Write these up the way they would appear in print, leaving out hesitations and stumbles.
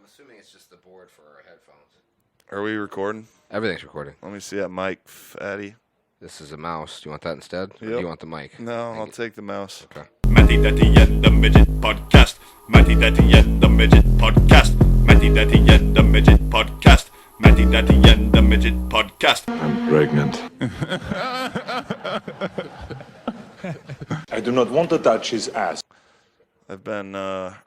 assuming it's just the board for our headphones. Are we recording? Everything's recording. Let me see that mic, fatty. This is a mouse. Do you want that instead? Or Yep. do you want the mic? No, I'll take the mouse. Okay. Mdatm and the Midget Podcast. Mdatm and the Midget Podcast. Mdatm and the Midget Podcast. Mdatm and the Midget Podcast. I'm pregnant. I do not want to touch his ass. I've been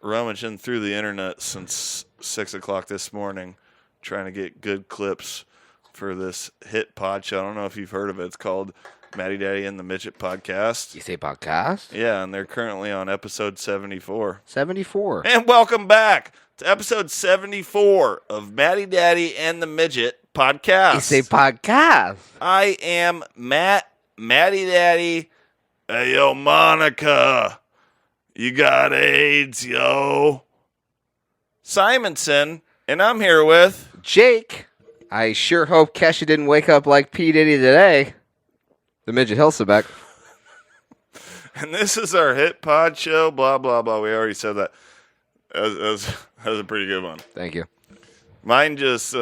rummaging through the internet since 6 o'clock this morning, trying to get good clips for this hit pod show. I don't know if you've heard of it. It's called Mdatm and the Midget Podcast. You say podcast? Yeah, and they're currently on episode 74. 74. And welcome back to episode 74 of Matty Daddy and the Midget Podcast. You say podcast? I am Matty Daddy. Hey, yo, Monica. You got AIDS, yo. Simonson, and I'm here with... Jake. I sure hope Kesha didn't wake up like P. Diddy today. The Midget Hilsebeck. And this is our hit pod show, blah, blah, blah. We already said that. That was a pretty good one. Thank you. Mine just, I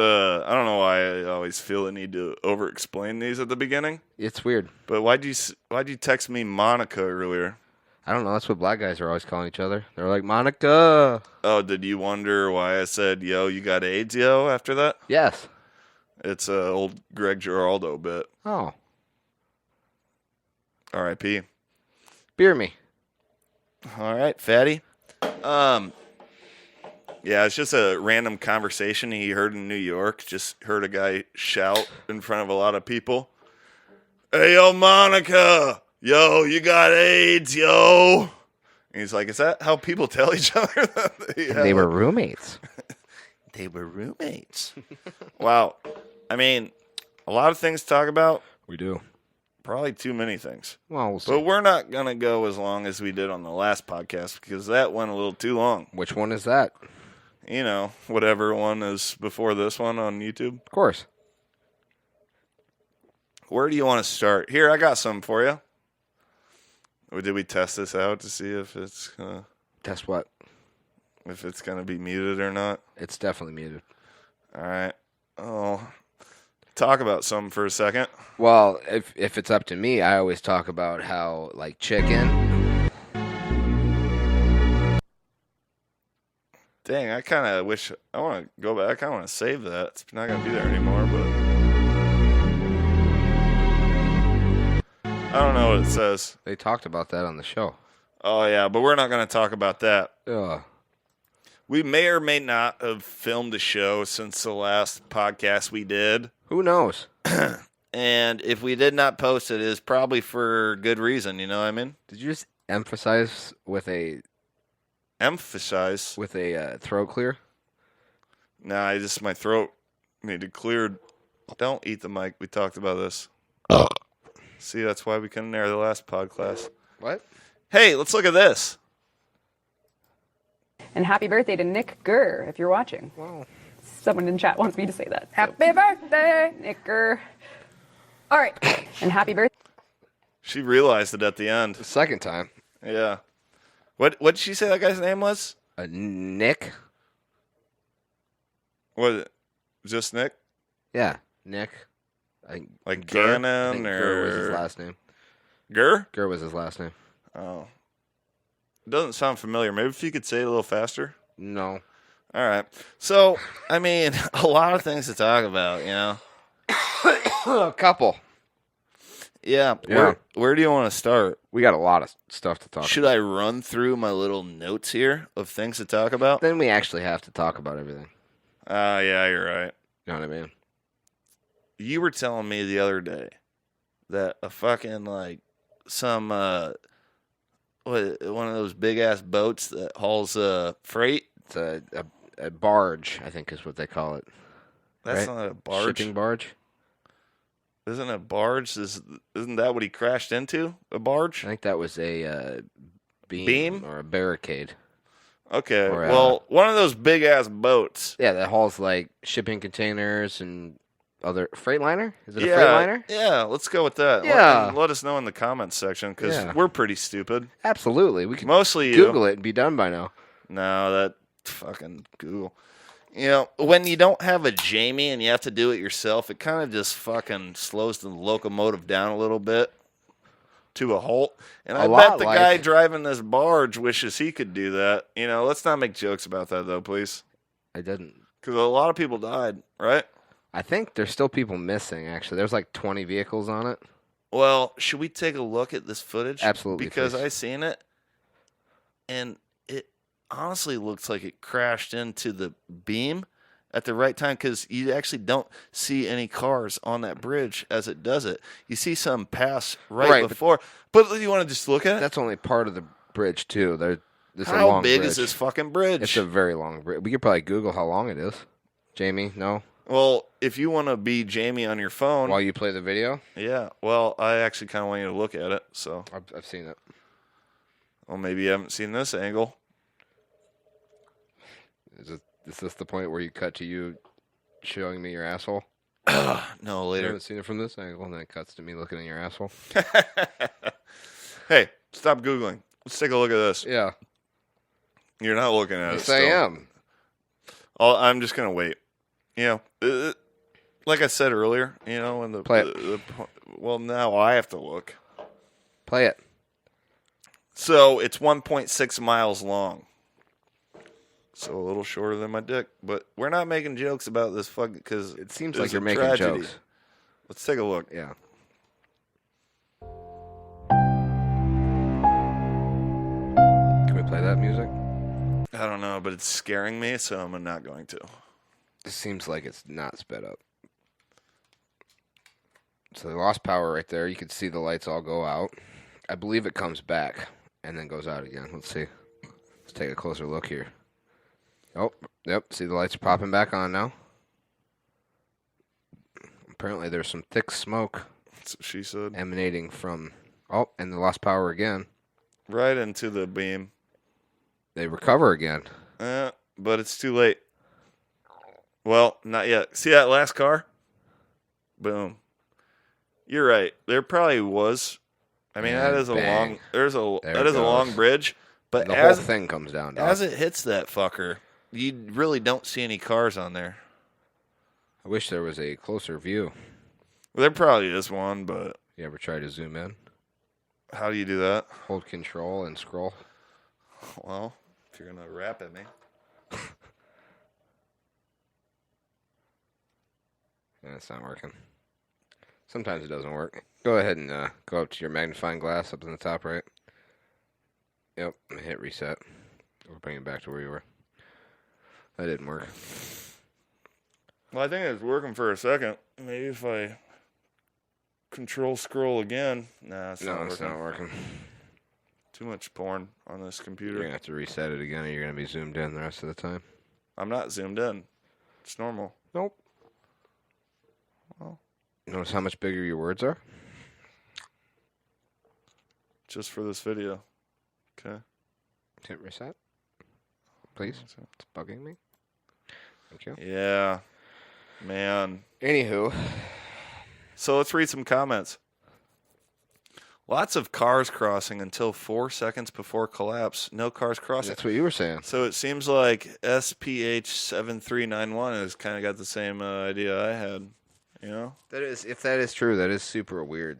don't know why I always feel the need to over-explain these at the beginning. It's weird. But why'd you text me Monica earlier? I don't know. That's what black guys are always calling each other. They're like, Monica. Oh, did you wonder why I said, yo, you got AIDS, yo, after that? Yes. It's a old Greg Giraldo bit. Oh. R.I.P. Beer me. All right, fatty. Yeah, it's just a random conversation he heard in New York. Just heard a guy shout in front of a lot of people. Hey, yo, Monica. Yo, you got AIDS, yo. And he's like, is that how people tell each other that They were roommates. They were roommates. Wow. I mean, a lot of things to talk about. We do. Probably too many things. Well, we'll see. But we're not going to go as long as we did on the last podcast because that went a little too long. Which one is that? You know, whatever one is before this one on YouTube. Of course. Where do you want to start? Here, I got some for you. Or did we test this out to see if it's gonna Test what? be muted or not? It's definitely muted. All right. Oh, talk about something for a second. Well, if it's up to me, I always talk about how, like, chicken. Dang, I kind of wish I want to go back. I want to save that. It's not gonna be there anymore, but I don't know what it says. They talked about that on the show. Oh yeah, but we're not gonna talk about that. Ugh. We may or may not have filmed a show since the last podcast we did. Who knows? And if we did not post it, it's probably for good reason, you know what I mean? Did you just emphasize with a throat clear? Nah, my throat needed cleared. Don't eat the mic. We talked about this. See, that's why we couldn't air the last podcast. What? Hey, let's look at this. And happy birthday to Nick Gurr, if you're watching. Wow. Someone in chat wants me to say that. Happy birthday, Nick Gurr. All right. And happy birthday. She realized it at the end. The second time. Yeah. What did she say that guy's name was? Nick? What? Just Nick? Yeah, Nick. Like Gurr? Gannon I think Gurr was his or last name. Gurr? Gurr was his last name. Oh. It doesn't sound familiar. Maybe if you could say it a little faster. No. All right. So, I mean, a lot of things to talk about, you know? A couple. Yeah. Yeah. Where do you want to start? We got a lot of stuff to talk Should I run through my little notes here of things to talk about? Then we actually have to talk about everything. Yeah, you're right. You know what I mean? You were telling me the other day that a fucking, like, some, one of those big-ass boats that hauls freight. It's a barge, I think is what they call it. That's right? not a barge. Shipping barge? Isn't a barge? Isn't that what he crashed into? A barge? I think that was a Beam? or a barricade. Okay. Or, well, one of those big-ass boats. Yeah, that hauls, like, shipping containers and other... Freightliner? Is it a Freightliner? Yeah, let's go with that. Yeah. Let us know in the comments section, because Yeah. we're pretty stupid. Absolutely. We could Mostly you. Google it and be done by now. No, that fucking Google. You know, when you don't have a Jamie and you have to do it yourself, it kind of just fucking slows the locomotive down a little bit to a halt. And I bet the guy driving this barge wishes he could do that. You know, let's not make jokes about that, though, please. I didn't. Because a lot of people died, right? I think there's still people missing, actually. There's like 20 vehicles on it. Well, should we take a look at this footage? Absolutely. Because please. I seen it, and it honestly looks like it crashed into the beam at the right time because you actually don't see any cars on that bridge as it does it. You see some pass right before. But you want to just look at it? That's only part of the bridge, too. It's how a long big bridge. is this fucking bridge? It's a very long bridge. We could probably Google how long it is. Jamie, no? Well, if you want to be Jamie on your phone. While you play the video? Yeah. Well, I actually kind of want you to look at it. So I've seen it. Well, maybe you haven't seen this angle. Is this the point where you cut to you showing me your asshole? No, I later. haven't seen it from this angle, and then it cuts to me looking at your asshole. Hey, stop Googling. Let's take a look at this. Yeah. You're not looking at it. Yes, I am. I'm just going to wait. You know, like I said earlier, you know, when Play it. Well, now I have to look. Play it. So it's 1.6 miles long. So a little shorter than my dick. But we're not making jokes about this fucking because it seems like you're making jokes. Let's take a look. Yeah. Can we play that music? I don't know, but it's scaring me, so I'm not going to. It seems like it's not sped up. So they lost power right there. You can see the lights all go out. I believe it comes back and then goes out again. Let's see. Let's take a closer look here. Oh, yep. See the lights are popping back on now. Apparently there's some thick smoke. That's what she said. Emanating from... Oh, and they lost power again. Right into the beam. They recover again. But it's too late. Well, not yet. See that last car? Boom. You're right. There probably was. I mean, that is a long. That is a long bridge. But the whole thing comes down. Dog. As it hits that fucker, you really don't see any cars on there. I wish there was a closer view. Well, there probably is one, but you ever try to zoom in? How do you do that? Hold Control and scroll. Well, if you're gonna rap at me. Yeah, it's not working. Sometimes it doesn't work. Go ahead and go up to your magnifying glass up in the top right. Yep, and hit reset. We'll bring it back to where you were. That didn't work. Well, I think it was working for a second. Maybe if I control scroll again. Nah, it's not working. Too much porn on this computer. You're going to have to reset it again or you're going to be zoomed in the rest of the time. I'm not zoomed in. It's normal. Nope. Well, notice how much bigger your words are? Just for this video. Okay. Hit reset. Please. It's bugging me. Thank you. Yeah. Man. Anywho. So let's read some comments. Lots of cars crossing until 4 seconds before collapse. No cars crossing. That's what you were saying. So it seems like SPH7391 has kind of got the same idea I had. You know? That is, if that is true, that is super weird.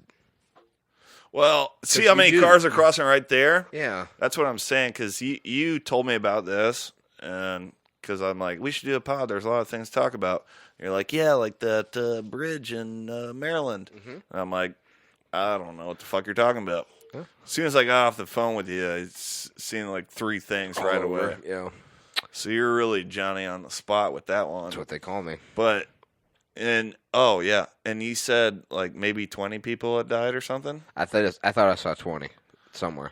Well, see how many cars are crossing right there? Yeah. That's what I'm saying, because you told me about this, and because I'm like, we should do a pod. There's a lot of things to talk about. And you're like, yeah, like that bridge in Maryland. Mm-hmm. And I'm like, I don't know what the fuck you're talking about. Huh? As soon as I got off the phone with you, I seen like 3 things right away. Yeah. So you're really Johnny on the spot with that one. That's what they call me. But, oh yeah, and you said like maybe 20 people had died or something? I thought I saw 20 somewhere.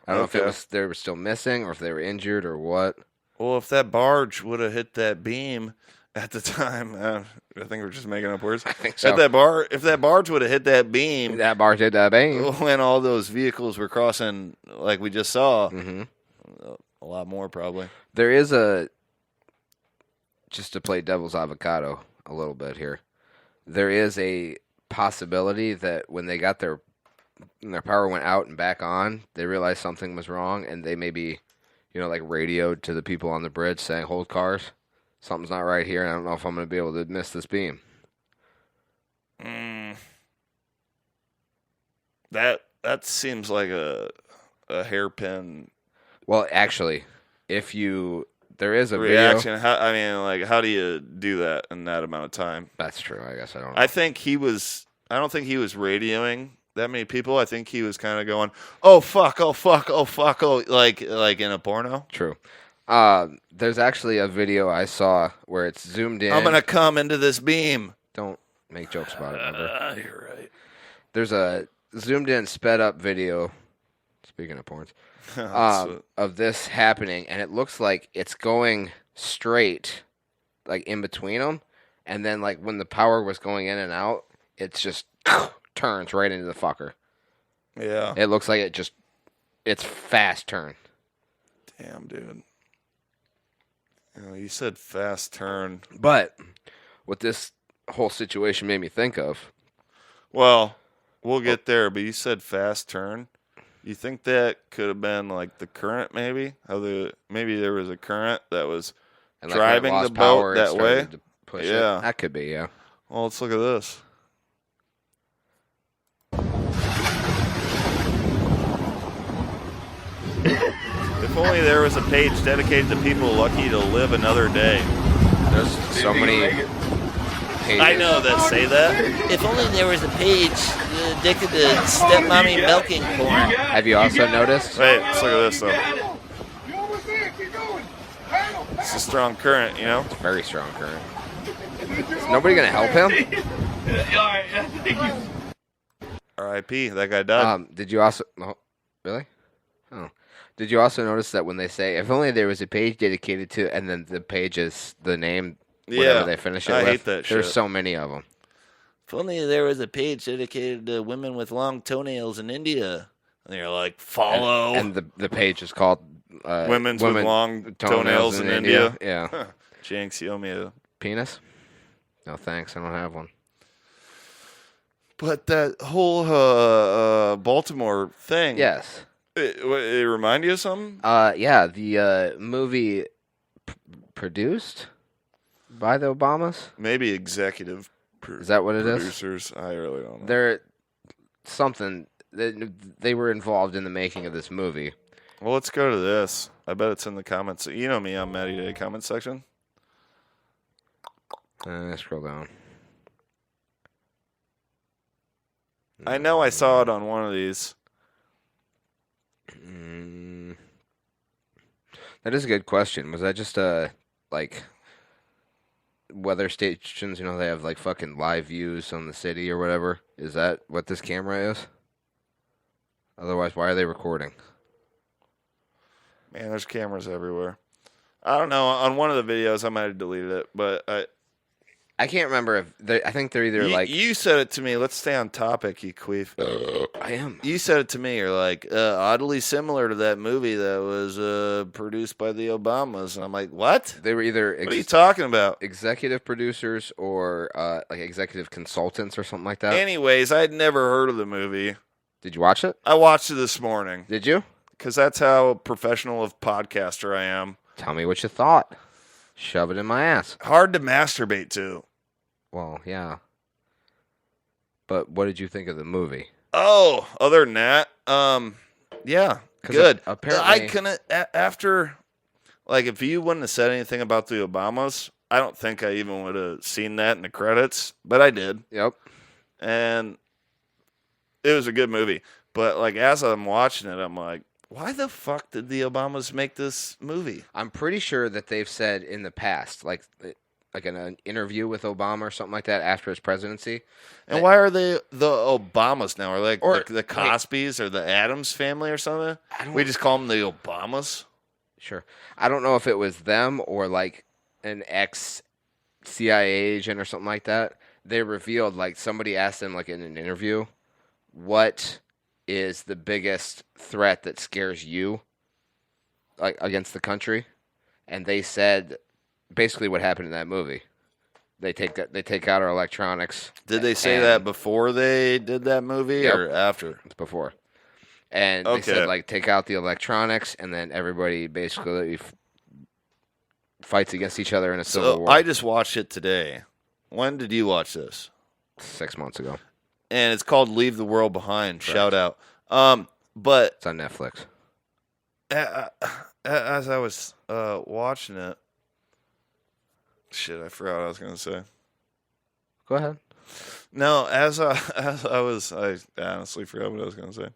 I don't know if it was they were still missing or if they were injured or what. Well, if that barge would have hit that beam at the time, I think we're just making up words. I think so. If that barge would have hit that beam, that barge hit that beam when all those vehicles were crossing, like we just saw, mm-hmm. A lot more probably. There is just to play devil's avocado a little bit here. There is a possibility that when they got their power went out and back on, they realized something was wrong, and they maybe, like radioed to the people on the bridge saying hold cars. Something's not right here, and I don't know if I'm going to be able to miss this beam. That seems like a hairpin Well, actually, there is a reaction. video. How do you do that in that amount of time? That's true. I guess I don't know. I don't think he was radioing that many people. I think he was kind of going, "Oh fuck, oh fuck, oh fuck, oh," like in a porno. True. There's actually a video I saw where it's zoomed in. I'm gonna come into this beam. Don't make jokes about it. Remember? You're right. There's a zoomed in, sped up video. Speaking of porns, of this happening, and it looks like it's going straight, like in between them, and then like when the power was going in and out, it's just turns right into the fucker. Yeah. It looks like it's fast turn. Damn, dude. You said fast turn. But what this whole situation made me think of. Well, we'll get there, but you said fast turn. You think that could have been like the current, maybe? Maybe there was a current that was And like driving when it the lost power, boat it that started way? to push Yeah. it. That could be, yeah. Well, let's look at this. If only there was a page dedicated to people lucky to live another day. There's so many pages. I know that say that. If only there was a page dedicated to stepmommy milking porn. Have you also noticed? Wait, let's look at this, though. It's a strong current, you know? Very strong current. Is nobody going to help him? R.I.P. That guy died. Did you also... Oh, really? Oh. Did you also notice that when they say, if only there was a page dedicated to, and then the page is the name, whatever they finish it I with? hate that There's shit. so many of them. If only there was a page dedicated to women with long toenails in India. And you're like, follow. And the page is called... Women with long toenails in India. Yeah. Jinx, you owe me a... Penis? No, thanks. I don't have one. But that whole Baltimore thing. Yes. It remind you of something? Yeah, the movie produced by the Obamas. Maybe executive Is that what it is? producers. I really don't know. They're something. They were involved in the making of this movie. Well, let's go to this. I bet it's in the comments. You know me, I'm Matty Day comment section. Scroll down. I know I saw it on one of these. That is a good question. Was that just like weather stations? You know, they have like fucking live views on the city or whatever. Is that what this camera is? Otherwise, why are they recording? Man, there's cameras everywhere. I don't know. On one of the videos, I might have deleted it, but I can't remember if I think they're either like you said it to me. Let's stay on topic, you queef. I am. You said it to me. You're like oddly similar to that movie that was produced by the Obamas, and I'm like, what? They were either What are you talking about? executive producers or like executive consultants or something like that. Anyways, I'd never heard of the movie. Did you watch it? I watched it this morning Did you? because that's how professional of podcaster I am. Tell me what you thought. Shove it in my ass. Hard to masturbate to. Well, yeah. But what did you think of the movie? Oh, other than that, yeah, 'Cause good. apparently- I couldn't after, like, if you wouldn't have said anything about the Obamas, I don't think I even would have seen that in the credits, but I did, Yep. and it was a good movie. But like, as I'm watching it, I'm like, why the fuck did the Obamas make this movie? I'm pretty sure that they've said in the past, like in an interview with Obama or something like that after his presidency. And why are they the Obamas now? Are they Or- like the Cosbys or the Adams family or something? I don't- We just call them the Obamas. Sure. I don't know if it was them or like an ex-CIA agent or something like that. They revealed, like, somebody asked them, like, in an interview, what is the biggest threat that scares you, like, against the country? And they said basically what happened in that movie. They take out our electronics. Did they say and- that before they did that movie Yep. or after? before. And they Okay. said, like, take out the electronics, and then everybody basically fights against each other in a civil So war. I just watched it today. When did you watch this? 6 months ago. And it's called Leave the World Behind. Correct. Shout out. But It's on Netflix. as I was watching it, shit, I forgot what I was going to say. Go ahead. No, as I honestly forgot what I was going to say.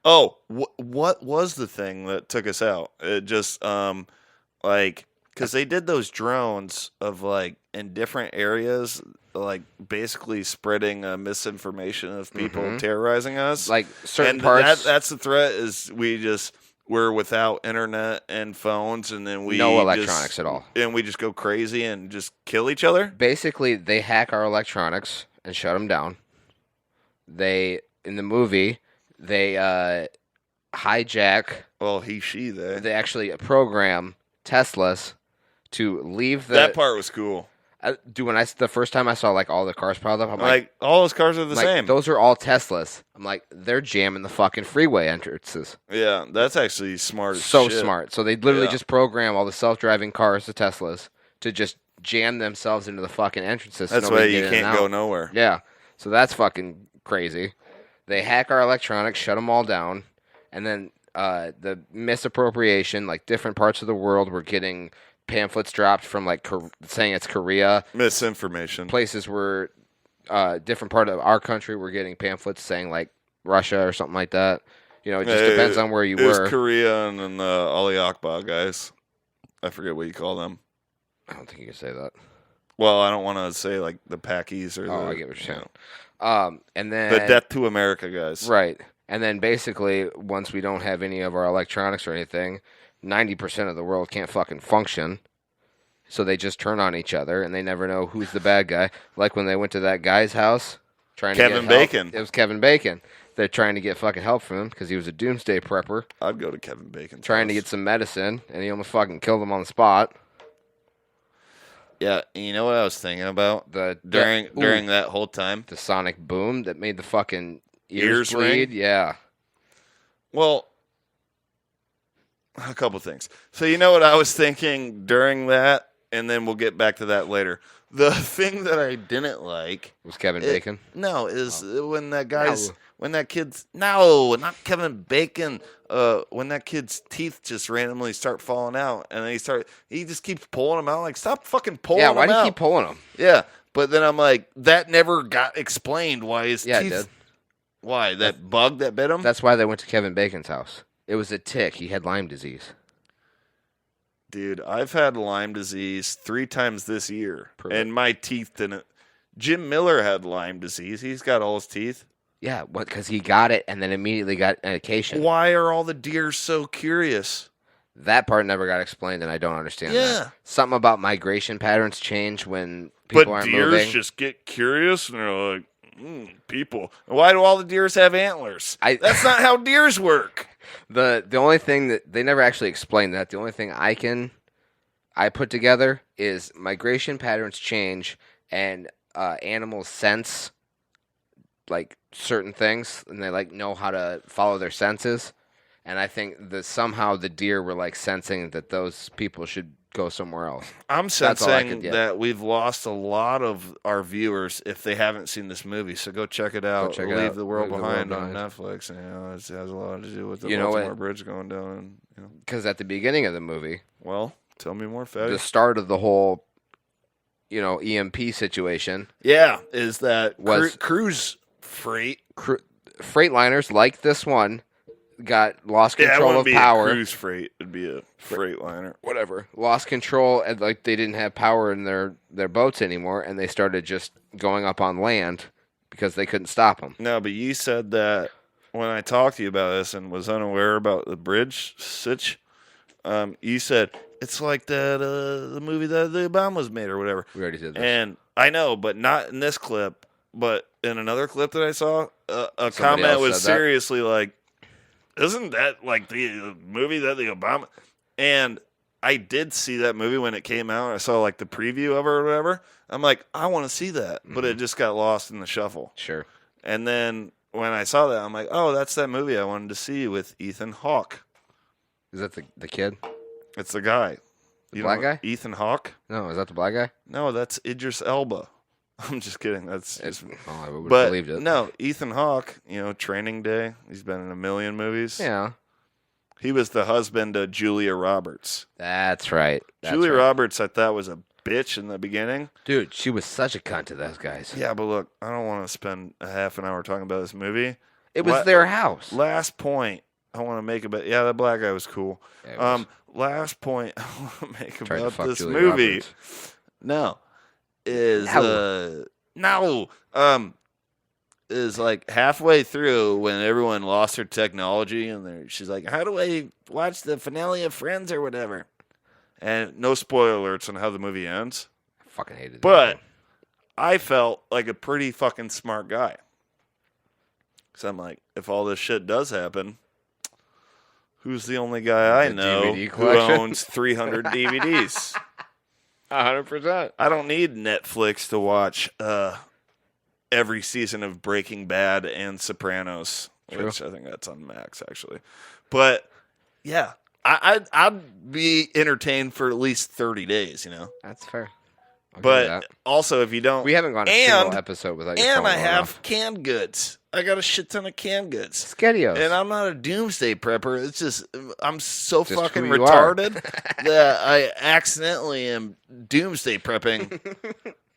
Oh, what was the thing that took us out? It just like because they did those drones of like in different areas, like basically spreading misinformation of people terrorizing us. Like certain and parts. that's the threat is we're without internet and phones, and then we No electronics at all. and we just go crazy and just kill each other. Basically, they hack our electronics and shut them down. In the movie, they hijack. Well, she, they. They actually program Teslas to leave That part was cool. The first time I saw like all the cars piled up, I'm Like all those cars are the like, same. those are all Teslas. I'm like, they're jamming the fucking freeway entrances. Yeah, that's actually smart as So shit. smart. So they literally Yeah. just program all the self-driving cars, the Teslas, to just jam themselves into the fucking entrances. so That's why nobody you can get in can't and go out. nowhere. Yeah. So that's fucking crazy. They hack our electronics, shut them all down, and then the misappropriation, like different parts of the world were getting pamphlets dropped from like saying it's Korea. Misinformation. Places where different part of our country were getting pamphlets saying like Russia or something like that. You know, it just depends on where you It were. was Korea and then the Ali Akbar guys. I forget what you call them. I don't think you can say that. Well, I don't want to say like the Packies or Oh, the, I get what you're saying. know, And then the Death to America guys. right, and then basically once we don't have any of our electronics or anything, 90% of the world can't fucking function. So they just turn on each other, and they never know who's the bad guy. Like when they went to that guy's house, trying to Kevin get help. Bacon. It was Kevin Bacon. They're trying to get fucking help from him because he was a doomsday prepper, I'd go to Kevin Bacon. trying to get some medicine, and he almost fucking killed him on the spot. Yeah, you know what I was thinking about During during that whole time? the sonic boom that made the fucking Ears bleed. ring? Yeah. Well, a couple things. So you know what I was thinking during that, and then we'll get back to that later. The thing that I didn't like Was Kevin Bacon? No, is when that No. when that kid's no, not Kevin Bacon. When that kid's teeth just randomly start falling out, and then he just keeps pulling them out. Like, stop fucking pulling Yeah, them why do you out. keep pulling them? Yeah, but then I'm like, that never got explained. Why his Yeah, it teeth? did. Why that bug that bit him? That's why they went to Kevin Bacon's house. It was a tick. He had Lyme disease. Dude, I've had Lyme disease 3 times this year, Prove and my teeth didn't. Jim Miller had Lyme disease. He's got all his teeth. Yeah, what? Because he got it and then immediately got medication. Why are all the deer so curious? That part never got explained, and I don't understand Yeah. that. Something about migration patterns change when people But aren't deers moving. just get curious, and they're like, people. Why do all the deers have antlers? That's not how deers work. The only thing that they never actually explained that. The only thing I put together is migration patterns change and animals sense like certain things, and they like know how to follow their senses. And I think that somehow the deer were like sensing that those people should go somewhere else. I'm That's all I sensing could get. that we've lost a lot of our viewers if they haven't seen this movie. So go check it out. check it Leave out. the World Leave the World Behind on Behind. Netflix. And, it has a lot to do with the You know Baltimore what? Bridge going down. And, Because at the beginning of the movie, well, tell me more, Fatty. the start of the whole, EMP situation, Yeah, is that Was- cruise freight? Freightliners like this one got lost Yeah, it control wouldn't of be power. a cruise freight. It'd be a freight liner. Whatever, lost control, and like they didn't have power in their boats anymore, and they started just going up on land because they couldn't stop them. No, but you said that when I talked to you about this and was unaware about the bridge sitch. You said it's like that the movie that the Obamas made or whatever. We already did this. And I know, but not in this clip. But in another clip that I saw, a Somebody comment else was said that? seriously like, "Isn't that like the movie that the Obama?" And I did see that movie when it came out. I saw like the preview of it or whatever. I'm like, I want to see that, but Mm-hmm. it just got lost in the shuffle. Sure. And then when I saw that, I'm like, oh, that's that movie I wanted to see with Ethan Hawke. Is that the kid? It's the guy. You Black know guy? Ethan Hawke? No, is that the black guy? No, that's Idris Elba. I'm just kidding. That's just. Oh, I would have But believed it. no, Ethan Hawke. Training Day. He's been in a million movies. Yeah, He was the husband of Julia Roberts. that's right. Julia Roberts, I thought, was a bitch in the beginning. Dude, she was such a cunt to those guys. Yeah, but look, I don't want to spend a half an hour talking about this movie. It was their house. Last point I want to make about that black guy was cool. Yeah, it was. Last point I want to make Tried to about fuck this Julia movie. Roberts. No, is is like halfway through when everyone lost their technology and she's like, "How do I watch the finale of Friends or whatever?" And no spoiler alerts on how the movie ends. I fucking hated it. But I felt like a pretty fucking smart guy. So I'm like, if all this shit does happen, who's the only guy I The know DVD who collection? owns 300 DVDs? 100%. I don't need Netflix to watch every season of Breaking Bad and Sopranos, True. which I think that's on Max, actually. But, yeah, I'd be entertained for at least 30 days, That's fair. I'll give you But that. also, if you don't... We haven't gone a single episode without your And phone I going have off. canned goods. I got a shit ton of canned goods. Skedios. And I'm not a doomsday prepper. It's just I'm so Just fucking who you are. retarded that I accidentally am doomsday prepping,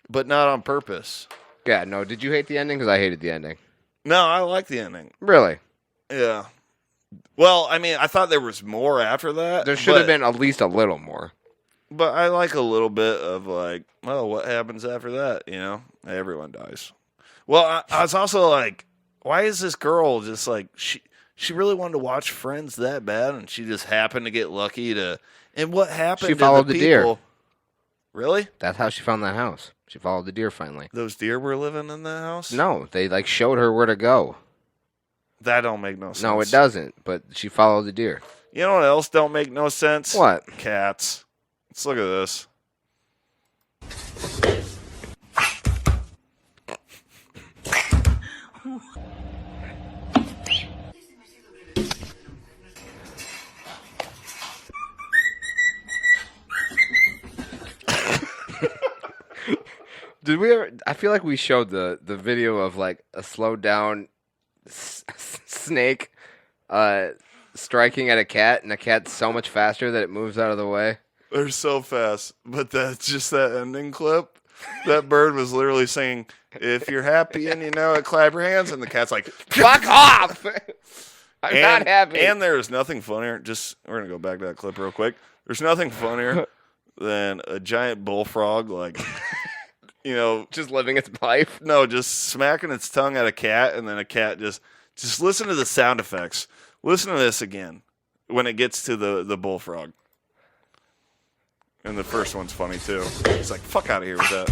but not on purpose. Yeah, no, did you hate the ending? Because I hated the ending. No, I like the ending. Really? Yeah. Well, I mean, I thought there was more after that. There should have been at least a little more. But I like a little bit of like, oh, what happens after that? Everyone dies. Well, I was also like, why is this girl just like she really wanted to watch Friends that bad, and she just happened to get lucky to. And what happened? She to followed the the deer. people? Really? That's how she found that house. She followed the deer finally. Those deer were living in that house? No, they showed her where to go. That don't make no sense. No, it doesn't. But she followed the deer. You know what else don't make no sense? What? Cats. Let's look at this. Did we ever? I feel like we showed the video of like a slowed down snake striking at a cat, and the cat's so much faster that it moves out of the way. They're so fast, but that's just that ending clip. That bird was literally saying, "If you're happy and you know it, clap your hands." And the cat's like, Fuck off! I'm not happy. And there is nothing funnier. We're gonna go back to that clip real quick. There's nothing funnier than a giant bullfrog, like, just living its life. no, just smacking its tongue at a cat, and then a cat just listen to the sound effects. Listen to this again when it gets to the bullfrog. And the first one's funny too. It's like, fuck out of here with that.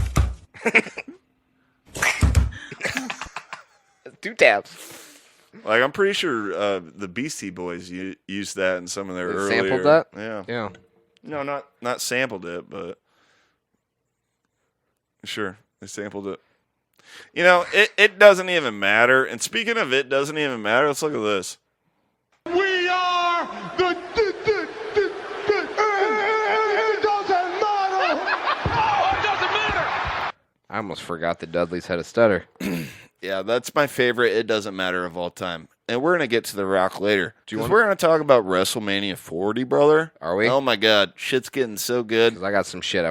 2 taps. Like, I'm pretty sure the Beastie Boys used that in some of their They earlier. sampled that? Yeah. Yeah. No, not sampled it, but sure, they sampled it. It doesn't even matter. And speaking of it doesn't even matter, let's look at this. We are the it doesn't matter. Oh, it doesn't matter. I almost forgot that Dudley's had a stutter. Yeah, that's my favorite It Doesn't Matter of all time. And we're going to get to The Rock later. Do you Because want- we're going to talk about WrestleMania 40, brother. Are we? Oh, my God. Shit's getting so good. 'Cause I got some shit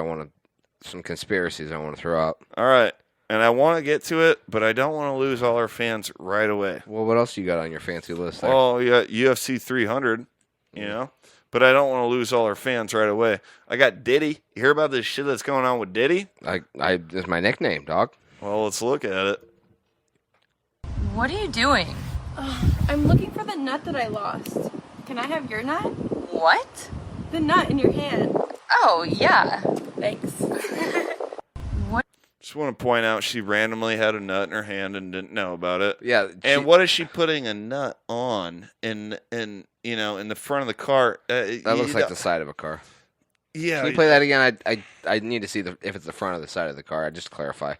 some conspiracies I want to throw out. All right. And I want to get to it, but I don't want to lose all our fans right away. Well, what else you got on your fancy list there? Well, you got UFC 300, but I don't want to lose all our fans right away. I got Diddy. You hear about this shit that's going on with Diddy? It's my nickname, dog. Well, let's look at it. What are you doing? I'm looking for the nut that I lost. Can I have your nut? What? The nut in your hand. Oh, yeah. Thanks. Just want to point out she randomly had a nut in her hand and didn't know about it. Yeah. And what is she putting a nut on in the front of the car? That looks like the side of a car. Yeah. Can you play that again? I need to see if it's the front or the side of the car. Just to clarify.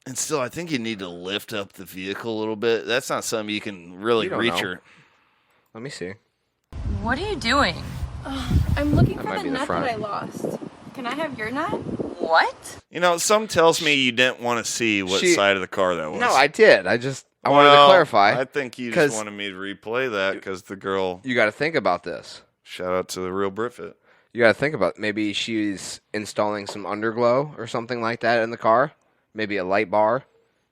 And still, I think you need to lift up the vehicle a little bit. That's not something you can really You don't reach know. her. Let me see. What are you doing? I'm looking That for might the be the nut front. that I lost. Can I have your nut? What? You know, some tells me you didn't want to see what side of the car that was. No, I did. I wanted to clarify. I think you just 'cause wanted me to replay that because the girl. You got to think about this. Shout out to the real Britfit. You got to think about maybe she's installing some underglow or something like that in the car, maybe a light bar,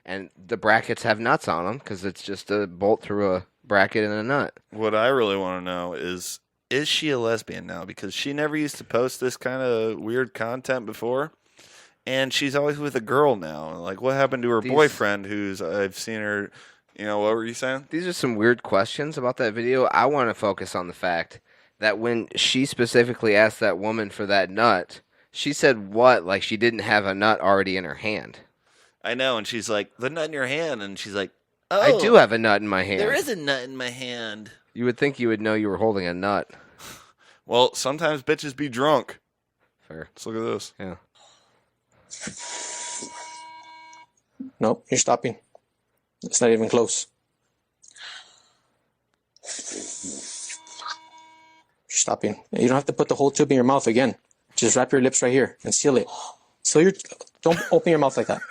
and the brackets have nuts on them because it's just a bolt through a bracket and a nut. What I really want to know is she a lesbian now? Because she never used to post this kind of weird content before, and she's always with a girl now. Like, what happened to her boyfriend? I've seen her. You know, what were you saying? These are some weird questions about that video. I want to focus on the fact that when she specifically asked that woman for that nut, she said what? Like she didn't have a nut already in her hand. I know, and she's like, the nut in your hand, and she's like, oh, I do have a nut in my hand. There is a nut in my hand. You would think you would know you were holding a nut. Well, sometimes bitches be drunk. Fair. Let's look at this. Yeah. No, you're stopping. It's not even close. You're stopping. You don't have to put the whole tube in your mouth again. Just wrap your lips right here and seal it. Seal your. Don't open your mouth like that.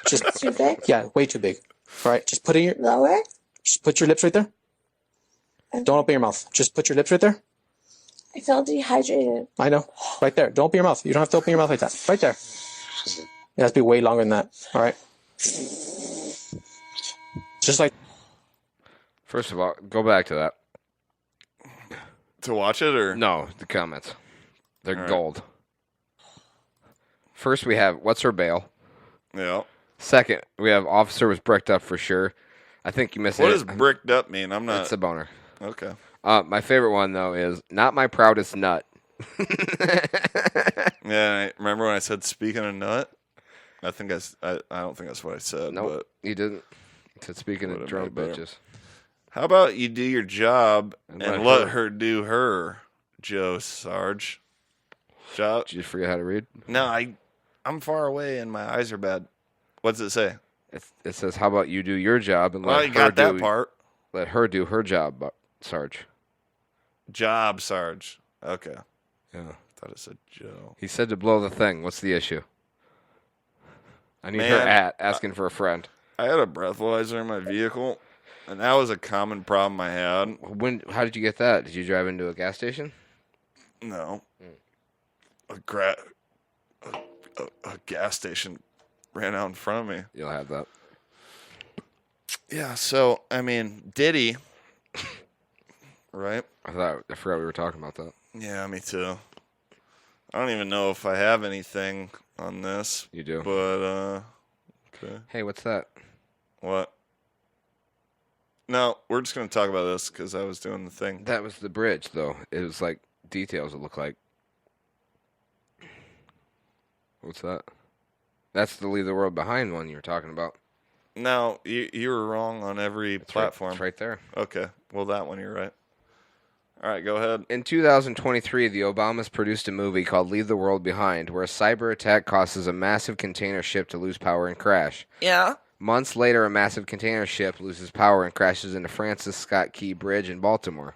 Just too big. Yeah, way too big. All right, just put it in your lower. Just put your lips right there. Don't open your mouth. Just put your lips right there. I feel dehydrated. I know. Right there. Don't open your mouth. You don't have to open your mouth like that. Right there. It has to be way longer than that. All right. Just like. First of all, go back to that. To watch it or no? The comments. They're All right. gold. First, we have what's her bail? Yeah. Second, we have officer was bricked up for sure. I think you missed it. What does bricked up mean? I'm not. It's a boner. Okay. My favorite one though is not my proudest nut. Yeah, remember when I said speaking of nut? I think I don't think that's what I said. Nope, but you didn't. It said speaking of Would've drunk made it better. bitches. How about you do your job And and let let her do her, Joe Sarge? Job. Did you forget how to read? No, I'm far away and my eyes are bad. What does it say? It says, "How about you do your job and Well, let you her got that do part. let her do her job, Sarge." Job, Sarge. Okay. Yeah. Thought it said Joe. He said to blow the thing. What's the issue? I need her Man, asking for a friend. I had a breathalyzer in my vehicle, and that was a common problem I had. How did you get that? Did you drive into a gas station? No. A gas station ran out in front of me. You'll have that. Yeah, so, I mean, Diddy, right? I forgot we were talking about that. Yeah, me too. I don't even know if I have anything on this. You do. But, okay. Hey, what's that? What? No, we're just going to talk about this because I was doing the thing. That was the bridge, though. It was like details, it looked like. What's that? That's the Leave the World Behind one you were talking about. No, you were wrong on every platform. It's right there. Okay. Well, that one you're right. All right, go ahead. In 2023, the Obamas produced a movie called Leave the World Behind, where a cyber attack causes a massive container ship to lose power and crash. Yeah. Months later, a massive container ship loses power and crashes into Francis Scott Key Bridge in Baltimore.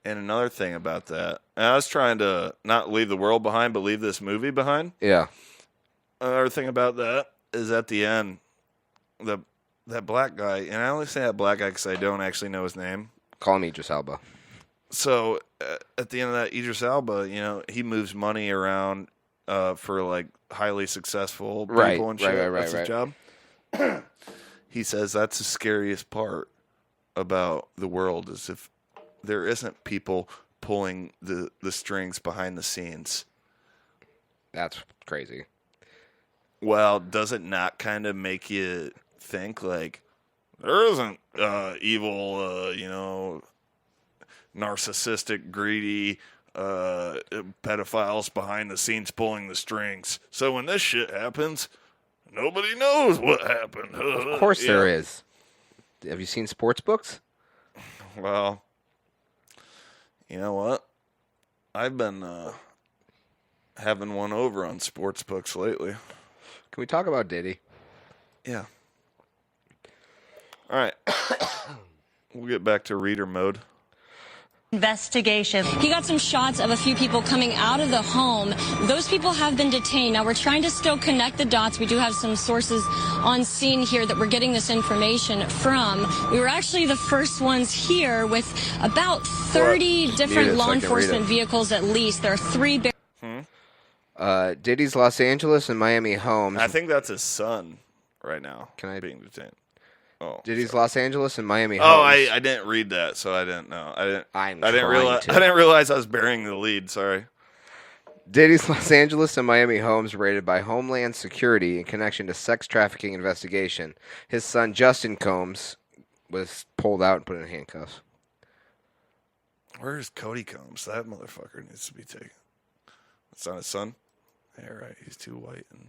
And another thing about that, and I was trying to not leave the world behind, but leave this movie behind. Yeah. Another thing about that is at the end, that black guy, and I only say that black guy because I don't actually know his name. Call him Idris Elba. So at the end of that, Idris Elba, you know, he moves money around for like highly successful people and shit. That's his job. He says that's the scariest part about the world is if there isn't people pulling the strings behind the scenes. That's crazy. Well, does it not kind of make you think like there isn't evil, narcissistic, greedy pedophiles behind the scenes pulling the strings? So when this shit happens, nobody knows what happened. Of course there is. Have you seen sports books? Well, you know what? I've been having one over on sports books lately. Can we talk about Diddy? Yeah. All right. We'll get back to reader mode. Investigation. He got some shots of a few people coming out of the home. Those people have been detained. Now we're trying to still connect the dots. We do have some sources on scene here that we're getting this information from. We were actually the first ones here with about 30 different law enforcement vehicles at least. There are 3 Diddy's Los Angeles and Miami homes. I think that's his son right now. Being detained? Oh, Diddy's Los Angeles and Miami Oh, homes. I didn't read that, so I didn't know. I didn't trying realize I was burying the lead. Sorry. Diddy's Los Angeles and Miami homes raided by Homeland Security in connection to sex trafficking investigation. His son Justin Combs was pulled out and put in handcuffs. Where's Cody Combs? That motherfucker needs to be taken. That's not his son? Yeah, right. He's too white and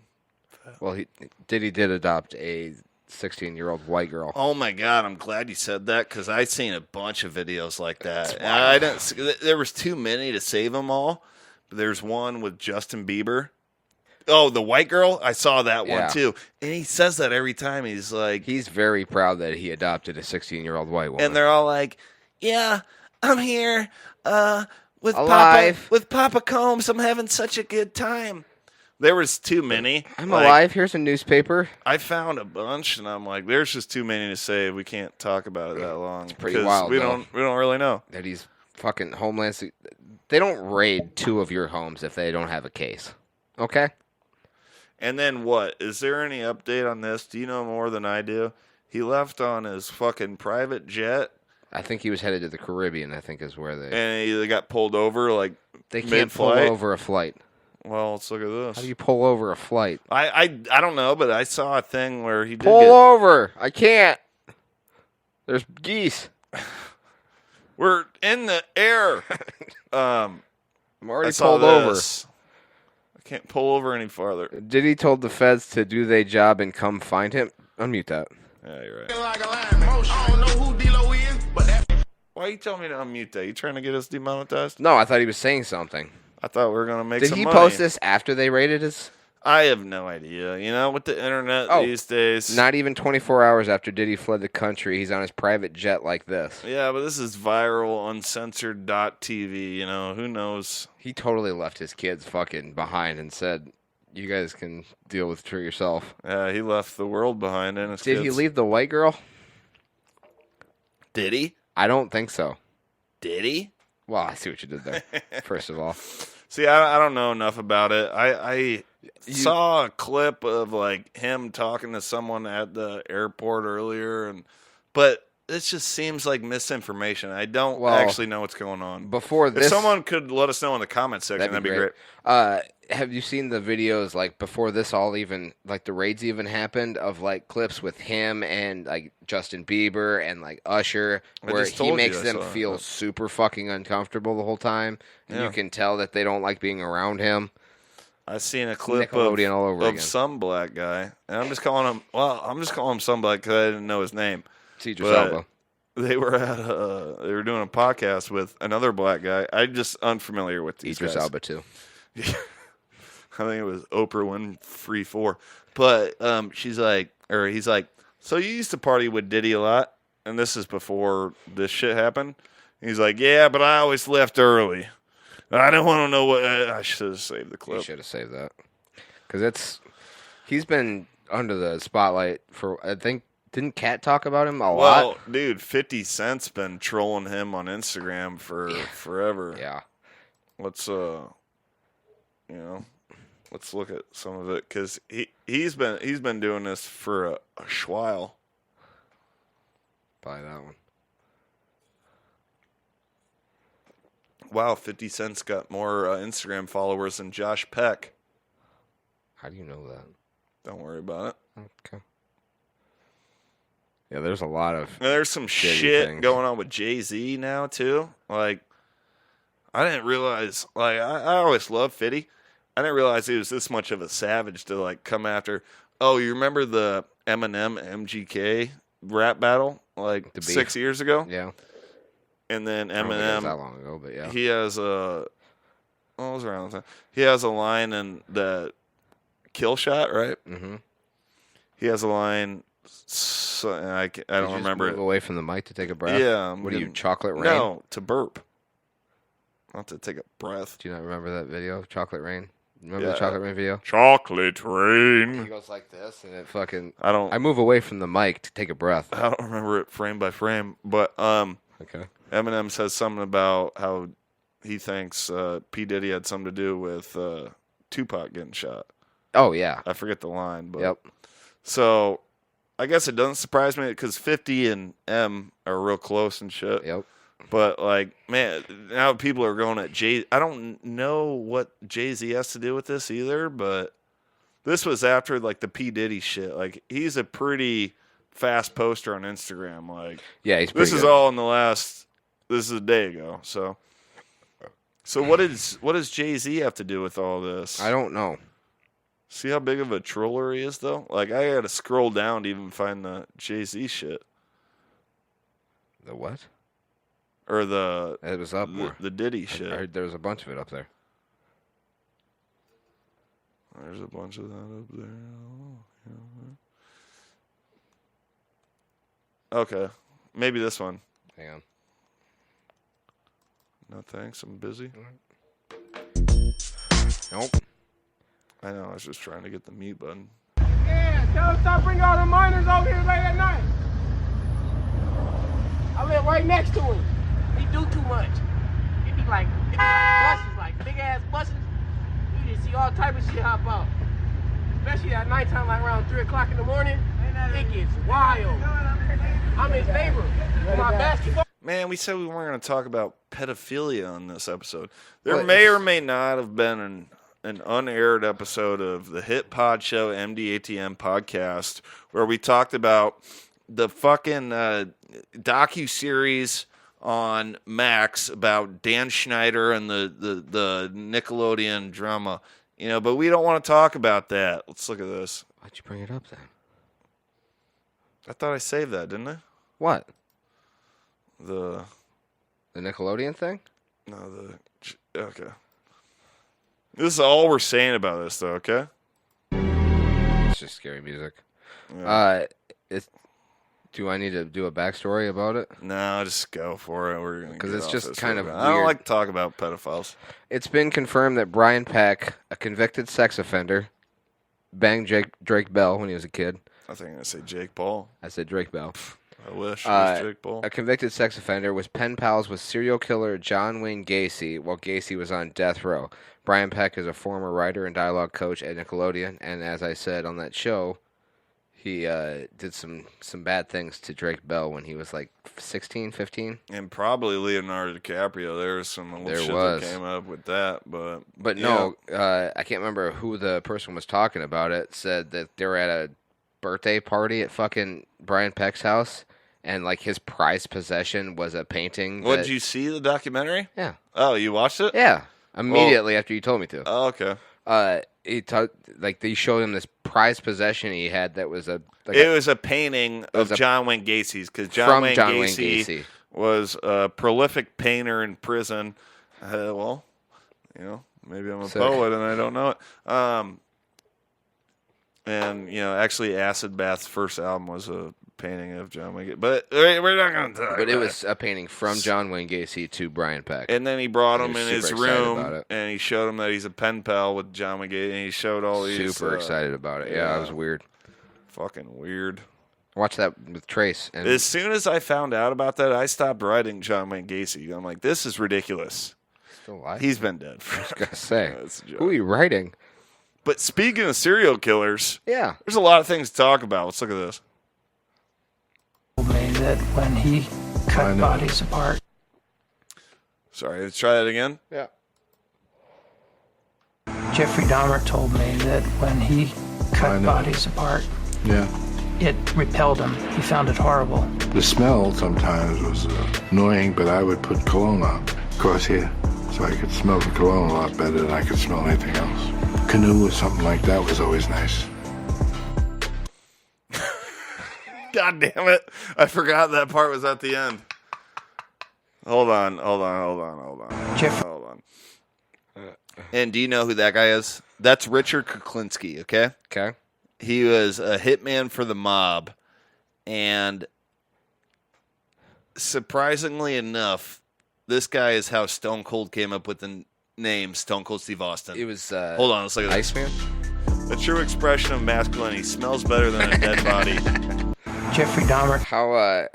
fat. Well, Diddy did adopt a 16-year-old white girl. Oh my God! I'm glad you said that because I've seen a bunch of videos like that. And I didn't. There was too many to save them all. But there's one with Justin Bieber. Oh, the white girl. I saw that one too. And he says that every time. He's like, he's very proud that he adopted a 16-year-old white woman. And they're all like, "Yeah, I'm here with Papa Combs. I'm having such a good time." There was too many. I'm alive. Here's a newspaper. I found a bunch, and I'm like, there's just too many to say. We can't talk about it that long. It's pretty wild. We don't really know that he's fucking Homeland. They don't raid 2 of your homes if they don't have a case. Okay. And then what? Is there any update on this? Do you know more than I do? He left on his fucking private jet. I think he was headed to the Caribbean. I think is where they. And he got pulled over like they can't mid-flight. pull over a flight. Well, let's look at this. How do you pull over a flight? I don't know, but I saw a thing where he did pull over. I can't. There's geese. We're in the air. I'm already pulled over. I can't pull over any farther. Diddy told the feds to do their job and come find him. Unmute that. Yeah, you're right. I don't know who D-Lo is, but why are you telling me to unmute that? You trying to get us demonetized? No, I thought he was saying something. I thought we were going to make some money. Did he post this after they raided his? I have no idea. You know, with the internet these days. Not even 24 hours after Diddy fled the country, he's on his private jet like this. Yeah, but this is viral, uncensored.tv. You know, who knows? He totally left his kids fucking behind and said, you guys can deal with it for yourself. Yeah, he left the world behind. And Did he leave the white girl? Did he? I don't think so. Did he? Well, I see what you did there, first of all. See, I don't know enough about it. I saw a clip of like him talking to someone at the airport earlier, but it just seems like misinformation. I don't actually know what's going on. Before this, if someone could let us know in the comment section, that'd be great. Have you seen the videos like before this all even like the raids even happened of like clips with him and like Justin Bieber and like Usher where he makes them feel super fucking uncomfortable the whole time and you can tell that they don't like being around him. I seen a clip of some black guy, and I'm just calling him some black because I didn't know his name. Idris Elba. They were they were doing a podcast with another black guy. I'm just unfamiliar with these guys. Idris Elba too. I think it was Oprah Winfrey 4. But he's like, so you used to party with Diddy a lot, and this is before this shit happened. He's like, yeah, but I always left early. I didn't want to know what. I should have saved the clip. You should have saved that because he's been under the spotlight for. I think didn't Kat talk about him a lot? Well, dude, 50 Cent's been trolling him on Instagram for forever. Yeah. Let's let's look at some of it because he's been doing this for a while. Buy that one. Wow, 50 Cent's got more Instagram followers than Josh Peck. How do you know that? Don't worry about it. Okay. Yeah, there's a lot of. And there's some shit going on with Jay-Z now too. Like, I didn't realize. Like, I always loved 50. I didn't realize he was this much of a savage to like come after. Oh, you remember the Eminem MGK rap battle like 6 years ago? Yeah. And then I don't think it was Eminem, that long ago, but yeah, he has a. What was around the time? He has a line in the Kill Shot, right? Mm-hmm. He has a line. So, I don't remember move it. Away from the mic to take a breath. Yeah. What are you, chocolate rain? No, to burp. I'll have to take a breath. Do you not remember that video of Chocolate Rain? Remember Yeah. the Chocolate Rain video? Chocolate He Rain. goes like this, and it fucking... I move away from the mic to take a breath. I don't remember it frame by frame, but Okay. Eminem says something about how he thinks P. Diddy had something to do with Tupac getting shot. Oh, yeah. I forget the line, but Yep. So I guess it doesn't surprise me because 50 and M are real close and shit. Yep. But like, man, now people are going at Jay. I don't know what Jay-Z has to do with this either, but this was after like the P. Diddy shit. Like, he's a pretty fast poster on Instagram. Like, Yeah, he's this pretty is good. all in the last. This is a day ago. So what does Jay-Z have to do with all this? I don't know. See how big of a troller he is, though? Like, I had to scroll down to even find the Jay-Z shit. The what? Or the... It was up more. The Diddy shit. I heard there was a bunch of it up there. There's a bunch of that up there. Okay. Maybe this one. Hang on. No thanks, I'm busy. Nope. I know, I was just trying to get the mute button. Yeah, tell them stop bringing all the miners over here late at night. I live right next to him. He do too much. It be like buses, like big ass buses. You just see all type of shit hop out. Especially at nighttime, like around 3 o'clock in the morning. It gets wild. I'm his neighbor. My basketball. Man, we said we weren't going to talk about pedophilia on this episode. There may or may not have been an unaired episode of the hit pod show MDATM podcast where we talked about the fucking docu-series on Max about Dan Schneider and the Nickelodeon drama. You know, but we don't want to talk about that. Let's look at this. Why'd you bring it up then? I thought I saved that, didn't I? What? The Nickelodeon thing? No, okay. This is all we're saying about this, though. Okay. It's just scary music. Yeah. Do I need to do a backstory about it? No, just go for it. We're gonna because get it's off just this kind real of quick. weird. I don't like to talk about pedophiles. It's been confirmed that Brian Peck, a convicted sex offender, banged Drake Bell when he was a kid. I think I'm gonna say Jake Paul. I said Drake Bell. I wish it was Jake Paul. A convicted sex offender was pen pals with serial killer John Wayne Gacy while Gacy was on death row. Brian Peck is a former writer and dialogue coach at Nickelodeon, and as I said on that show, he did some bad things to Drake Bell when he was like 16, 15. And probably Leonardo DiCaprio. There was some little shit that came up with that, but no, I can't remember who the person was talking about it. Said that they were at a birthday party at fucking Brian Peck's house, and like his prized possession was a painting. What, did you see the documentary? Yeah. Oh, you watched it? Yeah. Immediately after you told me to. Oh, okay. They showed him this prized possession he had that was it was a painting of John Wayne Gacy's because John Wayne Gacy was a prolific painter in prison. Well, you know, maybe I'm a poet and I don't know it. And you know, actually, Acid Bath's first album was a painting of John Wayne Gacy. But we're not going to talk. But it was a painting from John Wayne Gacy to Brian Peck. And then he brought him in his room and he showed him that he's a pen pal with John Wayne Gacy. And he showed all these. Super excited about it. Yeah, it was weird. Fucking weird. Watch that with Trace. And as soon as I found out about that, I stopped writing John Wayne Gacy. I'm like, this is ridiculous. Still alive? He's been dead. I was gonna say, who are you writing? But speaking of serial killers, yeah, there's a lot of things to talk about. Let's look at this. Me that when he cut bodies apart. Sorry, let's try that again. Yeah. Jeffrey Dahmer told me that when he cut bodies apart, it repelled him. He found it horrible. The smell sometimes was annoying, but I would put cologne on, across here, so I could smell the cologne a lot better than I could smell anything else. Canoe or something like that was always nice. God damn it. I forgot that part was at the end. Hold on. Jeff. Hold on. And do you know who that guy is? That's Richard Kuklinski, okay? Okay. He was a hitman for the mob. And surprisingly enough, this guy is how Stone Cold came up with the name Stone Cold Steve Austin. It was hold on, let's look at this. Iceman. A true expression of masculinity. Smells better than a dead body. Jeffrey Dahmer.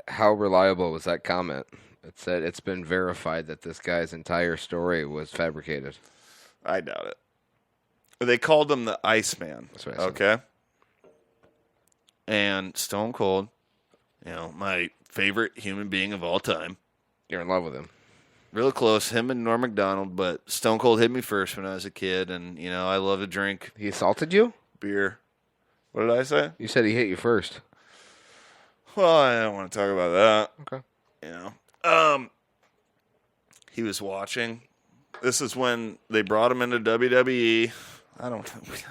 How reliable was that comment? It said it's been verified that this guy's entire story was fabricated. I doubt it. They called him the Iceman. That's what I said. Okay. And Stone Cold, my favorite human being of all time. You're in love with him. Real close, him and Norm Macdonald, but Stone Cold hit me first when I was a kid, and, I love to drink He assaulted you? beer. What did I say? You said he hit you first. Well, I don't want to talk about that. Okay. He was watching. This is when they brought him into WWE. I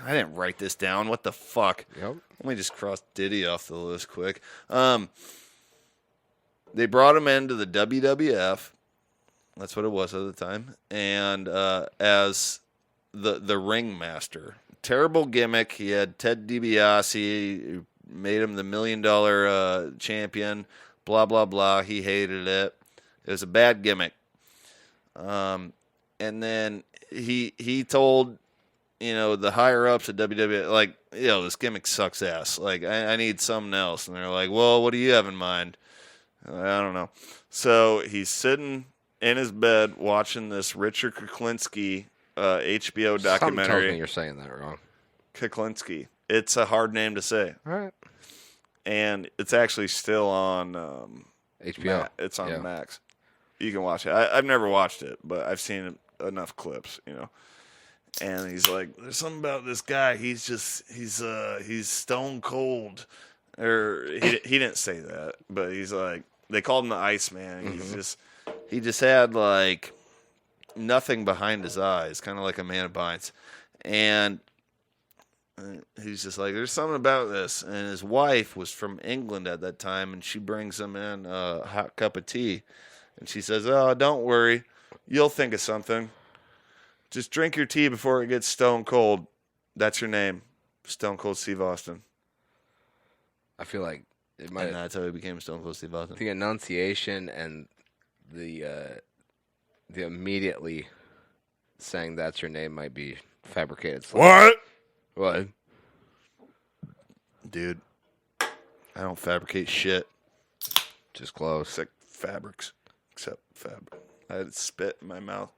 didn't write this down. What the fuck? Yep. Let me just cross Diddy off the list quick. They brought him into the WWF. That's what it was at the time. And as the ringmaster. Terrible gimmick. He had Ted DiBiase, who made him the $1 million champion. Blah, blah, blah. He hated it. It was a bad gimmick. And then he told, the higher-ups at WWE, this gimmick sucks ass. I need something else. And they're like, well, what do you have in mind? I don't know. So he's sitting in his bed watching this Richard Kuklinski HBO documentary. Something tells me you're saying that wrong. Kuklinski. It's a hard name to say. All right. And it's actually still on HBO. It's on Max. You can watch it. I've never watched it, but I've seen enough clips, And he's like, there's something about this guy. He's stone cold. Or he didn't say that, but he's like, they called him the Iceman. Mm-hmm. He just had like nothing behind his eyes, kind of like a man of binds. And he's just like, there's something about this. And his wife was from England at that time, and she brings him in a hot cup of tea. And she says, oh, don't worry. You'll think of something. Just drink your tea before it gets stone cold. That's your name. Stone Cold Steve Austin. I feel like it might. And that's how he became Stone Cold Steve Austin. The enunciation and the immediately saying that's your name might be fabricated. What? What? Dude, I don't fabricate shit. Just close. Except fabrics. Except fabric. I had spit in my mouth.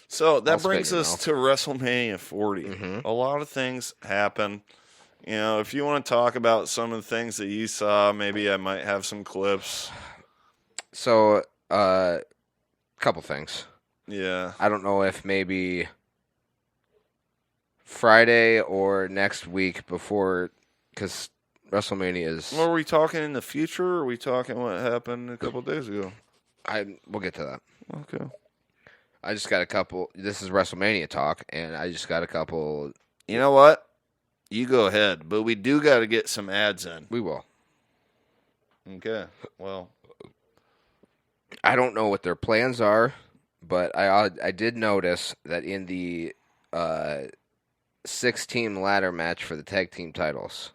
So that brings us to WrestleMania 40. Mm-hmm. A lot of things happen. If you want to talk about some of the things that you saw, maybe I might have some clips. So, couple things. Yeah. I don't know if maybe Friday or next week before, because WrestleMania is. Well, are we talking in the future, or are we talking what happened a couple days ago? We'll get to that. Okay. I just got a couple. This is WrestleMania talk, and I just got a couple. You know what? You go ahead, but we do got to get some ads in. We will. Okay. Well, I don't know what their plans are, but I did notice that in the 6-team ladder match for the tag team titles.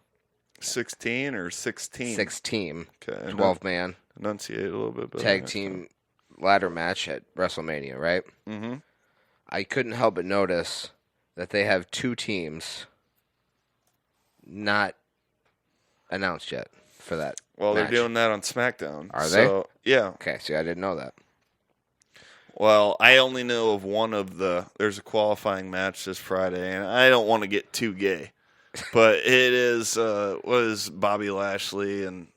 16 or 16? 6-team. Okay. 12-man. Enunciate a little bit better. Tag team ladder match at WrestleMania, right? Mm-hmm. I couldn't help but notice that they have two teams not announced yet for that. Well, match. they're doing that on SmackDown. Are they? Yeah. Okay, see, I didn't know that. Well, I only know of one of there's a qualifying match this Friday, and I don't want to get too gay, but it is, what is Bobby Lashley and...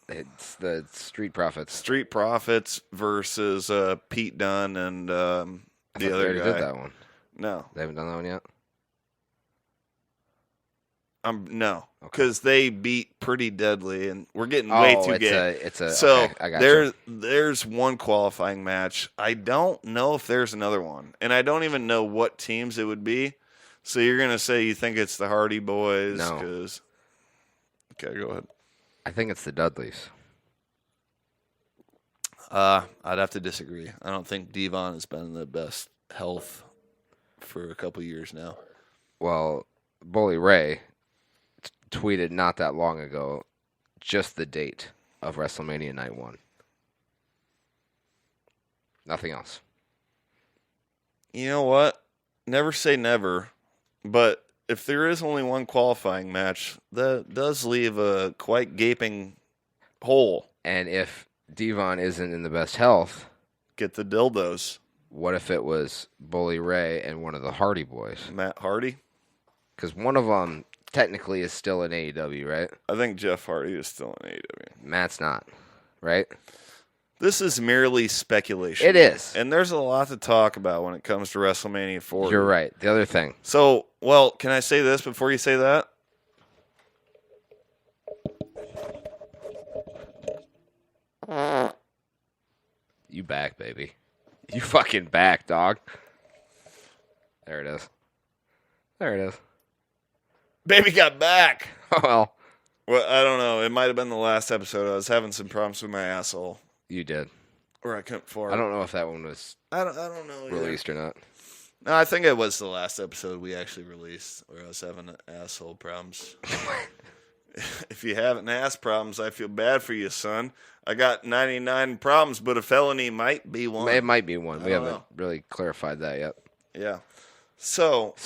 it's the Street Profits. Street Profits versus Pete Dunne and the they other already guy. did that one. No. They haven't done that one yet? No, because they beat Pretty Deadly, and we're getting way too gay. So okay, I got there's one qualifying match. I don't know if there's another one, and I don't even know what teams it would be. So you're gonna say you think it's the Hardy Boys? No. Okay, go ahead. I think it's the Dudleys. I'd have to disagree. I don't think Devon has been in the best health for a couple years now. Well, Bully Ray tweeted not that long ago just the date of WrestleMania Night 1. Nothing else. You know what? Never say never, but if there is only one qualifying match, that does leave a quite gaping hole. And if Devon isn't in the best health, get the dildos. What if it was Bully Ray and one of the Hardy Boys? Matt Hardy? Because one of them technically is still in AEW, right? I think Jeff Hardy is still in AEW. Matt's not, right? This is merely speculation. It is. And there's a lot to talk about when it comes to WrestleMania 40. You're right. The other thing. So, well, can I say this before you say that? You back, baby. You fucking back, dog. There it is. There it is. Baby got back. Well, I don't know. It might have been the last episode. I was having some problems with my asshole. You did. Or I couldn't fart. I don't know if that one was I don't know released or not. No, I think it was the last episode we actually released where I was having asshole problems. If you having ass problems, I feel bad for you, son. I got 99 problems, but a felony might be one. It might be one. We haven't really clarified that yet. Yeah. So,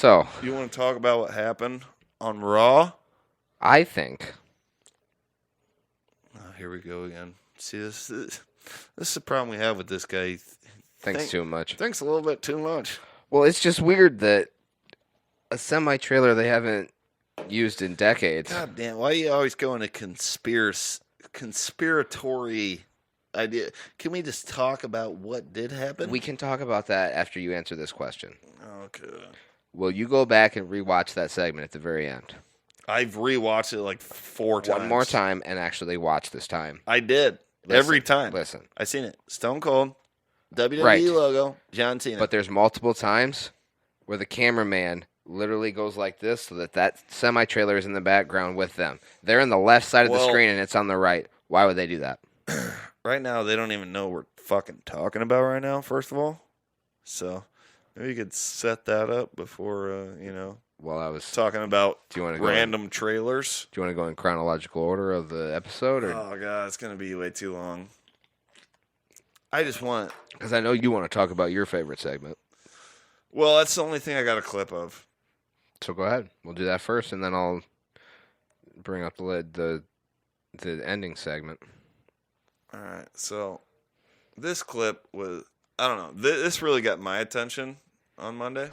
you want to talk about what happened on Raw? I think. Oh, here we go again. See, this is the problem we have with this guy. He Thinks too much. Thinks a little bit too much. Well, it's just weird that a semi-trailer they haven't used in decades. God damn, why are you always going to conspiratory idea? Can we just talk about what did happen? We can talk about that after you answer this question. Okay. Will you go back and rewatch that segment at the very end? I've rewatched it like 4 times. One more time and actually watch this time. I did. Every time. Listen. I seen it. Stone Cold, WWE Right. logo, John Cena. But there's multiple times where the cameraman literally goes like this so that semi-trailer is in the background with them. They're in the left side of the screen and it's on the right. Why would they do that? Right now, they don't even know what we're fucking talking about right now, first of all. So, maybe you could set that up before, Well, I was talking about random trailers. Do you want to go in chronological order of the episode? Or? Oh, God, it's going to be way too long. I just want... Because I know you want to talk about your favorite segment. Well, that's the only thing I got a clip of. So go ahead. We'll do that first, and then I'll bring up the ending segment. All right. So this clip was, I don't know. This really got my attention on Monday.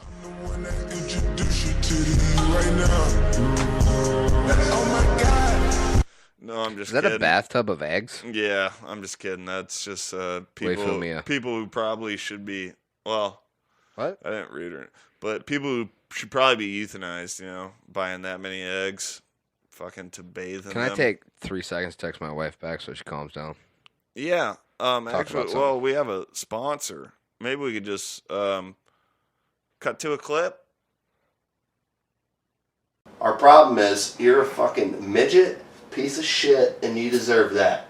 No, I'm just kidding. Is that a bathtub of eggs? Yeah, I'm just kidding. That's just people who probably should be, well, what? I didn't read it. But people who should probably be euthanized, buying that many eggs, fucking to bathe in Can them. I take 3 seconds to text my wife back so she calms down? Yeah. Actually, well, we have a sponsor. Maybe we could just cut to a clip. Our problem is you're a fucking midget, piece of shit, and you deserve that.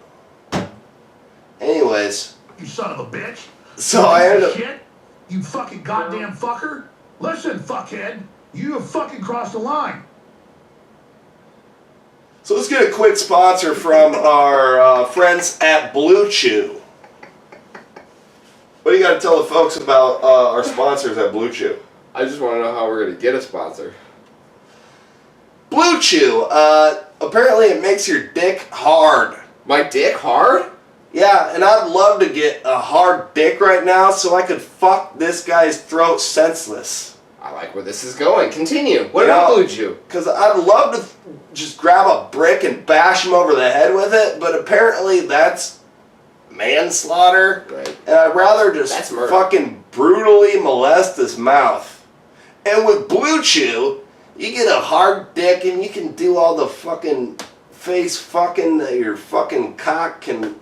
Anyways. You son of a bitch. So I ended up... Shit? You fucking goddamn fucker. Listen, fuckhead. You have fucking crossed the line. So let's get a quick sponsor from our friends at Blue Chew. What do you got to tell the folks about our sponsors at Blue Chew? I just want to know how we're going to get a sponsor. Blue Chew. Apparently it makes your dick hard. My dick hard? Yeah, and I'd love to get a hard dick right now so I could fuck this guy's throat senseless. I like where this is going. Continue. What about Blue Chew? Because I'd love to just grab a brick and bash him over the head with it, but apparently that's manslaughter. Right. And I'd rather just fucking brutally molest his mouth. And with Blue Chew, you get a hard dick and you can do all the fucking face fucking that your fucking cock can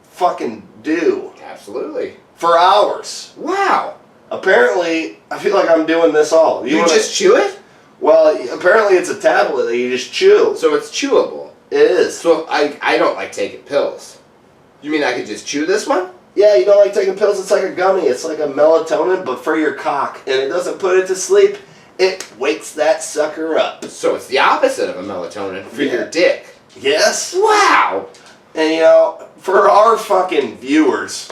fucking do. Absolutely. For hours. Wow. Apparently, I feel like I'm doing this all. You just chew it? Well, apparently it's a tablet that you just chew. So it's chewable? It is. So I don't like taking pills. You mean I could just chew this one? Yeah, you don't like taking pills? It's like a gummy. It's like a melatonin, but for your cock. And it doesn't put it to sleep. It wakes that sucker up. So it's the opposite of a melatonin for your dick. Yes. Wow. And for our fucking viewers,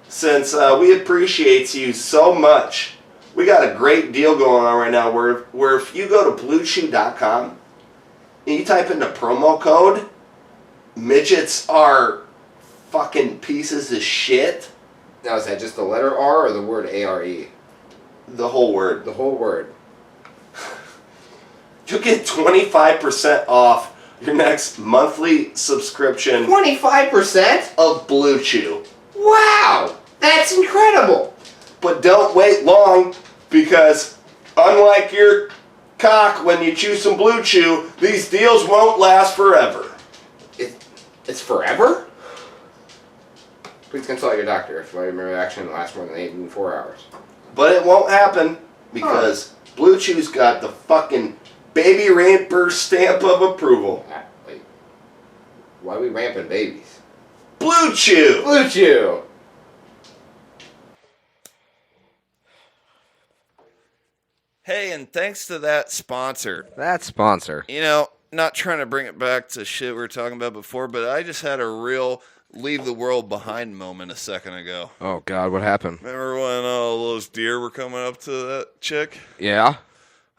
since we appreciate you so much, we got a great deal going on right now where if you go to bluechew.com and you type in the promo code, midgets are fucking pieces of shit. Now, is that just the letter R or the word A-R-E? The whole word. The whole word. You'll get 25% off your next monthly subscription. 25% of Blue Chew. Wow! That's incredible! But don't wait long, because unlike your cock when you chew some Blue Chew, these deals won't last forever. It's forever? Please consult your doctor if your reaction lasts more than 84 hours. But it won't happen, because Blue Chew's got the fucking baby ramper stamp of approval. Wait. Why are we ramping babies? Blue Chew! Blue Chew! Hey, and thanks to that sponsor. That sponsor. You know, not trying to bring it back to shit we were talking about before, but I just had a real leave the world behind moment a second ago. Oh, God, what happened? Remember when all those deer were coming up to that chick? Yeah?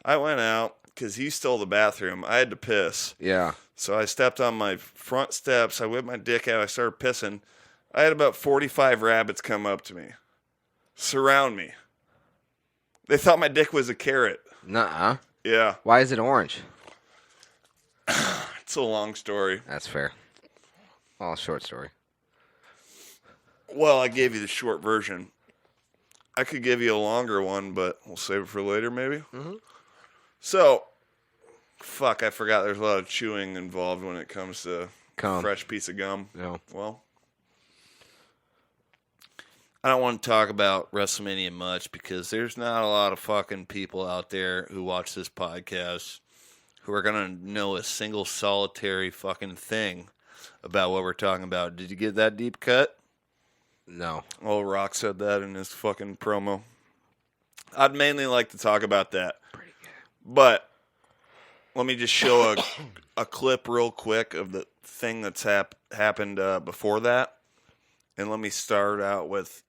I went out because he stole the bathroom. I had to piss. Yeah. So I stepped on my front steps. I whipped my dick out. I started pissing. I had about 45 rabbits come up to me, surround me. They thought my dick was a carrot. Nuh-uh. Yeah. Why is it orange? It's a long story. That's fair. Well, short story. Well, I gave you the short version. I could give you a longer one, but we'll save it for later, maybe. Mm-hmm. So, fuck, I forgot there's a lot of chewing involved when it comes to fresh piece of gum. No. Well, I don't want to talk about WrestleMania much because there's not a lot of fucking people out there who watch this podcast who are going to know a single solitary fucking thing about what we're talking about. Did you get that deep cut? No. Oh, Rock said that in his fucking promo. I'd mainly like to talk about that. But let me just show a clip real quick of the thing that's happened before that. And let me start out with,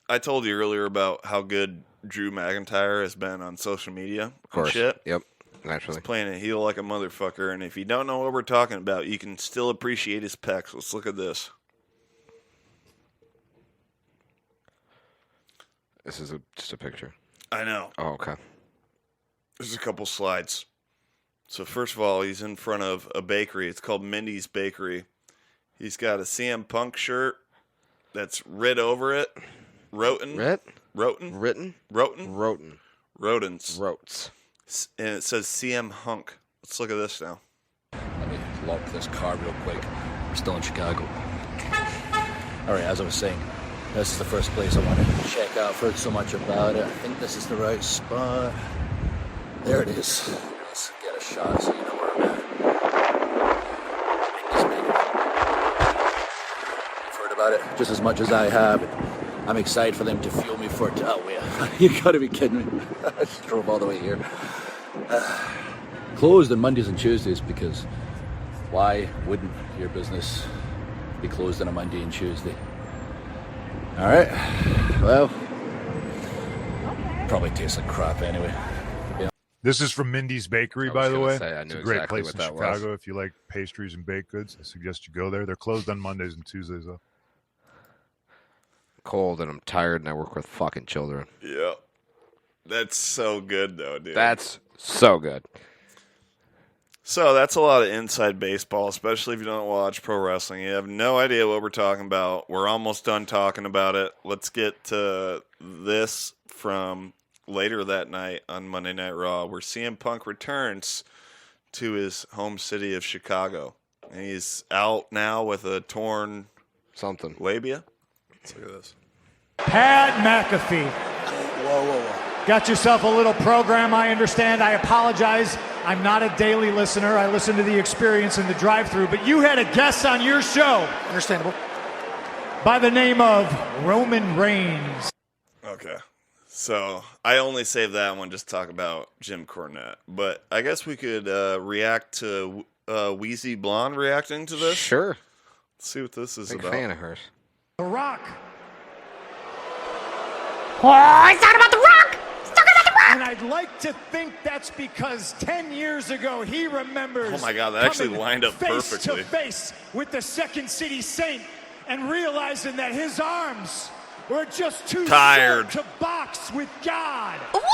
I told you earlier about how good Drew McIntyre has been on social media. Of course. Shit. Yep. Naturally. He's playing a heel like a motherfucker. And if you don't know what we're talking about, you can still appreciate his pecs. Let's look at this. This is just a picture. I know. Oh, okay. There's a couple slides. So first of all, he's in front of a bakery. It's called Mindy's Bakery. He's got a CM Punk shirt that's writ over it. Roten. Writ? Roten? Written? Roten? Roten. Rodents. Rotes. And it says CM Hunk. Let's look at this now. Let me lock this car real quick. We're still in Chicago. All right, as I was saying, this is the first place I want to check out. I've heard so much about it. I think this is the right spot. There it is. Let's get a shot so you know where I'm at. You've heard about it just as much as I have. I'm excited for them to fuel me for it. Oh, yeah. You gotta be kidding me. I just drove all the way here. Closed on Mondays and Tuesdays because why wouldn't your business be closed on a Monday and Tuesday? All right. Well, probably tastes like crap anyway. Yeah. This is from Mindy's Bakery, I by was the gonna way. say, I It's knew a great exactly place what in that was. Chicago if you like pastries and baked goods. I suggest you go there. They're closed on Mondays and Tuesdays, though. Cold and I'm tired and I work with fucking children. Yeah. That's so good, though, dude. That's so good. So that's a lot of inside baseball, especially if you don't watch pro wrestling. You have no idea what we're talking about. We're almost done talking about it. Let's get to this from later that night on Monday Night Raw, where CM Punk returns to his home city of Chicago. And he's out now with a torn something labia. Let's look at this. Pat McAfee. Whoa. Got yourself a little program, I understand. I apologize. I'm not a daily listener. I listen to the Experience in the drive-thru, but you had a guest on your show. Understandable. By the name of Roman Reigns. Okay. So I only saved that one just to talk about Jim Cornette. But I guess we could react to Wheezy Blonde reacting to this. Sure. Let's see what this is Big about. fan of hers. The Rock Oh, it's not about The Rock! It's talking about The Rock! And I'd like to think that's because 10 years ago he remembers. Oh my God, that actually coming lined up face perfectly. to face with the Second City Saint and realizing that his arms were just too Tired. short to box with God. What?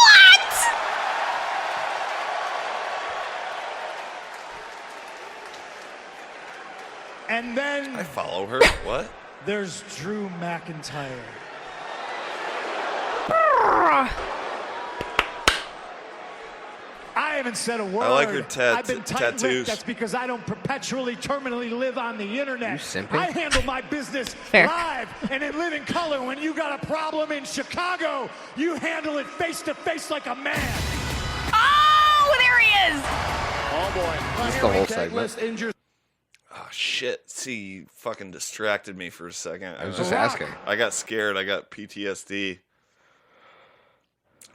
And then I follow her. What? there's Drew McIntyre. I haven't said a word. I like her I've been tight-lipped. tattoos. That's because I don't perpetually, terminally live on the internet. You simping? I handle my business Fair. live and in living color. When you got a problem in Chicago, you handle it face to face like a man. Oh, there he is! Oh boy. Just the whole segment. Oh shit! See, you fucking distracted me for a second. I was just asking. I got scared. I got PTSD.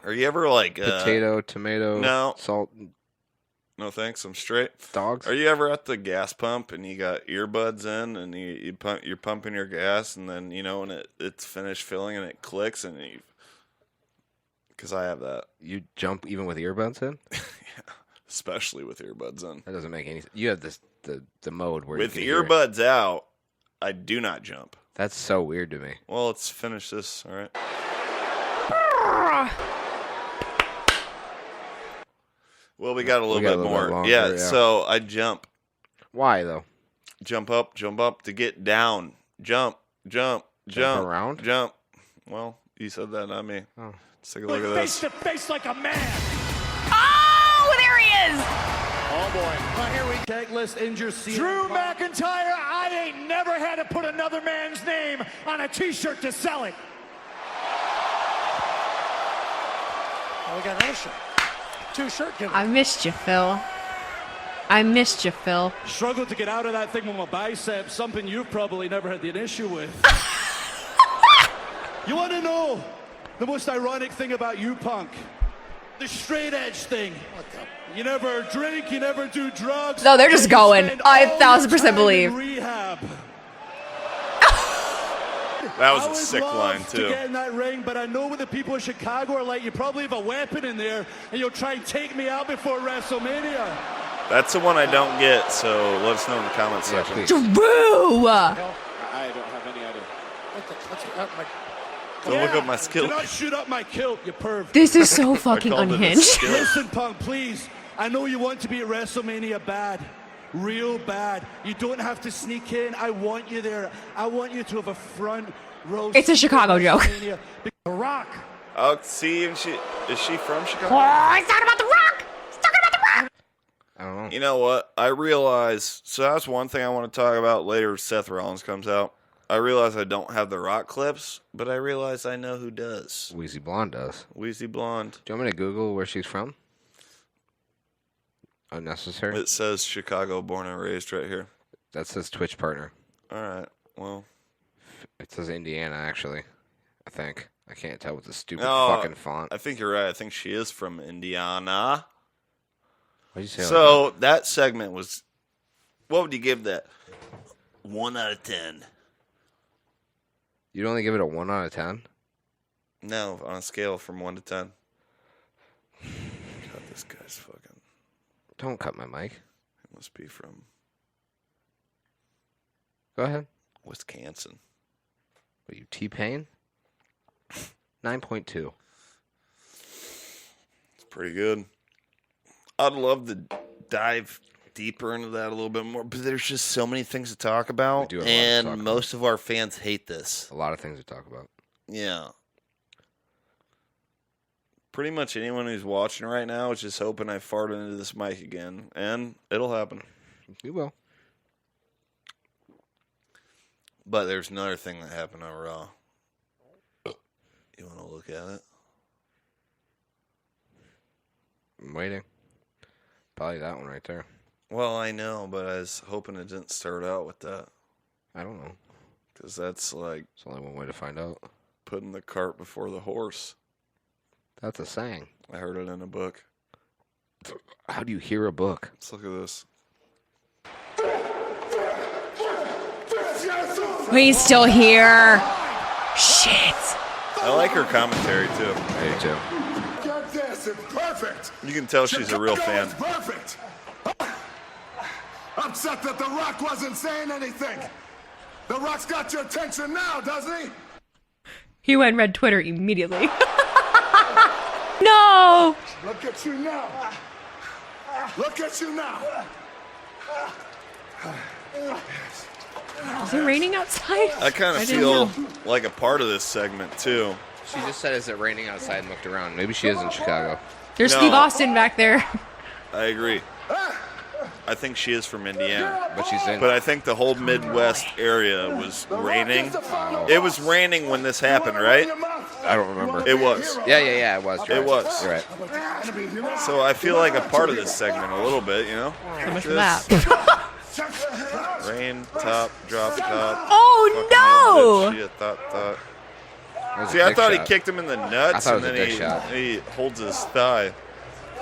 Are you ever like Potato, tomato, no. salt, No thanks, I'm straight. dogs. Are you ever at the gas pump and you got earbuds in and you're pumping your gas and then you know when it's finished filling and it clicks and you, because I have that. You jump even with earbuds in? Yeah, especially with earbuds in. That doesn't make any sense. You have this the mode where With you can hear it. earbuds out, I do not jump. That's so weird to me. Well, let's finish this. All right. Well, we got a little bit more. longer, yeah, so I jump. Why though? Jump up to get down. Jump. Around? Jump. Well, you said that, not me. Oh. Let's take a look at Face this. to face like a man. Oh, there he is! Oh boy. Here we checklist injured Drew McIntyre, I ain't never had to put another man's name on a t-shirt to sell it. Oh, we got another shirt. Two shirt given. I missed you, Phil. I missed you, Phil. Struggled to get out of that thing with my biceps, something you've probably never had an issue with. You want to know the most ironic thing about you, punk? The straight edge thing. What the? You never drink, you never do drugs. No, they're just you going. spend I all 1000% your time in believe. Rehab. That was I a would sick love line, to too. get in that ring, but I know what the people of Chicago are like. You probably have a weapon in there, and you'll try and take me out before WrestleMania. That's the one I don't get, so let us know in the comments section. Drew! I don't have any idea. Don't look up my skill. Do not shoot up my kilt, you perv. This is so fucking called it a unhinged. skill. Listen, punk, please. I know you want to be at WrestleMania bad. Real bad. You don't have to sneak in. I want you there. I want you to have a front row. It's a Chicago joke. The Rock. Oh, see, is she from Chicago? Oh, it's not about The Rock! It's talking about The Rock! I don't know. You know what? I realize, so that's one thing I want to talk about later if Seth Rollins comes out. I realize I don't have the Rock clips, but I realize I know who does. Wheezy Blonde does. Wheezy Blonde. Do you want me to Google where she's from? Unnecessary. It says Chicago born and raised right here. That says Twitch partner. All right, well. It says Indiana, actually. I think. I can't tell with the stupid No, fucking font. I think you're right. I think she is from Indiana. What'd you say? So that segment was, what would you give that? 1 out of 10. You'd only give it a 1 out of 10? No, on a scale from 1 to 10. God, this guy's fucking. Don't cut my mic. He must be from Go ahead. Wisconsin. What, you T-Pain? 9.2. It's pretty good. I'd love to dive deeper into that a little bit more, but there's just so many things to talk about, do have a lot to and talk most of our fans hate this. A lot of things to talk about. Yeah. Pretty much anyone who's watching right now is just hoping I fart into this mic again, and it'll happen. You will. But there's another thing that happened on Raw. You want to look at it? I'm waiting. Probably that one right there. Well, I know, but I was hoping it didn't start out with that. I don't know. Because that's like... There's only one way to find out. Putting the cart before the horse. That's a saying. I heard it in a book. How do you hear a book? Let's look at this. He's still here. Shit. I like her commentary too. Me too. Get this, it's perfect. You can tell she's a real fan. It's perfect. Upset that The Rock wasn't saying anything. The Rock's got your attention now, doesn't he? He went and read Twitter immediately. No! Look at you now. Look at you now. Is it raining outside? I kind of didn't feel know. like a part of this segment too. She just said, "Is it raining outside?" and looked around. Maybe she is in Chicago. There's No. Steve Austin back there. I agree. I think she is from Indiana. But she's in. But I think the whole Midwest area was raining. It was raining when this happened, right? I don't remember. It was. Yeah. It was. It was. You're right. So I feel like a part of this segment a little bit, you know? So much for Just that. Rain, top, drop, top. Oh, no! Shit, thought. That was a See, I dick thought he shot. kicked him in the nuts, I thought and it was then a dick shot. he holds his thigh.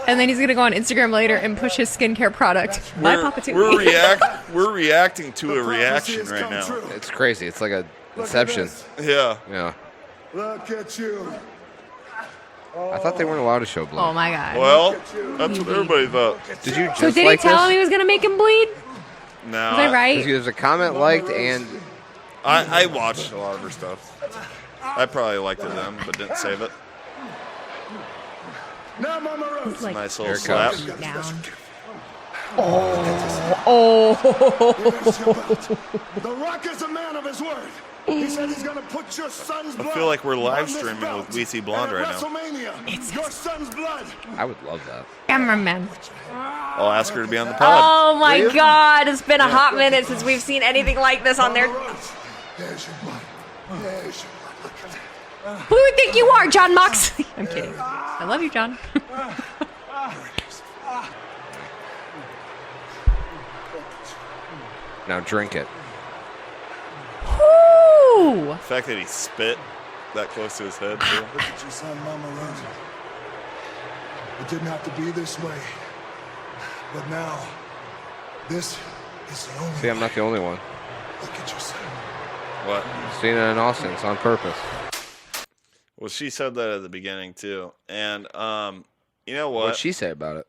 And then he's going to go on Instagram later and push his skincare product. By Papa Tootie. We're reacting to a reaction right now. It's crazy. It's like a Inception. Yeah. Yeah. Look at you. I thought they weren't allowed to show blood. Oh my God. Well, that's what everybody thought. Did you just So did like he tell this? him he was going to make him bleed? No. Was I right? Because there's a comment liked and I watched a lot of her stuff. I probably liked it then, but didn't save it. Now, Mama Rose. He's like, Nice Here little it slap. comes. down. The Rock is a man of his word. He said he's gonna put your son's blood. I feel like we're live on this streaming belt. with Weezy Blonde And right at now. WrestleMania, your son's blood. I would love that. Cameraman. I'll ask her to be on the pod. Oh my God. It's been a hot minute since we've seen anything like this on there. There's your blood. There's your blood. Look at that. Who do you think you are, John Moxley? I'm kidding. I love you, John. Now drink it. Woo! The fact that he spit that close to his head, too. Look at your son, Mama Rose. It didn't have to be this way. But now, this is the only See, I'm not the only one. Look at your son. What? Cena and Austin. It's on purpose. Well, she said that at the beginning, too. And, you know what? What'd she say about it?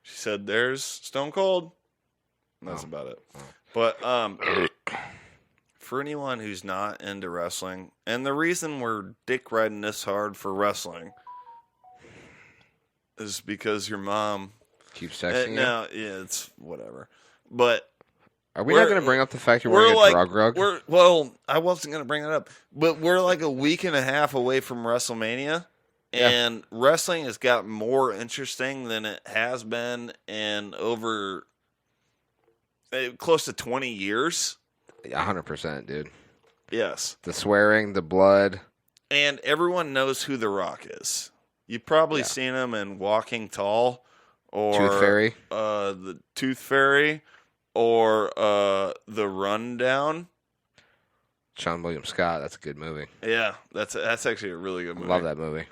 She said, there's Stone Cold. And that's about it. But for anyone who's not into wrestling, and the reason we're dick riding this hard for wrestling is because your mom keeps texting you. No, yeah, it's whatever. But are we not going to bring up the fact you're wearing a drug rug? Well, I wasn't going to bring it up, but we're like a week and a half away from WrestleMania. And wrestling has got more interesting than it has been in over close to 20 years. 100%, dude. Yes. The swearing, the blood. And everyone knows who The Rock is. You've probably seen him in Walking Tall or Tooth Fairy. The Tooth Fairy or The Rundown. Sean William Scott. That's a good movie. Yeah, that's actually a really good movie. Love that movie.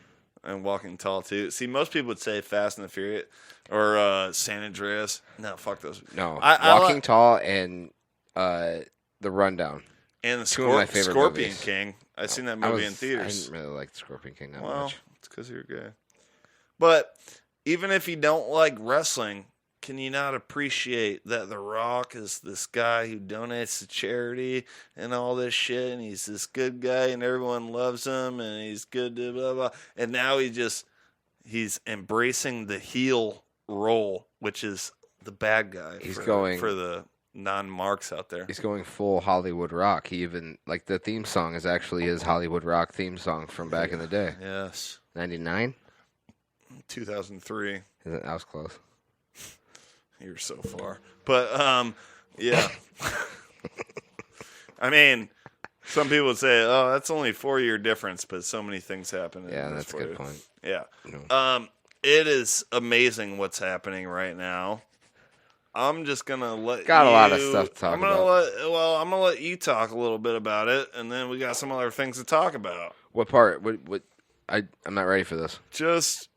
And Walking Tall too. See, most people would say Fast and the Furious or San Andreas. No, fuck those. No, I Walking Tall and The Rundown. And Two of my favorite Scorpion movies. King. I seen that movie in theaters. I didn't really like Scorpion King that Well, much. it's because you're gay. But even if you don't like wrestling, can you not appreciate that The Rock is this guy who donates to charity and all this shit, and he's this good guy, and everyone loves him, and he's good, blah, blah, blah. And now he's embracing the heel role, which is the bad guy. He's for going for the non-marks out there. He's going full Hollywood rock. He even like the theme song is actually his Hollywood rock theme song from back in the day. Yes. 99? 2003. That was close. You're so far. But, yeah. I mean, some people would say, oh, that's only a 4-year difference, but so many things happen. Yeah, that's a good point. Yeah. It is amazing what's happening right now. I'm just going to let Got you... a lot of stuff to talk about. I'm going to let you talk a little bit about it, and then we got some other things to talk about. What part? What? I'm not ready for this. Just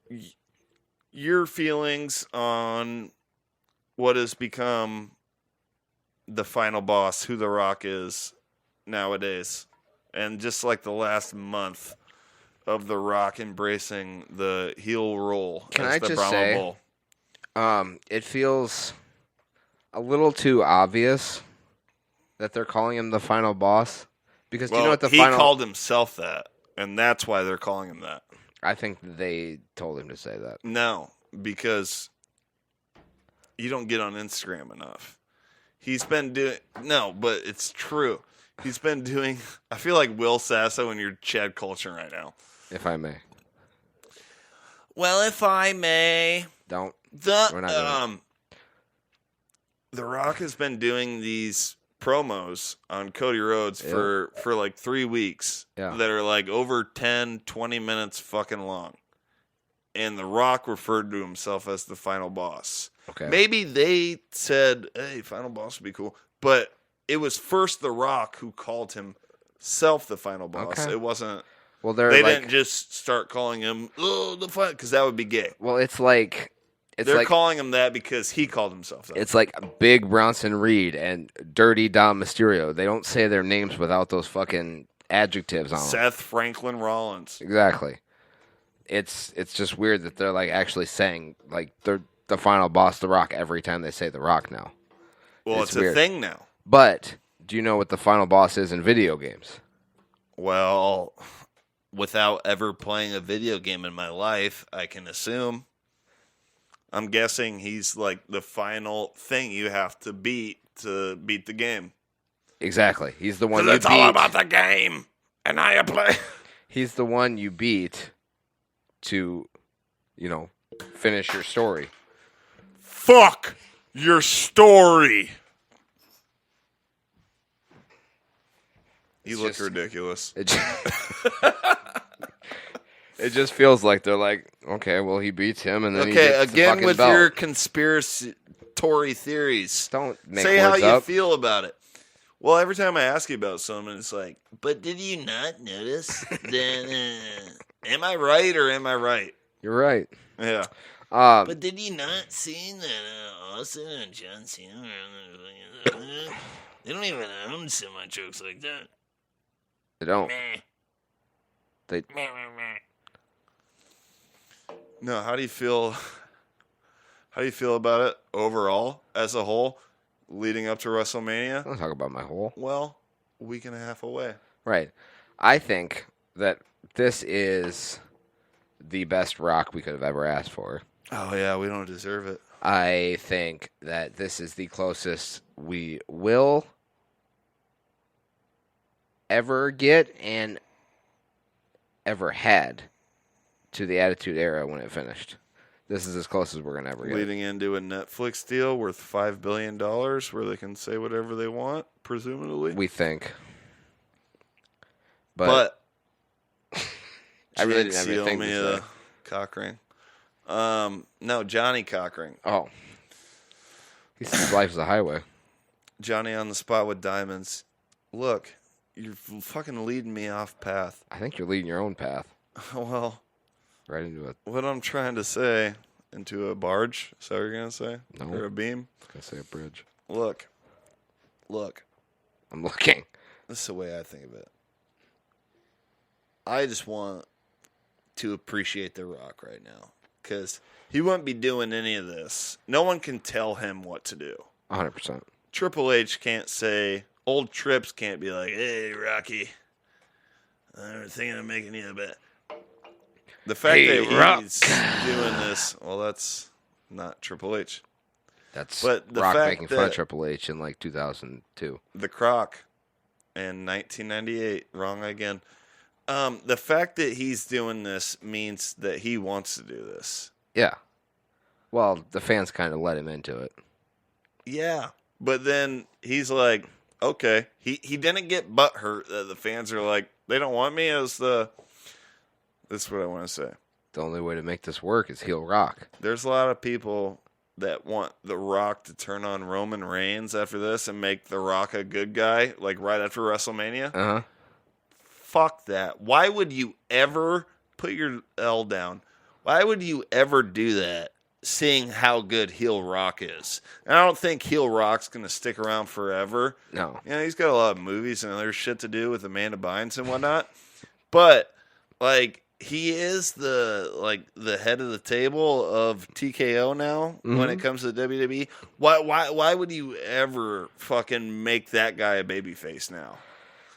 your feelings on what has become the final boss, who The Rock is nowadays. And just like the last month, of The Rock embracing the heel role Can as I the just Brahma say, Bull. It feels a little too obvious that they're calling him the final boss. Because do you know what the he final... called himself that, and that's why they're calling him that. I think they told him to say that. No, because you don't get on Instagram enough. He's been doing... No, but it's true. He's been doing... I feel like Will Sasso and your Chad Culture right now. If I may. Well, if I may... Don't. We're not doing it. The Rock has been doing these promos on Cody Rhodes for like 3 weeks that are like over 10, 20 minutes fucking long. And The Rock referred to himself as the final boss. Okay. Maybe they said, hey, final boss would be cool. But it was first The Rock who called himself the final boss. Okay. It wasn't... Well, they didn't just start calling him, the final... Because that would be gay. Well, it's like... They're calling him that because he called himself that. It's like Big Bronson Reed and Dirty Dom Mysterio. They don't say their names without those fucking adjectives on them. Seth Franklin Rollins. Exactly. It's just weird that they're like actually saying like they're the final boss, The Rock, every time they say The Rock now. Well, it's weird. a thing now. But do you know what the final boss is in video games? Well, without ever playing a video game in my life, I can assume. I'm guessing he's like the final thing you have to beat the game. Exactly. He's the one you beat. It's all about the game, and I play. He's the one you beat to, finish your story. Fuck your story. You look ridiculous. It just feels like they're like, okay, well, he beats him, and then he gets the again fucking with belt. your conspiracy theories. Don't make say how words you up. feel about it. Well, every time I ask you about something, it's like, but did you not notice? Then, am I right or am I right? You're right. Yeah. But did you not see that Austin and John Cena they don't even own semi trucks like that. They don't. Meh. They. Meh, meh, meh. No, how do you feel? How do you feel about it overall, as a whole, leading up to WrestleMania? I don't talk about my whole. Well, a week and a half away. Right. I think that this is the best Rock we could have ever asked for. Oh yeah, we don't deserve it. I think that this is the closest we will ever get and ever had to the Attitude Era when it finished. This is as close as we're going to ever get. Leading into a Netflix deal worth $5 billion where they can say whatever they want, presumably. We think. But I really didn't have anything to say. a cock ring. No, Johnny Cockring. Oh. He says life's a highway. Johnny on the spot with diamonds. Look, you're fucking leading me off path. I think you're leading your own path. Well, right into it. What I'm trying to say, into a barge, is that what you're going to say? No. Or a beam? I was going to say a bridge. Look. I'm looking. This is the way I think of it. I just want to appreciate The Rock right now. Because he wouldn't be doing any of this. No one can tell him what to do. 100%. Triple H can't say, old Trips can't be like, hey, Rocky, I'm thinking of making you a bet. The fact that he's doing this, well, that's not Triple H. That's but the Rock fact making fun of Triple H in like 2002. The Croc in 1998. Wrong again. The fact that he's doing this means that he wants to do this. Yeah. Well, the fans kind of let him into it. Yeah. But then he's like, okay. He didn't get butthurt. The fans are like, they don't want me as the... This is what I want to say. The only way to make this work is heel Rock. There's a lot of people that want The Rock to turn on Roman Reigns after this and make The Rock a good guy, like right after WrestleMania. Uh-huh. Fuck that. Why would you ever put your L down? Why would you ever do that, seeing how good heel Rock is? And I don't think heel Rock's going to stick around forever. No. You know, he's got a lot of movies and other shit to do with Amanda Bynes and whatnot. But, like, he is the head of the table of TKO now when it comes to WWE. Why would you ever fucking make that guy a babyface now?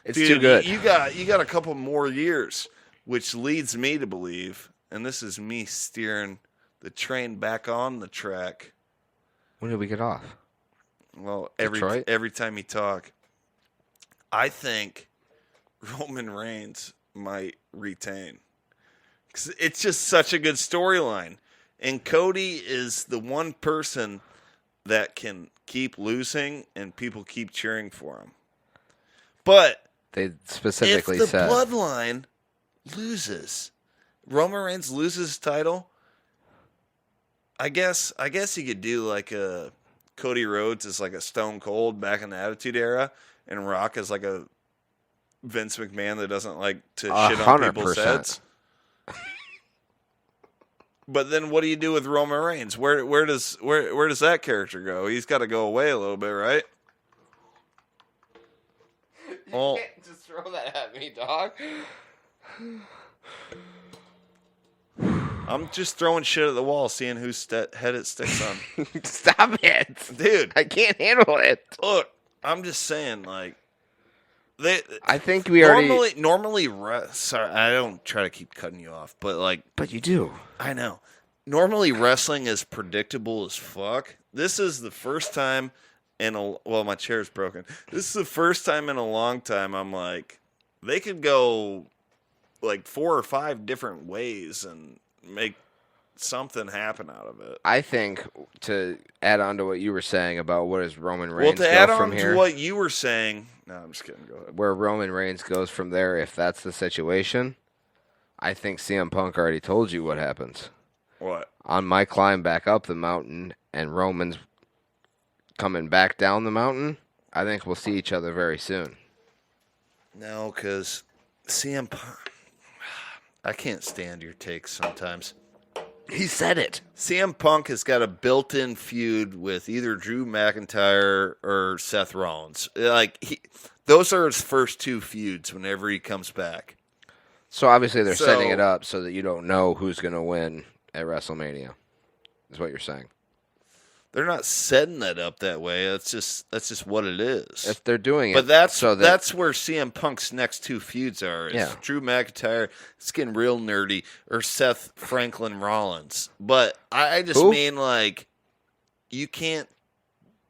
It's too good. You got a couple more years, which leads me to believe, and this is me steering the train back on the track. When did we get off? Well, Detroit? every time you talk, I think Roman Reigns might retain. 'Cause it's just such a good storyline. And Cody is the one person that can keep losing and people keep cheering for him. But they specifically if the said bloodline loses, Roman Reigns loses his title, I guess you could do like a Cody Rhodes is like a Stone Cold back in the Attitude Era, and Rock is like a Vince McMahon that doesn't like to shit on people's 100%. heads. But then what do you do with Roman Reigns? Where does that character go? He's got to go away a little bit, right? You can't just throw that at me, dog. I'm just throwing shit at the wall, seeing whose head it sticks on. Stop it, dude! I can't handle it. Look, I'm just saying, like, I think we already normally. Sorry, I don't try to keep cutting you off, but like, but you do. I know. Normally, wrestling is predictable as fuck. This is the first time my chair's broken. This is the first time in a long time I'm like, they could go like 4 or 5 different ways and make something happen out of it. I think to add on to what you were saying about what does Roman Reigns Well, to add go on from here, to what you were saying, no, I'm just kidding. Go ahead. where Roman Reigns goes from there, if that's the situation, I think CM Punk already told you what happens. What? On my climb back up the mountain and Roman's coming back down the mountain, I think we'll see each other very soon. No, because CM Punk, I can't stand your takes sometimes. He said it. CM Punk has got a built-in feud with either Drew McIntyre or Seth Rollins. Like those are his first 2 feuds whenever he comes back. So obviously they're setting it up so that you don't know who's going to win at WrestleMania, is what you're saying. They're not setting that up that way. That's just what it is. If they're doing it, but that's so that, that's where CM Punk's next 2 feuds are. Is Drew McIntyre, it's getting real nerdy, or Seth Franklin Rollins. But I just mean like you can't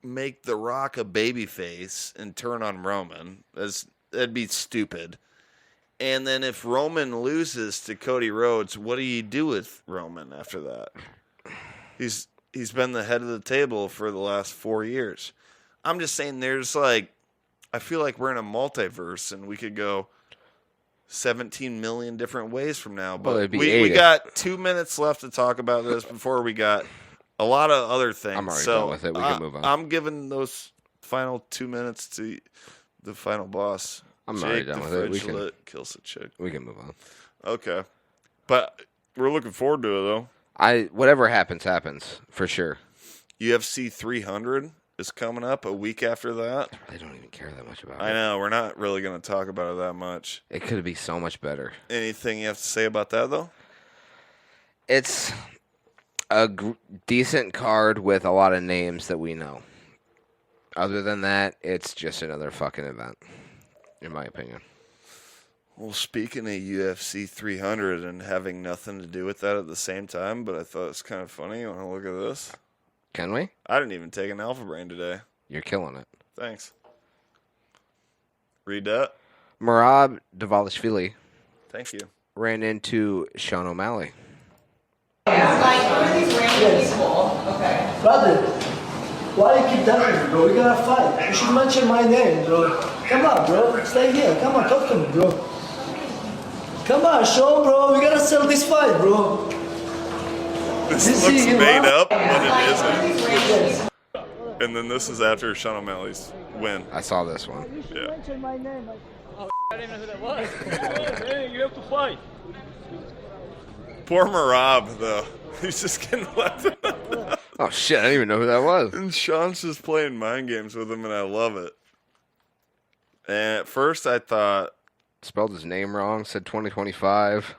make The Rock a babyface and turn on Roman. That'd be stupid. And then if Roman loses to Cody Rhodes, what do you do with Roman after that? He's been the head of the table for the last 4 years. I'm just saying there's like, I feel like we're in a multiverse and we could go 17 million different ways from now. But we got 2 minutes left to talk about this before we got a lot of other things. I'm already done with it. We can move on. I'm giving those final 2 minutes to the final boss. I'm Jake, already done with it. We can kills the chick. We can move on. Okay, but we're looking forward to it though. Whatever happens, for sure. UFC 300 is coming up a week after that. I don't even care that much about it. I know, we're not really going to talk about it that much. It could be so much better. Anything you have to say about that, though? It's a decent card with a lot of names that we know. Other than that, it's just another fucking event, in my opinion. Well, speaking of UFC 300 and having nothing to do with that at the same time, but I thought it was kind of funny. You want to look at this? Can we? I didn't even take an Alpha Brain today. You're killing it. Thanks. Read that. Merab Dvalishvili. Thank you. Ran into Sean O'Malley. Brother, why you keep telling me, bro? We gotta fight. You should mention my name, bro. Come on, bro. Stay here. Come on, talk to me, bro. Come on, Sean, bro. We gotta settle this fight, bro. This looks made up, but it isn't. And then this is after Sean O'Malley's win. I saw this one. Yeah. Mention my name. Oh, I didn't know who that was. Hey, you have to fight. Poor Merab, though. He's just getting left. Oh, shit. I didn't even know who that was. And Sean's just playing mind games with him, and I love it. And at first I thought... Spelled his name wrong, said 2025.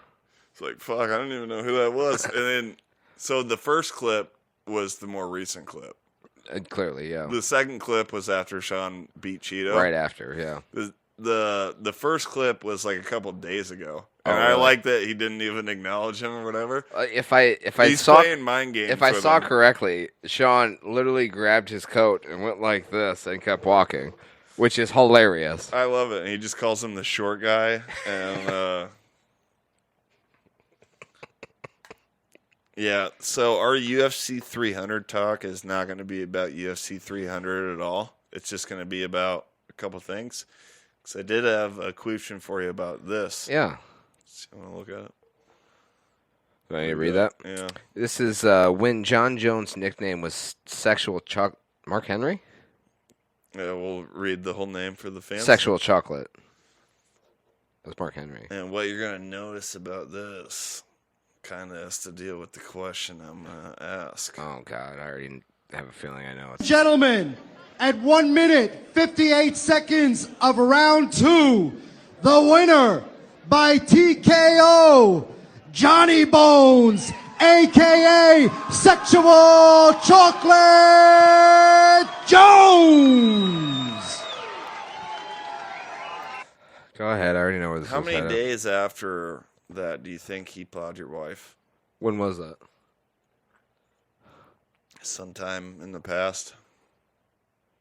It's like, fuck, I don't even know who that was. And then, so the first clip was the more recent clip. Clearly, yeah. The second clip was after Sean beat Cheeto. Right after, yeah. The first clip was like a couple days ago. And really? I like that he didn't even acknowledge him or whatever. If I He's saw playing mind games if I with saw him. correctly, Sean literally grabbed his coat and went like this and kept walking, which is hilarious. I love it. And he just calls him the short guy. And yeah, so our UFC 300 talk is not going to be about UFC 300 at all. It's just going to be about a couple things. Because I did have a question for you about this. Yeah. I want to look at it. Do I need to read that? Yeah. This is when John Jones' nickname was Sexual Mark Henry? Yeah, we'll read the whole name for the fans. Sexual Chocolate. That's Mark Henry. And what you're going to notice about this kind of has to deal with the question I'm going to ask. Oh, God. I already have a feeling I know it. Gentlemen, at 1 minute, 58 seconds of round 2, the winner by TKO, Johnny Bones, a.k.a. Sexual Chocolate Jones. Go ahead. I already know where this How is many headed. days after that do you think he plowed your wife? When was that? Sometime in the past.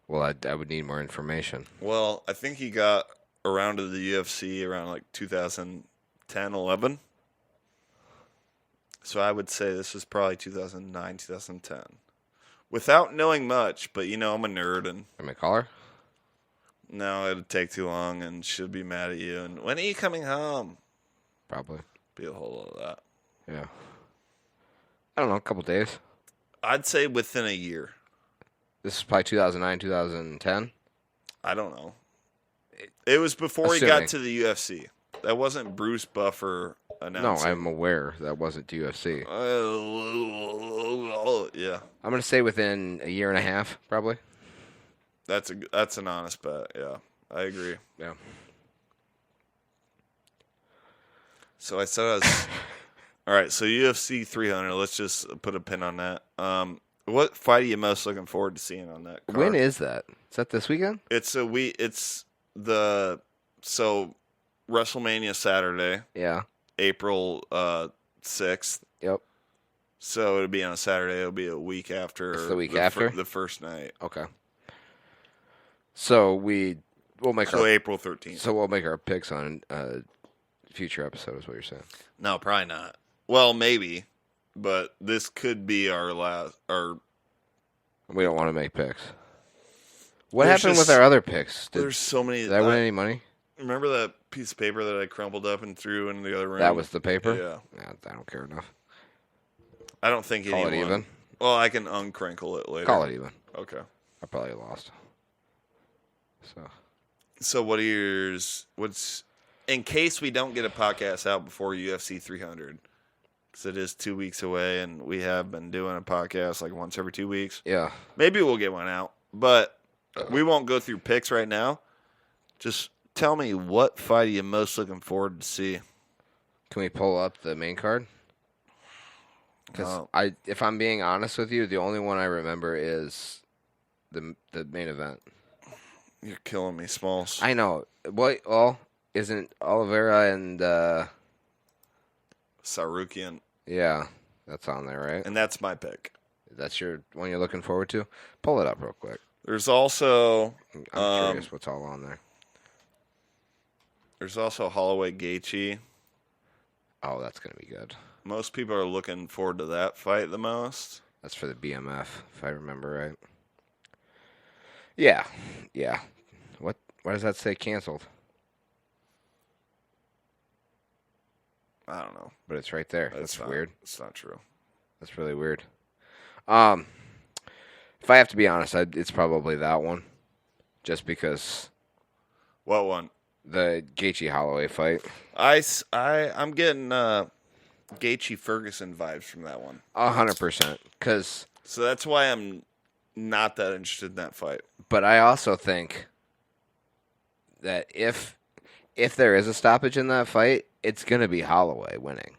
Well, I would need more information. Well, I think he got around to the UFC around like 2010, 11. So I would say this was probably 2009, 2010. Without knowing much, but you know I'm a nerd and... Am I caller? No, it'd take too long and she'll be mad at you. And when are you coming home? Probably. Be a whole lot of that. Yeah. I don't know, a couple days. I'd say within a year. This is probably 2009, 2010? I don't know. It was before he got to the UFC. That wasn't Bruce Buffer announcing. No, I'm aware that wasn't UFC. Yeah. I'm going to say within a year and a half, probably. That's an honest bet, yeah. I agree. Yeah. So I said I was... All right, so UFC 300, let's just put a pin on that. What fight are you most looking forward to seeing on that card? When is that? Is that this weekend? It's WrestleMania Saturday. Yeah. April 6th. Yep. So it'll be on a Saturday. It'll be a week after. It's the week after? The first night. Okay. So we'll make So April 13th. So we'll make our picks on future episode is what you're saying. No, probably not. Well, maybe, but this could be our last. We don't want to make picks. What happened with our other picks? There's so many. Did I win any money? Remember that piece of paper that I crumpled up and threw into the other room? That was the paper? Yeah. I don't care enough. I don't think Call anyone. it even? Well, I can uncrinkle it later. Call it even. Okay. I probably lost. So what are yours? What's in case we don't get a podcast out before UFC 300? Because it is 2 weeks away, and we have been doing a podcast like once every 2 weeks. Yeah. Maybe we'll get one out, but we won't go through picks right now. Just tell me what fight are you most looking forward to see? Can we pull up the main card? Because if I'm being honest with you, the only one I remember is the main event. You're killing me, Smalls. I know. What? Well, isn't Oliveira and Sarukian? Yeah, that's on there, right? And that's my pick. That's your one you're looking forward to? Pull it up real quick. There's also... I'm curious what's all on there. There's also Holloway Gaethje. Oh, that's going to be good. Most people are looking forward to that fight the most. That's for the BMF, if I remember right. Yeah. Yeah. Why does that say canceled? I don't know. But it's right there. That's weird. It's not true. That's really weird. If I have to be honest, it's probably that one. Just because. What one? The Gaethje Holloway fight. I'm getting Gaethje Ferguson vibes from that one. 100%. So that's why I'm not that interested in that fight. But I also think that if there is a stoppage in that fight, it's going to be Holloway winning.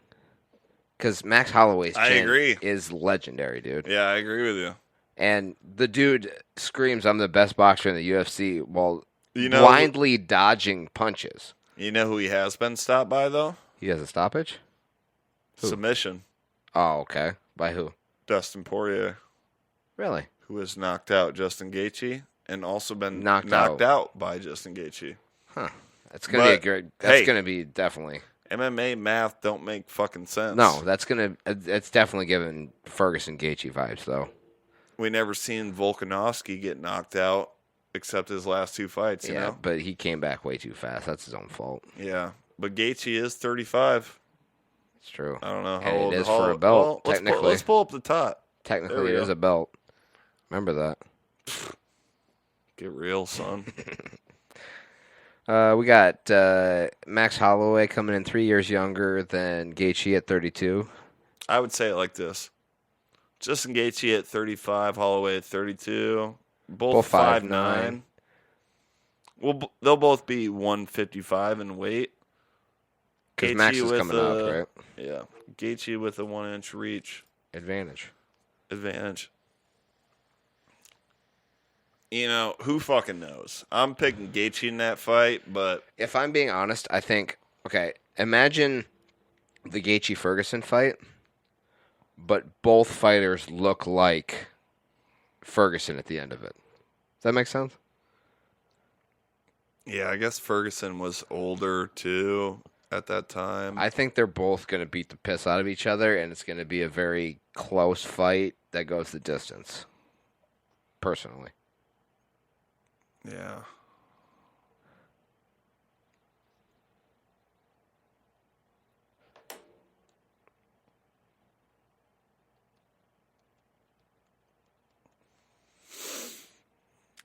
Because Max Holloway's I chin agree. is legendary, dude. Yeah, I agree with you. And the dude screams, "I'm the best boxer in the UFC," while You know- blindly dodging punches. You know who he has been stopped by, though? He has a stoppage? Who? Submission. Oh, okay. By who? Dustin Poirier. Really? Who has knocked out Justin Gaethje and also been Knocked knocked out by Justin Gaethje. Huh. That's gonna be a good. That's gonna be definitely. MMA math don't make fucking sense. No, it's definitely giving Ferguson Gaethje vibes though. We never seen Volkanovski get knocked out except his last two fights. You Yeah, know? but he came back way too fast. That's his own fault. Yeah, but Gaethje is 35. It's true. I don't know how And old it is how for a old- belt. well, Technically, let's pull up the top. There Technically, we it go. is a belt. Remember that. Get real, son. We got Max Holloway coming in 3 years younger than Gaethje at 32. I would say it like this: Justin Gaethje at 35, Holloway at 32, both 5'9". Well, they'll both be 155 in weight. 'Cause Max is coming up, right? Yeah, Gaethje with a 1-inch reach advantage. You know, who fucking knows? I'm picking Gaethje in that fight, but If I'm being honest, I think, okay, imagine the Gaethje-Ferguson fight, but both fighters look like Ferguson at the end of it. Does that make sense? yeah, I guess Ferguson was older too at that time. I think they're both going to beat the piss out of each other, and it's going to be a very close fight that goes the distance, personally. Yeah.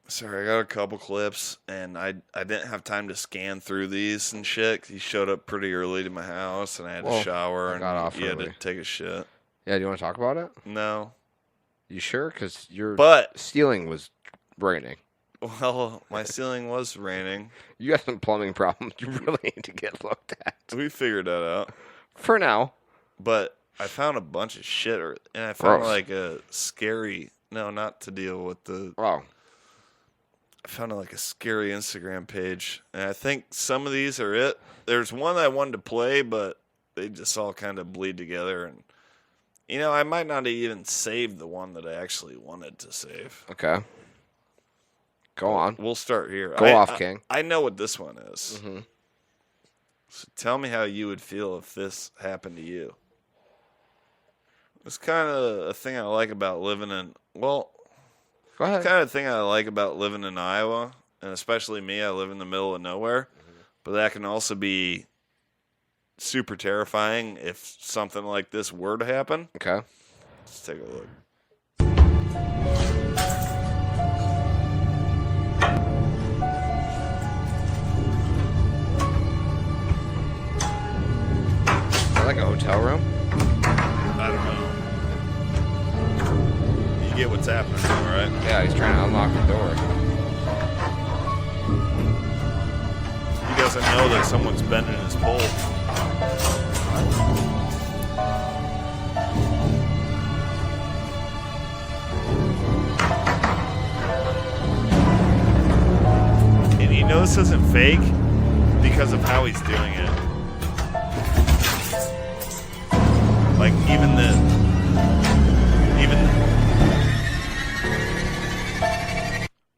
Sorry, I got a couple clips, and I didn't have time to scan through these and shit. 'Cause he showed up pretty early to my house, and I had to Well, shower, I got off and he had early. to take a shit. Yeah, do you want to talk about it? No. You sure? Because your But- ceiling was raining. Well, my ceiling was raining. You got some plumbing problems you really need to get looked at. We figured that out. For now. But I found a bunch of shit, and I found Gross. like a scary. No, not to deal with the. Oh. I found like a scary Instagram page, and I think some of these are it. There's one I wanted to play, but they just all kind of bleed together, and you know, I might not even save the one that I actually wanted to save. Okay. Go on. We'll start here. Go off, King. I know what this one is. Mm-hmm. So tell me how you would feel if this happened to you. It's kind of a thing I like about living in. Well, go ahead. It's kind of a thing I like about living in Iowa, and especially me. I live in the middle of nowhere, but that can also be super terrifying if something like this were to happen. Okay. Let's take a look. Is that like a hotel room? I don't know. You get what's happening, all right? Yeah, he's trying to unlock the door. He doesn't know that someone's bending his pole. And he knows this isn't fake because of how he's doing it. Like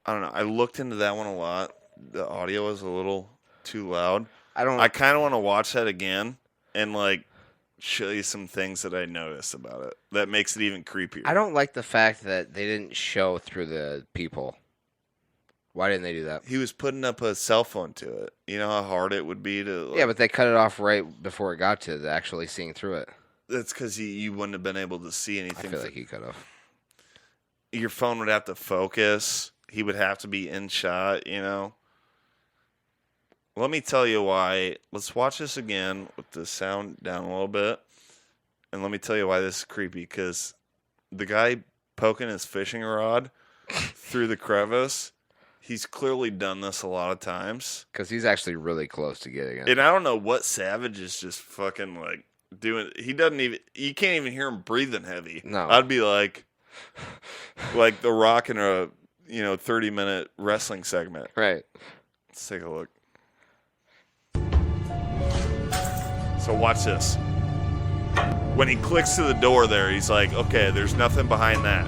I don't know. I looked into that one a lot. The audio is a little too loud. I kind of want to watch that again and like show you some things that I noticed about it that makes it even creepier. I don't like the fact that they didn't show through the people. Why didn't they do that? He was putting up a cell phone to it. You know how hard it would be to. Like, Yeah, but they cut it off right before it got to the actually seeing through it. that's because you wouldn't have been able to see anything. I feel like he could have. Your phone would have to focus. He would have to be in shot. You know. Let me tell you why. Let's watch this again with the sound down a little bit, and let me tell you why this is creepy. Because the guy poking his fishing rod through the crevice. He's clearly done this a lot of times. Because he's actually really close to getting it. And I don't know what savage is just fucking like he doesn't even, you can't even hear him breathing heavy. No. I'd be like The Rock in a 30-minute wrestling segment. Right. Let's take a look. So watch this. When he clicks to the door there, he's like, okay, there's nothing behind that.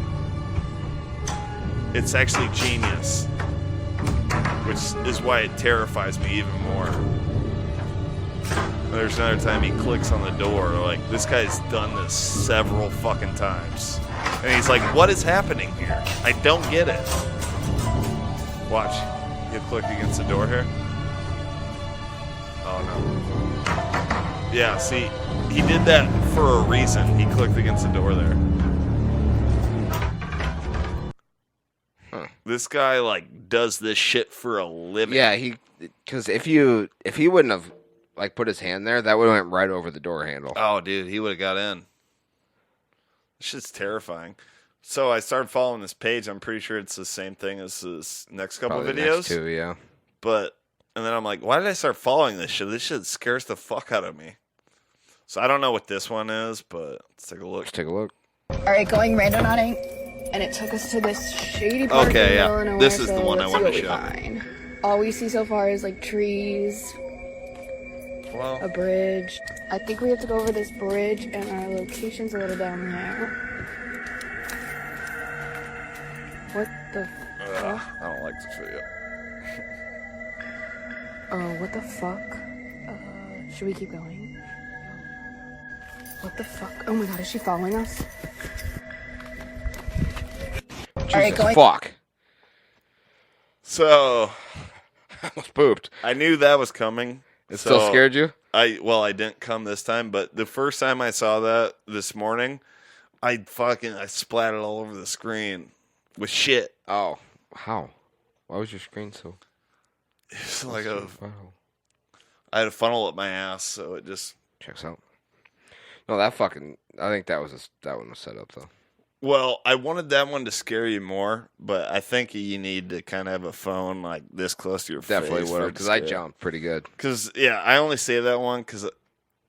It's actually genius, which is why it terrifies me even more. There's another time he clicks on the door. Like, this guy's done this several fucking times. And he's like, what is happening here? I don't get it. Watch. He'll click against the door here. Oh, no. Yeah, see, he did that for a reason. He clicked against the door there. Huh. This guy, like, does this shit for a living. Yeah, because if he wouldn't have put his hand there, that would have went right over the door handle. Oh, dude, he would have got in. This shit's terrifying. So I started following this page. I'm pretty sure it's the same thing as this next couple Probably videos. Next two, yeah. And then I'm like, why did I start following this shit? This shit scares the fuck out of me. So I don't know what this one is, but let's take a look. Let's take a look. All right, going randoming, and it took us to this shady part Okay, of the yeah. middle of nowhere, This is the so one I let's see wanted what to we show. find. All we see so far is trees, Well, a bridge. I think we have to go over this bridge, and our location's a little down there. What the fuck? I don't like this video. Oh, what the fuck? Should we keep going? What the fuck? Oh my god, is she following us? Jesus fuck. So, I almost pooped. I knew that was coming. It still scared you? I didn't come this time, but the first time I saw that this morning, I splatted all over the screen with shit. Oh, how? Why was your screen so? It's like I had a funnel up my ass, so it just checks out. No, I think that one was set up though. Well, I wanted that one to scare you more, but I think you need to kind of have a phone like this close to your face. Definitely would have, because I jumped pretty good. Because I only saved that one because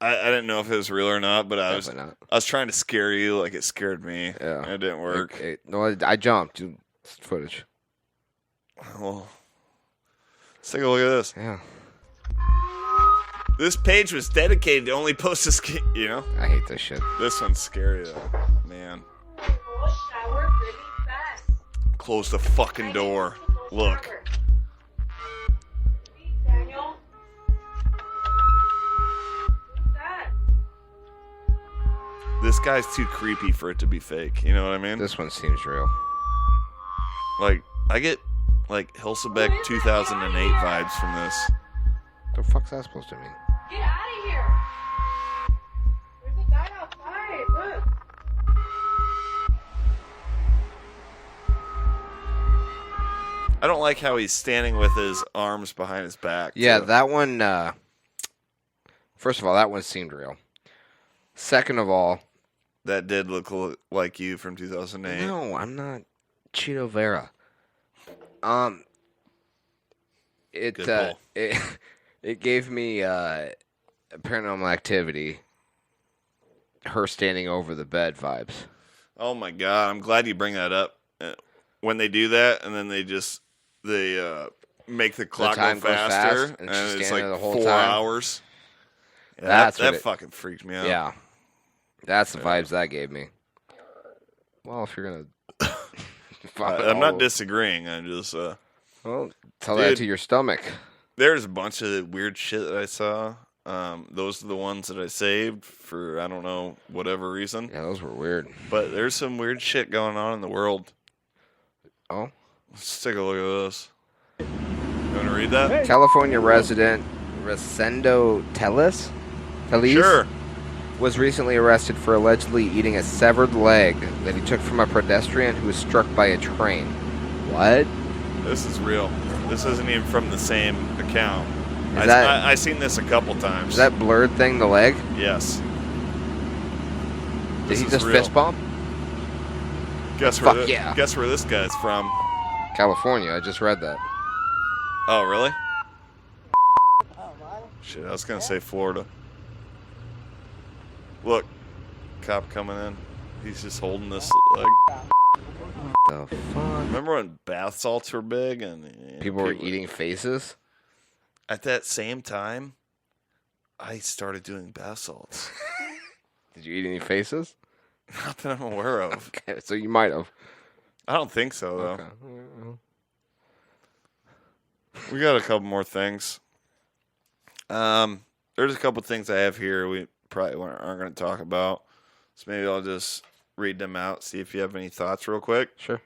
I didn't know if it was real or not, but I was trying to scare you like it scared me. Yeah, and it didn't work. No, I jumped. Footage. Well, let's take a look at this. Yeah. This page was dedicated to only post this. I hate this shit. This one's scary though, man. Close the fucking door. Look. This guy's too creepy for it to be fake. You know what I mean? This one seems real. Like, I get, Hilsebeck 2008 vibes from this. The fuck's that supposed to mean? Get out of here! There's a guy outside. Look. I don't like how he's standing with his arms behind his back. Yeah, too. that one, first of all, that one seemed real. Second of all, that did look like you from 2008. No, I'm not Cheeto Vera. It gave me Paranormal Activity, her standing over the bed vibes. Oh my god, I'm glad you bring that up. When they do that, and then they make the clock time go goes faster, fast, and and she's it's standing like there the whole 4 time. hours. Yeah, That's that fucking freaked me out. Yeah, that's the vibes that gave me. Well, if you're gonna, I'm not disagreeing. I'm just well, tell that to your stomach. There's a bunch of weird shit that I saw. Those are the ones that I saved for I don't know whatever reason. Yeah, those were weird. But there's some weird shit going on in the world. Oh, let's take a look at this. You want to read that? California resident Resendo Teles Sure. was recently arrested for allegedly eating a severed leg that he took from a pedestrian who was struck by a train. What? This is real. This isn't even from the same account. Is that- I seen this a couple times. Is that blurred thing the leg? Yes. Did This he is just real. fist bump? Guess where? Fuck yeah. Guess where this guy's from? California. I just read that. Oh, really? Shit, I was gonna say Florida. Look, cop coming in. He's just holding this leg. The fuck? Remember when bath salts were big and People were eating faces? At that same time, I started doing bath salts. Did you eat any faces? Not that I'm aware of. Okay, so you might have. I don't think so, though. Okay. We got a couple more things. There's a couple things I have here we probably aren't going to talk about. So maybe I'll just read them out, see if you have any thoughts real quick. Sure.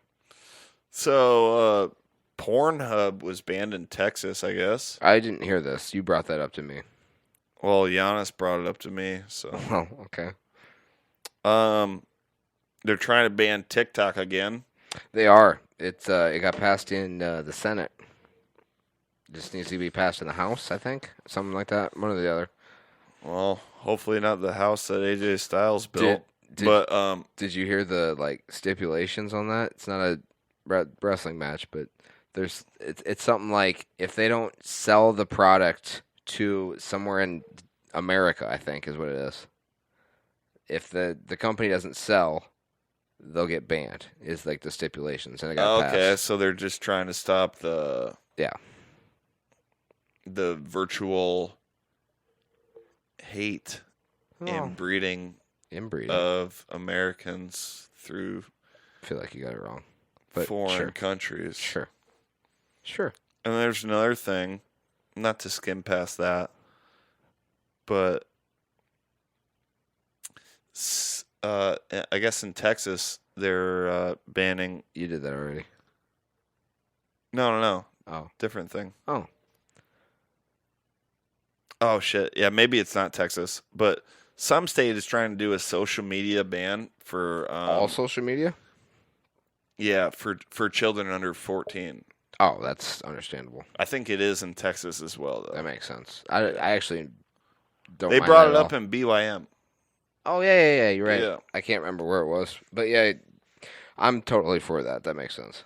So, Pornhub was banned in Texas, I guess. I didn't hear this. You brought that up to me. Well, Giannis brought it up to me, so. Oh, okay. They're trying to ban TikTok again. They are. It got passed in the Senate. Just needs to be passed in the House, I think. Something like that. One or the other. Well, hopefully not the house that AJ Styles built. Did you hear the stipulations on that? It's not a wrestling match, but it's something like if they don't sell the product to somewhere in America, I think is what it is. If the company doesn't sell, they'll get banned. Is like the stipulations, and it got passed. Okay, so they're just trying to stop the virtual hate inbreeding of Americans through. I feel like you got it wrong, but foreign countries. Sure. And there's another thing, not to skim past that, but I guess in Texas they're banning. You did that already. No. Oh, different thing. Oh shit. Yeah, maybe it's not Texas, but some state is trying to do a social media ban for all social media. Yeah, for children under 14. Oh, that's understandable. I think it is in Texas as well, though. That makes sense. I actually don't. They mind brought that it at up all. in BYM. Oh yeah. You're right. Yeah. I can't remember where it was, but yeah, I'm totally for that. That makes sense.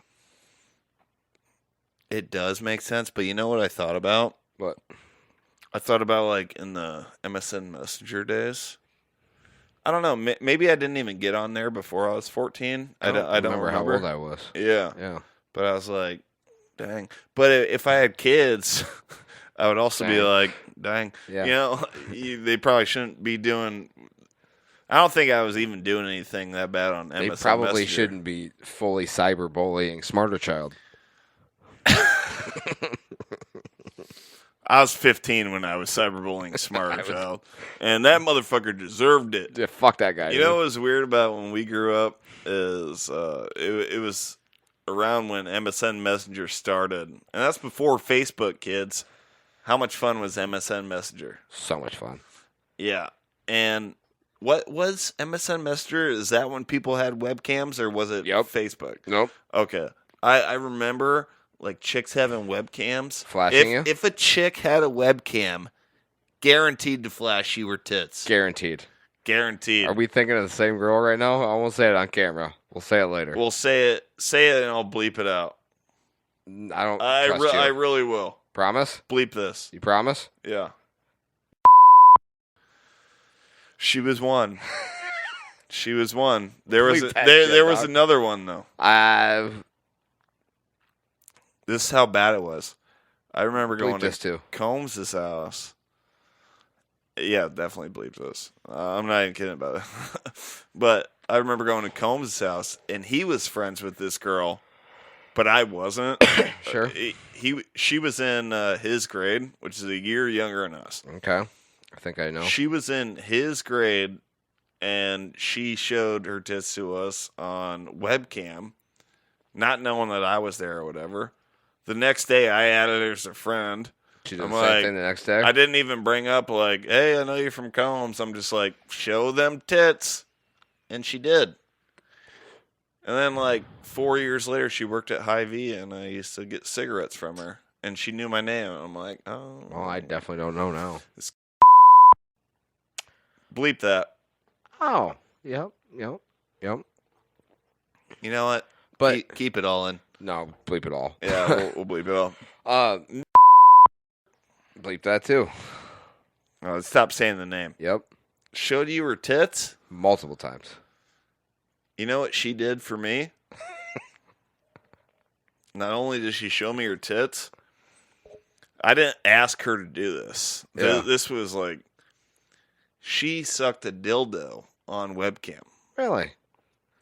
It does make sense, but you know what I thought about? What? I thought about like in the MSN Messenger days. I don't know. Maybe I didn't even get on there before I was 14. I don't remember how old I was. Yeah. But I was like, dang. But if I had kids, I would also be like, dang. Yeah. You know, they probably shouldn't be doing. I don't think I was even doing anything that bad on MSN They probably Messenger. shouldn't be fully cyberbullying Smarter Child. I was 15 when I was cyberbullying Smarter Child, and that motherfucker deserved it. Yeah, fuck that guy. You know what was weird about when we grew up is it was around when MSN Messenger started, and that's before Facebook, kids. How much fun was MSN Messenger? So much fun. Yeah, and what was MSN Messenger? Is that when people had webcams, or was it Facebook? Nope. Okay, I remember. Like chicks having webcams. Flashing you? If a chick had a webcam, guaranteed to flash you her tits. Guaranteed. Guaranteed. Are we thinking of the same girl right now? I won't say it on camera. We'll say it later. We'll say it, and I'll bleep it out. I don't. I trust you. I really will. Promise? Bleep this. You promise? Yeah. She was one. She was one. There was Bleep that there shit, was dog. another one though. This is how bad it was. I remember going this to too. Combs' house. Yeah, definitely bleep this. I'm not even kidding about it. But I remember going to Combs' house, and he was friends with this girl, but I wasn't. Sure. She was in his grade, which is a year younger than us. Okay. I think I know. She was in his grade, and she showed her tits to us on webcam, not knowing that I was there or whatever. The next day, I added her as a friend. She did the same thing the next day? I didn't even bring up, like, hey, I know you're from Combs. I'm just like, show them tits. And she did. And then, like, 4 years later, she worked at Hy-Vee, and I used to get cigarettes from her. And she knew my name. And I'm like, oh. Well, I definitely don't know now. Bleep that. Oh. Yep. You know what? But keep it all in. No, bleep it all. Yeah, we'll bleep it all. Bleep that too. Oh, stop saying the name. Yep. showed you her tits? Multiple times. You know what she did for me? Not only did she show me her tits, I didn't ask her to do this. Yeah. This was like, she sucked a dildo on webcam. Really?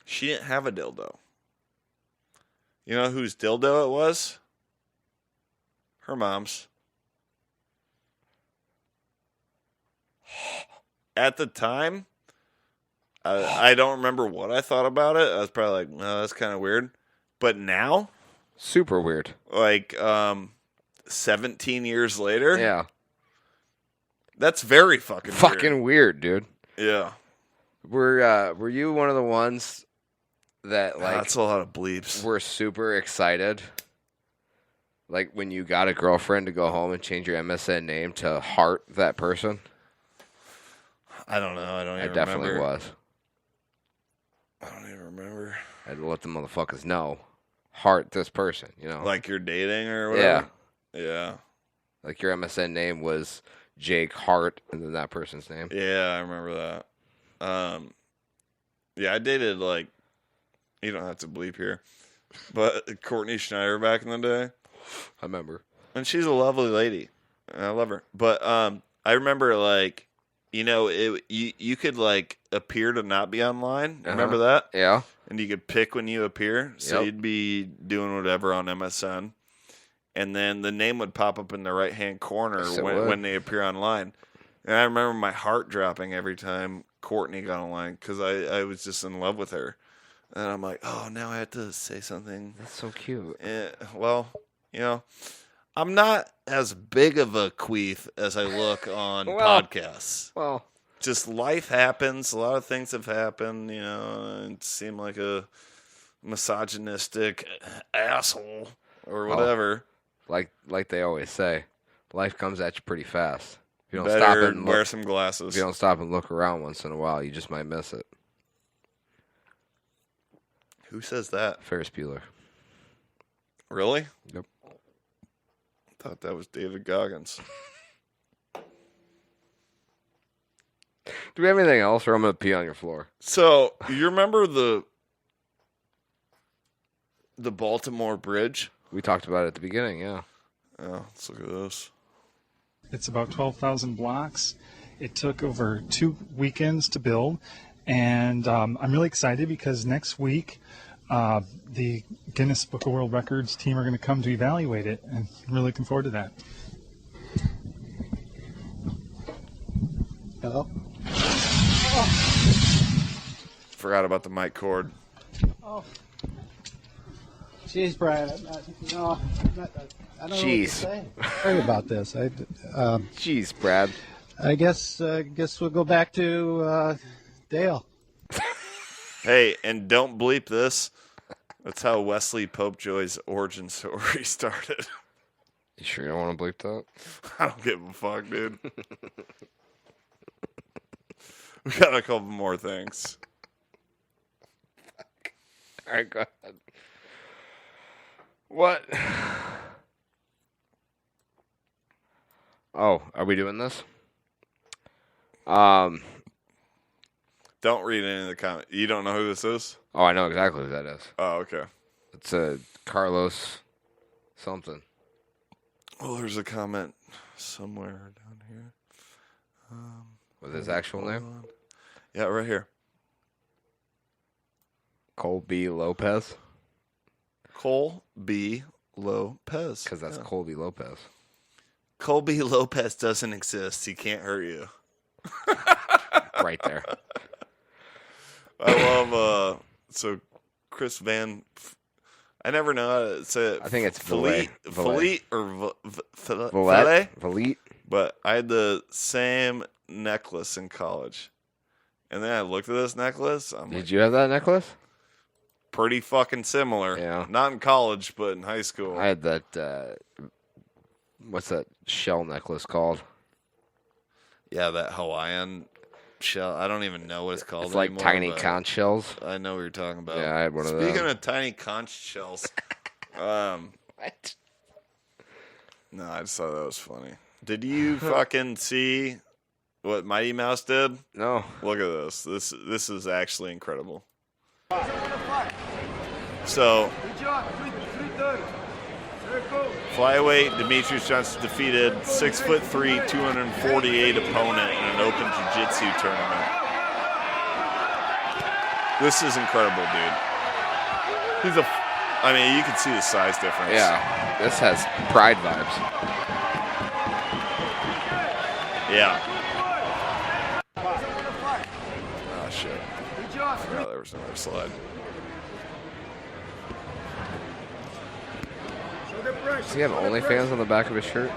She didn't have a dildo. You know whose dildo it was? Her mom's. At the time, I don't remember what I thought about it. I was probably like, no, that's kind of weird. But now, super weird. Like 17 years later, Yeah. That's very fucking weird, dude. Yeah. Were you one of the ones that like that's a lot of bleeps. Were super excited? Like when you got a girlfriend to go home and change your MSN name to Heart that person? I don't know. I don't even I definitely remember. was. I don't even remember. I had to let the motherfuckers know. Heart this person, you know. Like you're dating or whatever? Yeah. Like your MSN name was Jake Hart and then that person's name. Yeah, I remember that. Yeah, I dated like, you don't have to bleep here, but Courtney Schneider back in the day. I remember. And she's a lovely lady. And I love her. But I remember like, you know, you could like appear to not be online. Remember that? Yeah. And you could pick when you appear. So Yep. you'd be doing whatever on MSN. And then the name would pop up in the right-hand corner Yes, it would. when they appear online. And I remember my heart dropping every time Courtney got online because I was just in love with her. And I'm like, oh, now I have to say something. That's so cute. Well, you know, I'm not as big of a queef as I look on podcasts. Well, just life happens. A lot of things have happened, you know, and seem like a misogynistic asshole or whatever. Like they always say, life comes at you pretty fast. If you don't Better stop and wear look, some glasses. If you don't stop and look around once in a while, you just might miss it. Who says that? Ferris Bueller. Really? Yep. Thought that was David Goggins. Do we have anything else, or I'm gonna pee on your floor? So you remember the Baltimore Bridge? We talked about it at the beginning. Yeah. Oh, let's look at this. It's about 12,000 blocks. It took over 2 weekends to build, and I'm really excited because next week the Guinness Book of World Records team are going to come to evaluate it, and I'm really looking forward to that. Hello? Forgot about the mic cord. Oh. Jeez, Brad. I don't know what to Jeez. say. Sorry about this. Jeez, Brad. I guess we'll go back to Dale. Hey, and don't bleep this. That's how Wesley Popejoy's origin story started. You sure you don't want to bleep that? I don't give a fuck, dude. We got a couple more things. All right, go ahead. What? Oh, are we doing this? Don't read any of the comments. You don't know who this is? Oh, I know exactly who that is. Oh, okay. It's a Carlos something. Well, there's a comment somewhere down here. With his actual name? on. Yeah, right here. Colby Lopez? Cole B. Lopez. Because that's Colby Lopez. Colby Lopez doesn't exist. He can't hurt you. Right there. I love, so Chris Van, I never know how to say it. I think it's Fleet Valet. or Valet? Valet. But I had the same necklace in college. And then I looked at this necklace. Did you have that necklace? Pretty fucking similar. Yeah. Not in college, but in high school. I had that, what's that shell necklace called? Yeah, that Hawaiian shell. I don't even know what it's called. It's like anymore, tiny but conch shells. I know what you're talking about. Yeah, I had one of those. Speaking of tiny conch shells, what? No, I just thought that was funny. Did you fucking see what Mighty Mouse did? No. Look at this. This is actually incredible. So, flyweight Demetrius Johnson defeated 6'3", 248 opponent in an open jiu-jitsu tournament. This is incredible, dude. I mean, you can see the size difference. Yeah, this has pride vibes. Yeah. Oh, shit. I forgot there was another slide. Does he have OnlyFans on the back of his shirt?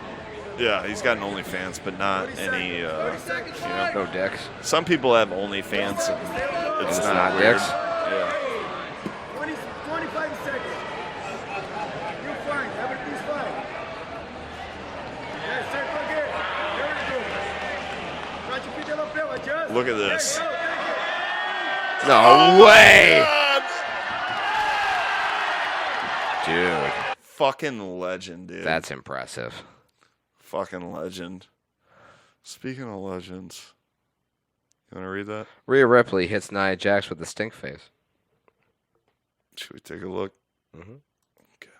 Yeah, he's got an OnlyFans, but not any, no dicks. Some people have OnlyFans, and it's not weird. Dicks? Yeah. 25 seconds. You're fine. Everything's fine. Yes, circle again. Very good. Try to keep it up there, adjust. Look at this. No way! Dude. Fucking legend, dude. That's impressive. Fucking legend. Speaking of legends, you want to read that? Rhea Ripley hits Nia Jax with the stink face. Should we take a look? Mm-hmm. Okay.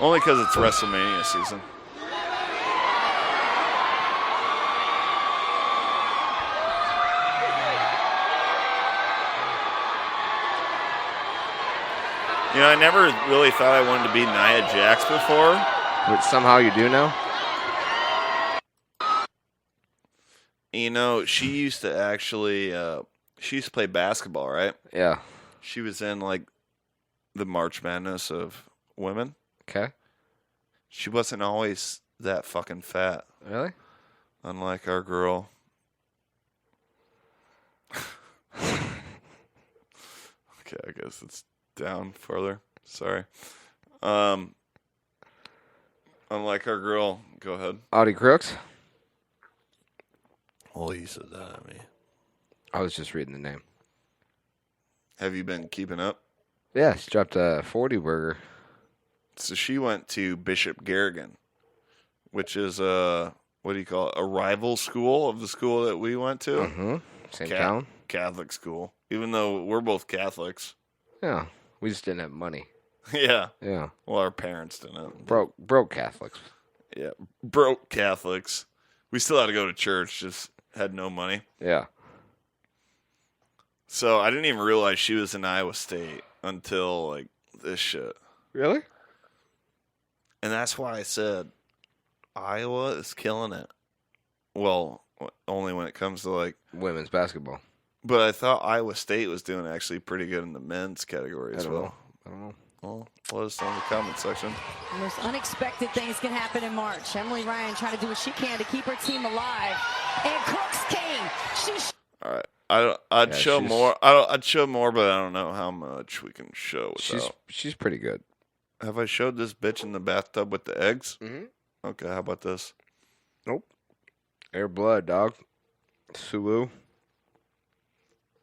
Only because it's WrestleMania season. You know, I never really thought I wanted to be Nia Jax before. But somehow you do now? You know, she used to actually, she used to play basketball, right? Yeah. She was in, like, the March Madness of women. Okay. She wasn't always that fucking fat. Really? Unlike our girl. Okay, I guess it's down further. Sorry. Unlike our girl. Go ahead. Audie Crooks? Well, you said that at me. I was just reading the name. Have you been keeping up? Yeah, she dropped a 40 burger. So she went to Bishop Garrigan, which is what do you call it? A rival school of the school that we went to. Mm-hmm. Same town. Catholic school. Even though we're both Catholics. Yeah. We just didn't have money. Yeah. Yeah. Well, our parents didn't. Broke Catholics. Yeah. Broke Catholics. We still had to go to church, just had no money. Yeah. So I didn't even realize she was in Iowa State until, like, this shit. Really? And that's why I said Iowa is killing it. Well, only when it comes to, like, women's basketball. But I thought Iowa State was doing actually pretty good in the men's category as well. I don't know. Well, let us know in the comment section. The most unexpected things can happen in March. Emily Ryan trying to do what she can to keep her team alive. And Crooks came. All right. I'd show more. I'd show more, but I don't know how much we can show without. She's pretty good. Have I showed this bitch in the bathtub with the eggs? Mm-hmm. Okay, how about this? Nope. Air blood, dog. Sulu.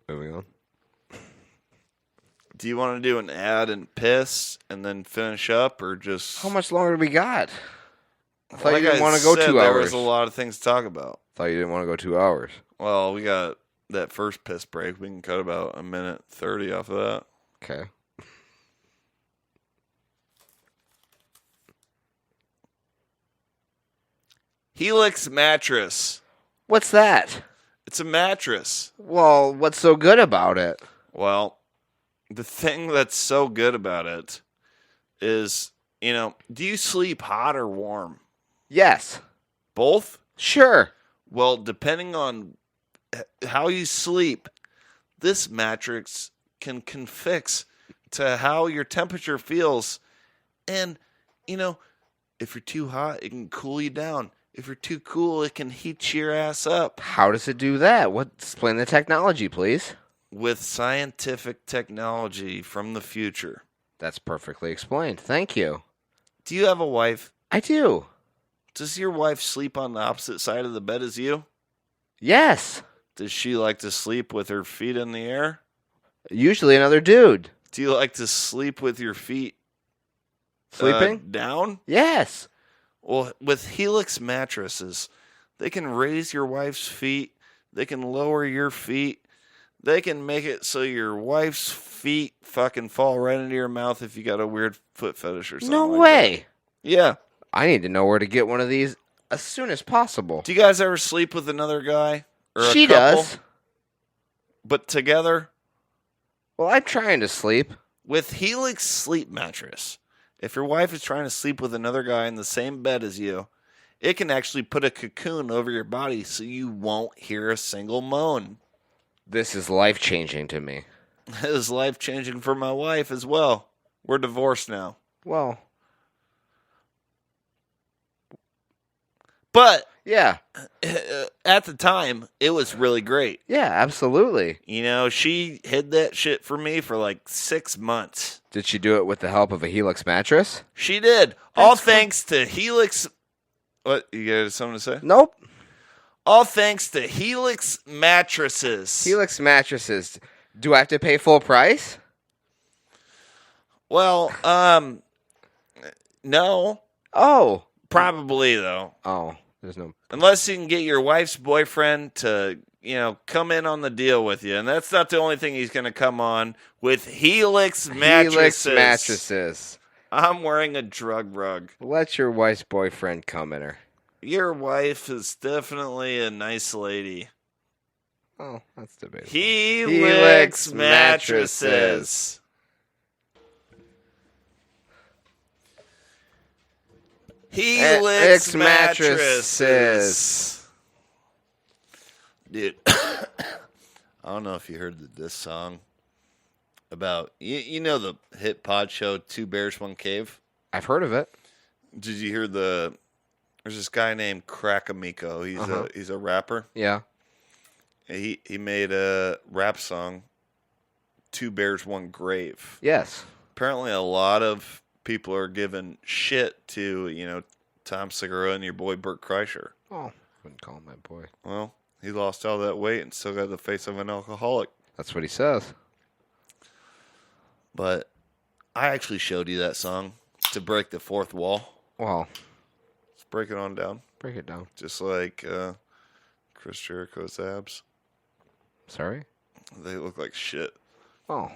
Moving on. Do you want to do an ad and piss and then finish up, or just... How much longer do we got? I thought like you didn't want to go 2 hours. There was a lot of things to talk about. Thought you didn't want to go 2 hours. Well, we got that first piss break. We can cut about 1:30 off of that. Okay. Helix mattress. What's that? It's a mattress. Well, what's so good about it? Well, the thing that's so good about it is, you know, do you sleep hot or warm? Yes. Both? Sure. Well, depending on how you sleep, this mattress can fix to how your temperature feels. And, you know, if you're too hot, it can cool you down. If you're too cool, it can heat your ass up. How does it do that? Explain the technology, please. With scientific technology from the future. That's perfectly explained. Thank you. Do you have a wife? I do. Does your wife sleep on the opposite side of the bed as you? Yes. Does she like to sleep with her feet in the air? Usually another dude. Do you like to sleep with your feet sleeping down? Yes. Well, with Helix mattresses, They can raise your wife's feet. They can lower your feet. They can make it so your wife's feet fucking fall right into your mouth if you got a weird foot fetish or something. No like way. That. Yeah. I need to know where to get one of these as soon as possible. Do you guys ever sleep with another guy? Or She a couple? does. But together? Well, I'm trying to sleep. With Helix Sleep Mattress, if your wife is trying to sleep with another guy in the same bed as you, it can actually put a cocoon over your body so you won't hear a single moan. This is life-changing to me. It is life-changing for my wife as well. We're divorced now. Well. But yeah, at the time, it was really great. Yeah, absolutely. You know, she hid that shit for me for like 6 months. Did she do it with the help of a Helix mattress? She did. All thanks to Helix. What? You got something to say? Nope. All thanks to Helix mattresses. Helix mattresses. Do I have to pay full price? Well, no. Oh. Probably, though. Oh, there's no... Unless you can get your wife's boyfriend to, you know, come in on the deal with you. And that's not the only thing he's going to come on with Helix mattresses. Helix mattresses. I'm wearing a drug rug. Let your wife's boyfriend come in her. Your wife is definitely a nice lady. Oh, that's debatable. Helix mattresses. Helix mattresses. Dude, I don't know if you heard this song about, you know the hit pod show, Two Bears, One Cave? I've heard of it. Did you hear there's this guy named Crackamico. He's a rapper. Yeah. He made a rap song, Two Bears, One Grave. Yes. Apparently a lot of people are giving shit to, you know, Tom Segura and your boy Bert Kreischer. Oh, wouldn't call him my boy. Well, he lost all that weight and still got the face of an alcoholic. That's what he says. But I actually showed you that song to break the fourth wall. Wow. Let's break it on down. Break it down. Just like Chris Jericho's abs. Sorry? They look like shit. Oh.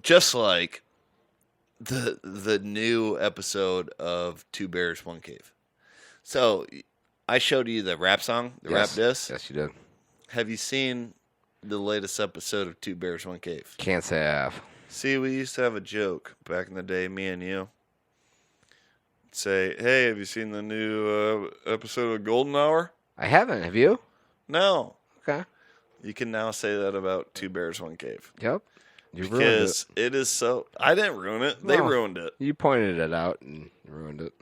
Just like the new episode of Two Bears, One Cave. So I showed you the rap song, the rap disc. Yes, you did. Have you seen the latest episode of Two Bears, One Cave? Can't say I have. See, we used to have a joke back in the day, me and you. Say, hey, have you seen the new episode of Golden Hour? I haven't. Have you? No. Okay. You can now say that about Two Bears, One Cave. Yep. You ruined Because it. it is so... I didn't ruin it. They No. ruined it. You pointed it out and ruined it.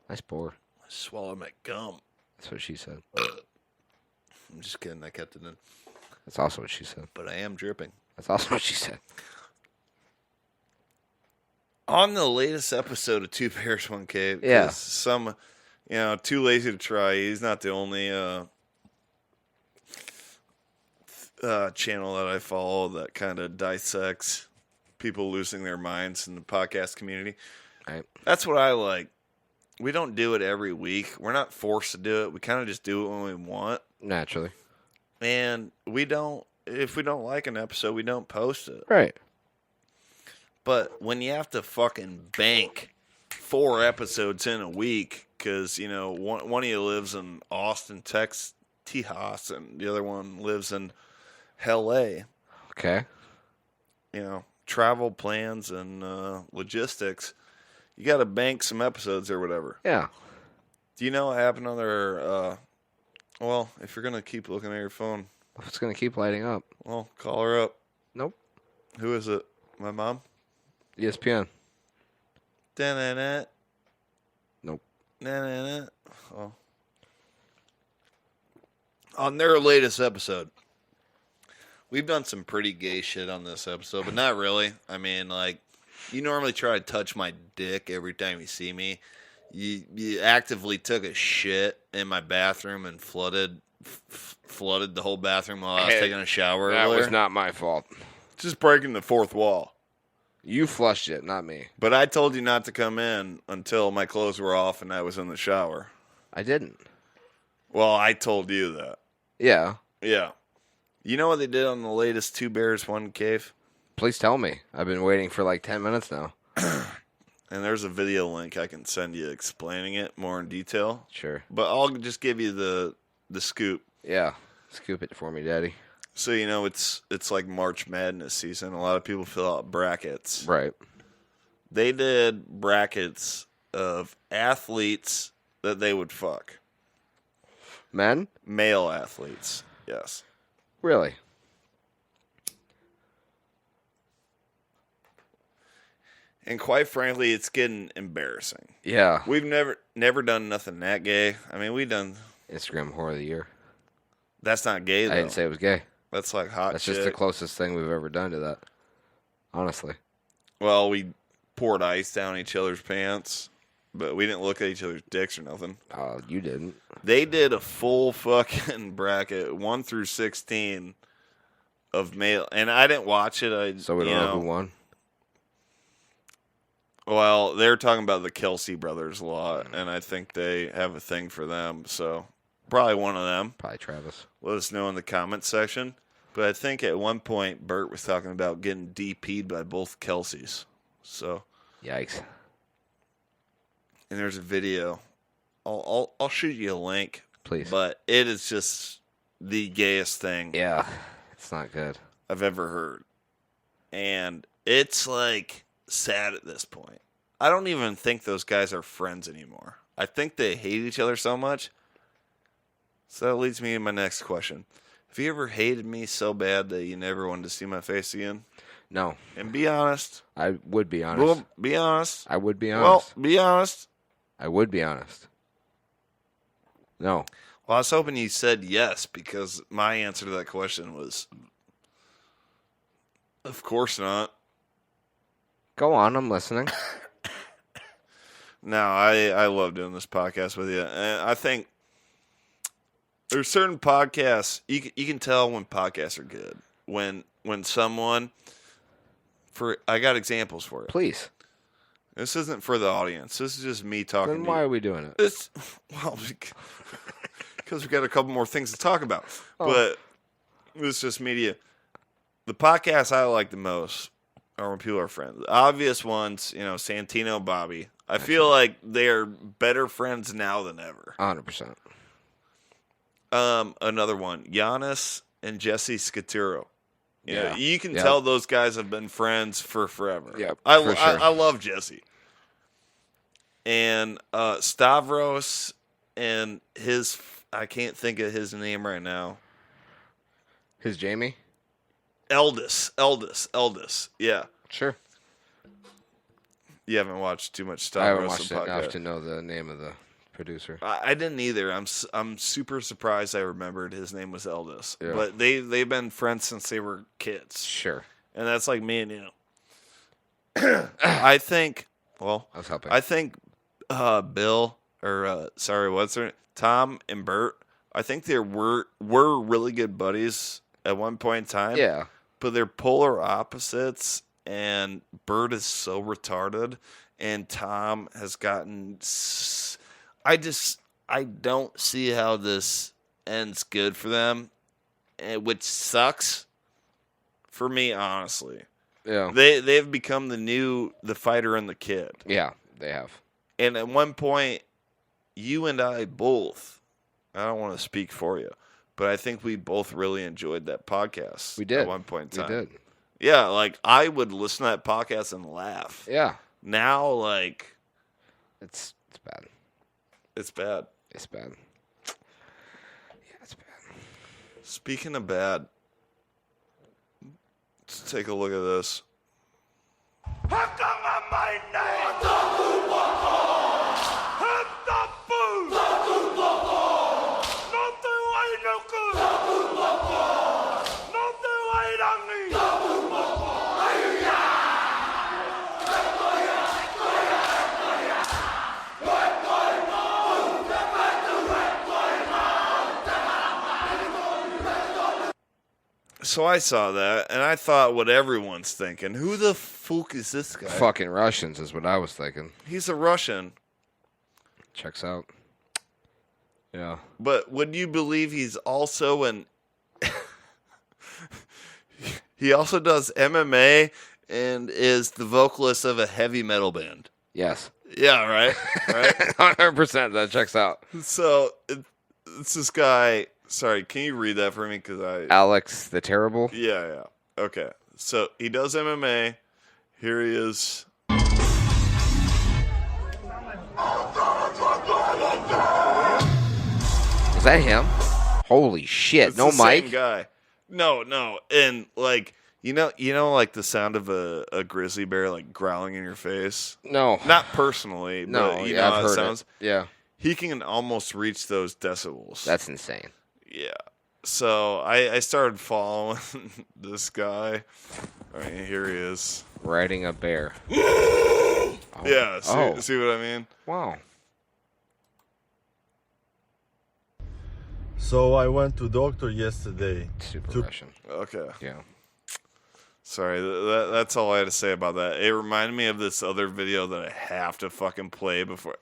Nice pour. I swallowed my gum. That's what she said. I'm just kidding. I kept it in. That's also what she said. But I am dripping. That's also what she said. On the latest episode of Two Bears, One Cave, 'cause Yeah. some, you know, Too Lazy to Try, he's not the only channel that I follow that kind of dissects people losing their minds in the podcast community. Right. That's what I like. We don't do it every week. We're not forced to do it. We kind of just do it when we want. Naturally. And we don't, if we don't like an episode, we don't post it. Right. But when you have to fucking bank 4 episodes in a week, because, you know, one of you lives in Austin, Texas, and the other one lives in L.A. Okay. You know, travel plans and logistics, you got to bank some episodes or whatever. Yeah. Do you know what happened on their, well, if you're going to keep looking at your phone. It's going to keep lighting up. Well, call her up. Nope. Who is it? My mom? ESPN. Da-na-na. Nope. Na-na-na. Oh. On their latest episode, we've done some pretty gay shit on this episode, but not really. I mean, like, you normally try to touch my dick every time you see me. You actively took a shit in my bathroom and flooded the whole bathroom while I was taking a shower That earlier. was not my fault. Just breaking the fourth wall. You flushed it, not me. But I told you not to come in until my clothes were off and I was in the shower. I didn't. Well, I told you that. Yeah. Yeah. You know what they did on the latest Two Bears, One Cave? Please tell me. I've been waiting for like 10 minutes now. And there's a video link I can send you explaining it more in detail. Sure. But I'll just give you the scoop. Yeah. Scoop it for me, Daddy. So, you know, it's like March Madness season. A lot of people fill out brackets. Right. They did brackets of athletes that they would fuck. Men? Male athletes, yes. Really? And quite frankly, it's getting embarrassing. Yeah. We've never done nothing that gay. I mean, we done Instagram Whore of the Year. That's not gay, though. I didn't say it was gay. That's like hot That's shit. just the closest thing we've ever done to that. Honestly. Well, we poured ice down each other's pants, but we didn't look at each other's dicks or nothing. Oh, you didn't. They did a full fucking bracket, 1 through 16, of male. And I didn't watch it. So we don't know who won? Well, they're talking about the Kelsey brothers a lot, and I think they have a thing for them. So probably one of them. Probably Travis. Let us know in the comments section. But I think at one point Bert was talking about getting DP'd by both Kelseys. So yikes. And there's a video. I'll shoot you a link. Please. But it is just the gayest thing. Yeah. It's not good. I've ever heard. And it's like sad at this point. I don't even think those guys are friends anymore. I think they hate each other so much. So that leads me to my next question. Have you ever hated me so bad that you never wanted to see my face again? No. And be honest. I would be honest. Well, be honest. I would be honest. Well, be honest. I would be honest. No. Well, I was hoping you said yes, because my answer to that question was, of course not. Go on, I'm listening. No, I love doing this podcast with you. And I think there's certain podcasts, you can tell when podcasts are good. When someone, I got examples for you. Please. This isn't for the audience. This is just me talking Then to why you. are we doing it? Well, because we got a couple more things to talk about. Oh. But it's just media. The podcasts I like the most are when people are friends. The obvious ones, Santino, Bobby. I feel like they are better friends now than ever. 100%. Another one, Giannis and Jesse Scaturo. Yeah. You can Yep. tell those guys have been friends for forever. Yep, I for sure. love Jesse. And Stavros and his, I can't think of his name right now. His Jamie? Eldis. Yeah. Sure. You haven't watched too much Stavros. I haven't watched it podcast. enough to know the name of the producer. I didn't either. I'm super surprised I remembered his name was Eldis. Yeah. But they've been friends since they were kids. Sure. And that's like me and you. I think. Well, I was helping. I think Bill or what's her name? Tom and Bert. I think they were really good buddies at one point in time. Yeah. But they're polar opposites, and Bert is so retarded, and Tom has gotten. I don't see how this ends good for them, which sucks for me, honestly. Yeah. They've become the fighter and the kid. Yeah, they have. And at one point, you and I both, I don't want to speak for you, but I think we both really enjoyed that podcast. We did. At one point in time. We did. Yeah, like I would listen to that podcast and laugh. Yeah. Now, like, it's bad. It's bad. It's bad. Yeah, it's bad. Speaking of bad, let's take a look at this. So I saw that, and I thought what everyone's thinking. Who the fuck is this guy? Fucking Russians is what I was thinking. He's a Russian. Checks out. Yeah. But would you believe he's also he also does MMA and is the vocalist of a heavy metal band. Yes. Yeah, right? Right? 100%. That checks out. So, it's this guy. Sorry, can you read that for me? Alex the Terrible? Yeah. Okay. So, he does MMA. Here he is. Is that him? Holy shit. It's No the mic? same guy. No. And, like, you know, like the sound of a grizzly bear, like, growling in your face? No. Not personally, No, but you yeah, know I've how it heard sounds? it. Yeah. He can almost reach those decibels. That's insane. Yeah. So I started following this guy. I mean, here he is. Riding a bear. Yeah, Oh. see what I mean? Wow. So I went to doctor yesterday. Super Russian. Okay. Yeah. Sorry, that's all I had to say about that. It reminded me of this other video that I have to fucking play before.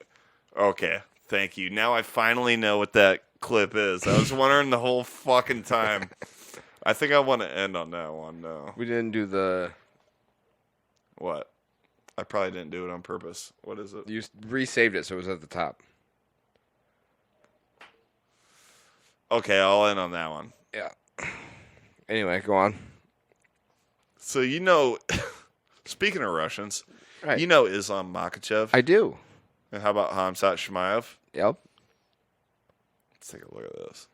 Okay, thank you. Now I finally know what that clip is. I was wondering the whole fucking time. I think I want to end on that one, no. We didn't do the... What? I probably didn't do it on purpose. What is it? You resaved it so it was at the top. Okay, I'll end on that one. Yeah. Anyway, go on. So you know, speaking of Russians, Right. you know Islam Makhachev? I do. And how about Hamzat Shmaev? Yep. Let's take a look at this.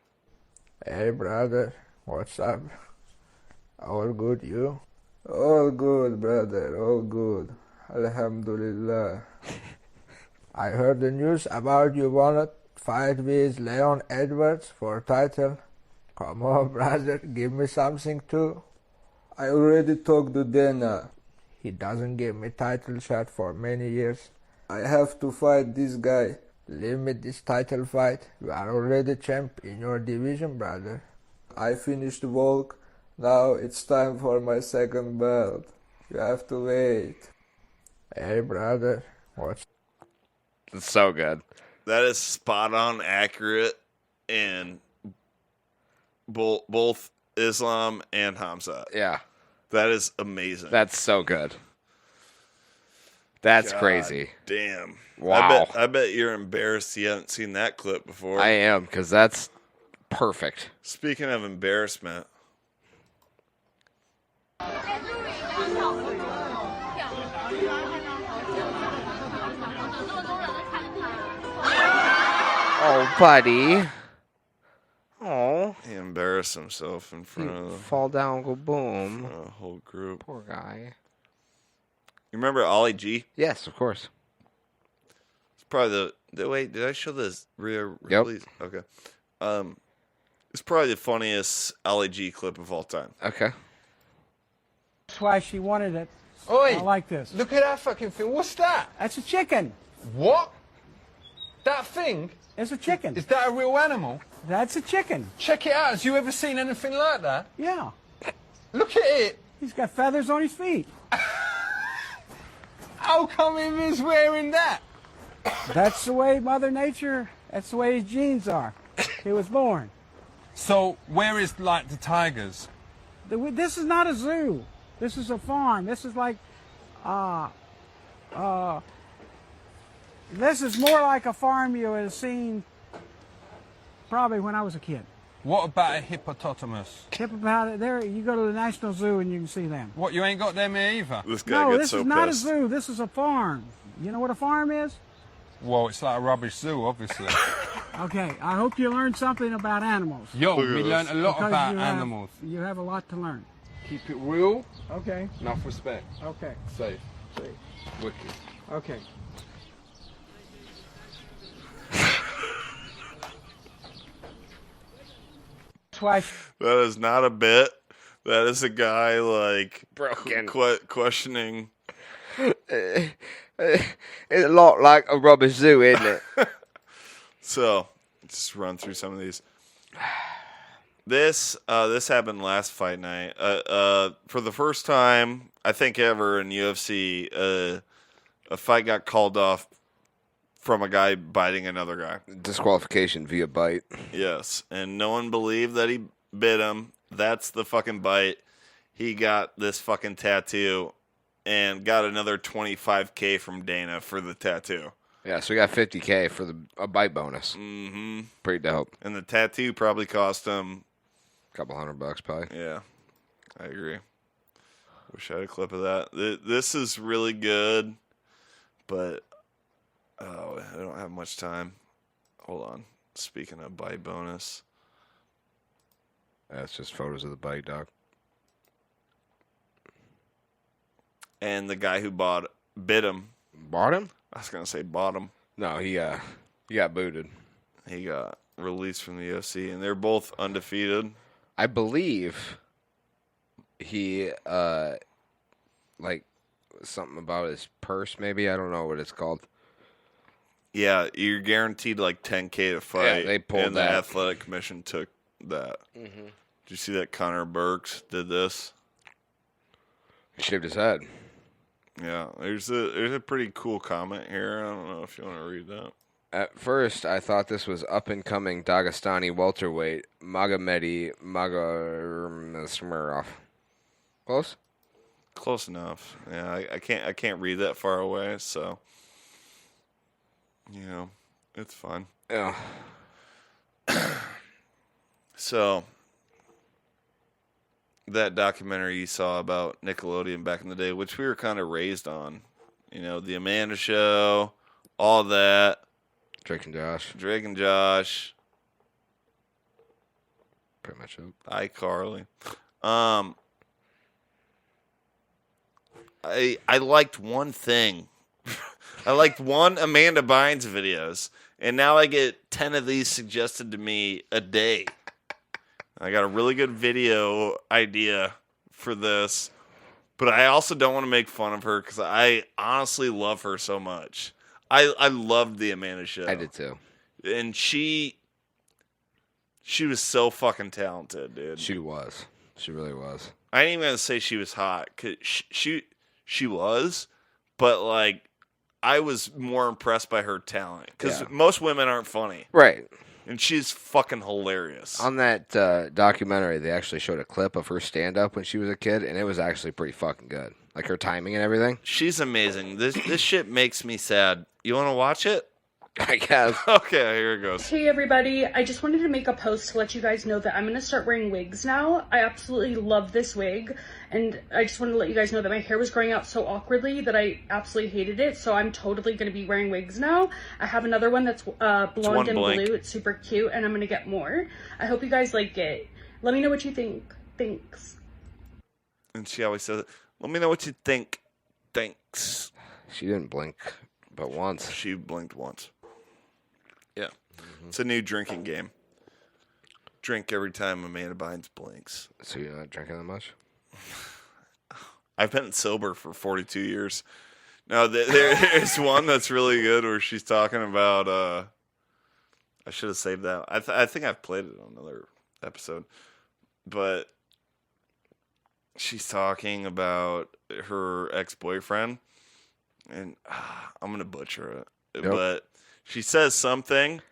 Hey brother, what's up? All good, you? All good, brother, all good. Alhamdulillah. I heard the news about you wanna fight with Leon Edwards for title. Come on, brother, give me something too. I already talked to Dana. He doesn't give me title shot for many years. I have to fight this guy. Leave me this title fight. You are already champ in your division, brother. I finished Volk. Now it's time for my second belt. You have to wait. Hey, brother. What's... It's so good. That is spot on accurate in both Islam and Hamzat. Yeah. That is amazing. That's so good. That's God crazy. Damn. Wow. I bet you're embarrassed you haven't seen that clip before. I am, because that's perfect. Speaking of embarrassment. Oh, buddy. Oh. He embarrassed himself in front of Fall down, go boom. a whole group. Poor guy. You remember Ollie G? Yes, of course. It's probably the wait, did I show this real Yep. release? Okay. It's probably the funniest Ollie G clip of all time. Okay. That's why she wanted it. Oi, I like this. Look at that fucking thing. What's that? That's a chicken. What? That thing? It's a chicken. Is that a real animal? That's a chicken. Check it out. Has you ever seen anything like that? Yeah. Look at it. He's got feathers on his feet. How come he was wearing that? That's the way Mother Nature, that's the way his genes are. He was born. So, where is, like, the tigers? This is not a zoo. This is a farm. This is like, this is more like a farm you would have seen probably when I was a kid. What about a hippopotamus? There, you go to the National Zoo and you can see them. What, you ain't got them here either? This guy No, this is not a zoo. This is a farm. You know what a farm is? Well, it's like a rubbish zoo, obviously. Okay, I hope you learned something about animals. Yo, we learned a lot Because about you have- animals. You have a lot to learn. Keep it real. Okay. Enough respect. Okay. Safe. Safe. Wicked. Okay. Twice. That is not a bit. That is a guy like broken questioning. It's a lot like a rubbish zoo, isn't it? So, just run through some of these. This happened last fight night. For the first time, I think ever in UFC, a fight got called off from a guy biting another guy. Disqualification via bite. Yes, and no one believed that he bit him. That's the fucking bite. He got this fucking tattoo and got another $25K from Dana for the tattoo. Yeah, so we got $50K for a bite bonus. Mm-hmm. Pretty dope. And the tattoo probably cost him a couple $100 probably. Yeah, I agree. Wish I had a clip of that. This is really good, but I don't have much time. Hold on. Speaking of bite bonus. That's just photos of the bite, dog. And the guy who bit him. Bought him? I was going to say bought him. No, he got booted. He got released from the UFC, and they're both undefeated. I believe he, like, something about his purse, maybe? I don't know what it's called. Yeah, you're guaranteed like $10K to fight. Yeah, they pulled and that. The athletic commission took that. Mm-hmm. Did you see that Connor Burks did this? He shaved his head. Yeah, there's a pretty cool comment here. I don't know if you want to read that. At first, I thought this was up-and-coming Dagestani welterweight Magomedi Magomedov. Close? Close enough. Yeah, I can't read that far away, so it's fine. Yeah. So that documentary you saw about Nickelodeon back in the day, which we were kind of raised on, the Amanda Show, all that. Drake and Josh. Pretty much it. iCarly. I liked one thing. I liked one Amanda Bynes videos, and now I get 10 of these suggested to me a day. I got a really good video idea for this, but I also don't want to make fun of her because I honestly love her so much. I loved the Amanda Show. I did too. And she was so fucking talented, dude. She was. She really was. I ain't even gonna say she was hot, cause she was, but like I was more impressed by her talent because most women aren't funny, right? And she's fucking hilarious. On that documentary, they actually showed a clip of her stand-up when she was a kid, and it was actually pretty fucking good. Like her timing and everything. She's amazing. This shit makes me sad. You want to watch it? I guess. Okay, here it goes. Hey everybody, I just wanted to make a post to let you guys know that I'm going to start wearing wigs now. I absolutely love this wig, and I just wanted to let you guys know that my hair was growing out so awkwardly that I absolutely hated it, so I'm totally going to be wearing wigs now. I have another one that's blonde and blue. It's super cute, and I'm going to get more. I hope you guys like it. Let me know what you think. Thanks. And she always says, let me know what you think. Thanks. She didn't blink but once. She blinked once. Yeah. Mm-hmm. It's a new drinking game. Drink every time Amanda Bynes blinks. So you're not drinking that much? I've been sober for 42 years. No, there's one that's really good where she's talking about, I should have saved that. I think I've played it on another episode. But she's talking about her ex-boyfriend. And I'm going to butcher it. Yep. But she says something,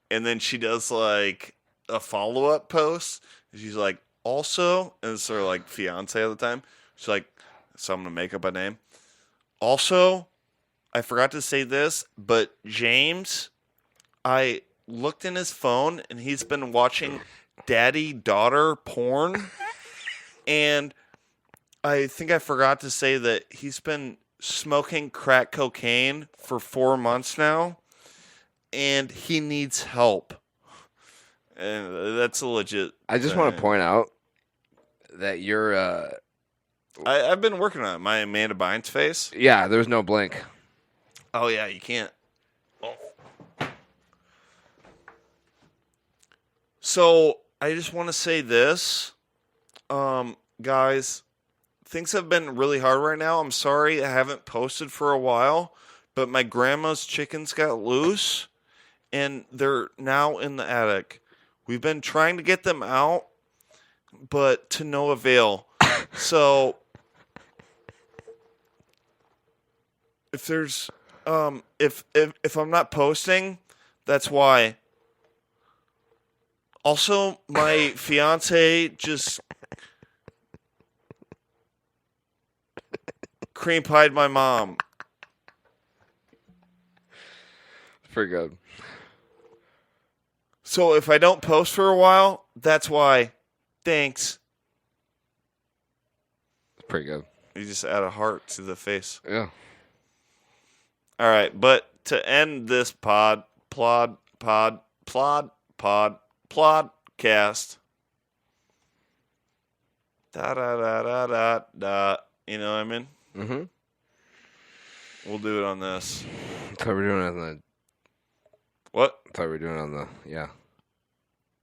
and then she does like a follow-up post. She's like, also, and it's her like fiance at the time. She's like, so I'm going to make up a name. Also, I forgot to say this, but James, I looked in his phone, and he's been watching daddy-daughter porn. And I think I forgot to say that he's been smoking crack cocaine for 4 months now, and he needs help. And that's a legit I just want to point out that you're I've been working on it. My Amanda Bynes face. Yeah, there's no blink. Oh yeah, you can't. Oh. So I just want to say this, guys. Things have been really hard right now. I'm sorry I haven't posted for a while, but my grandma's chickens got loose, and they're now in the attic. We've been trying to get them out, but to no avail. So if there's if I'm not posting, that's why. Also, my fiance just cream pied my mom. Pretty good. So if I don't post for a while, that's why. Thanks. Pretty good. You just add a heart to the face. Yeah. All right, but to end this plodcast. You know what I mean? Mm-hmm. We'll do it on this. I thought we were doing it on the. What? I thought we were doing it on the. Yeah.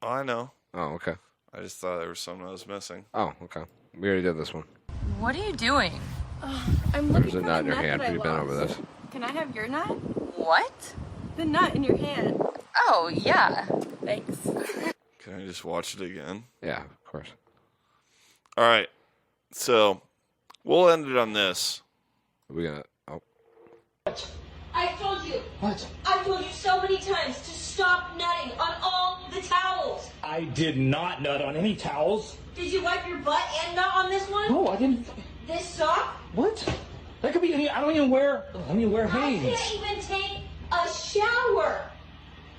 Oh, I know. Oh, okay. I just thought there was something I was missing. Oh, okay. We already did this one. What are you doing? I'm looking There's a for nut the in your nut hand. that I We've been over lost. this. Can I have your nut? What? The nut in your hand. Oh, yeah. Thanks. Can I just watch it again? Yeah, of course. All right. So we'll end it on this. Are we gonna? Oh. I told you. What? I told you so many times to stop nutting on all the towels. I did not nut on any towels. Did you wipe your butt and nut on this one? No, I didn't. This sock? What? That could be any. I don't even wear I Hanes. can't even take a shower.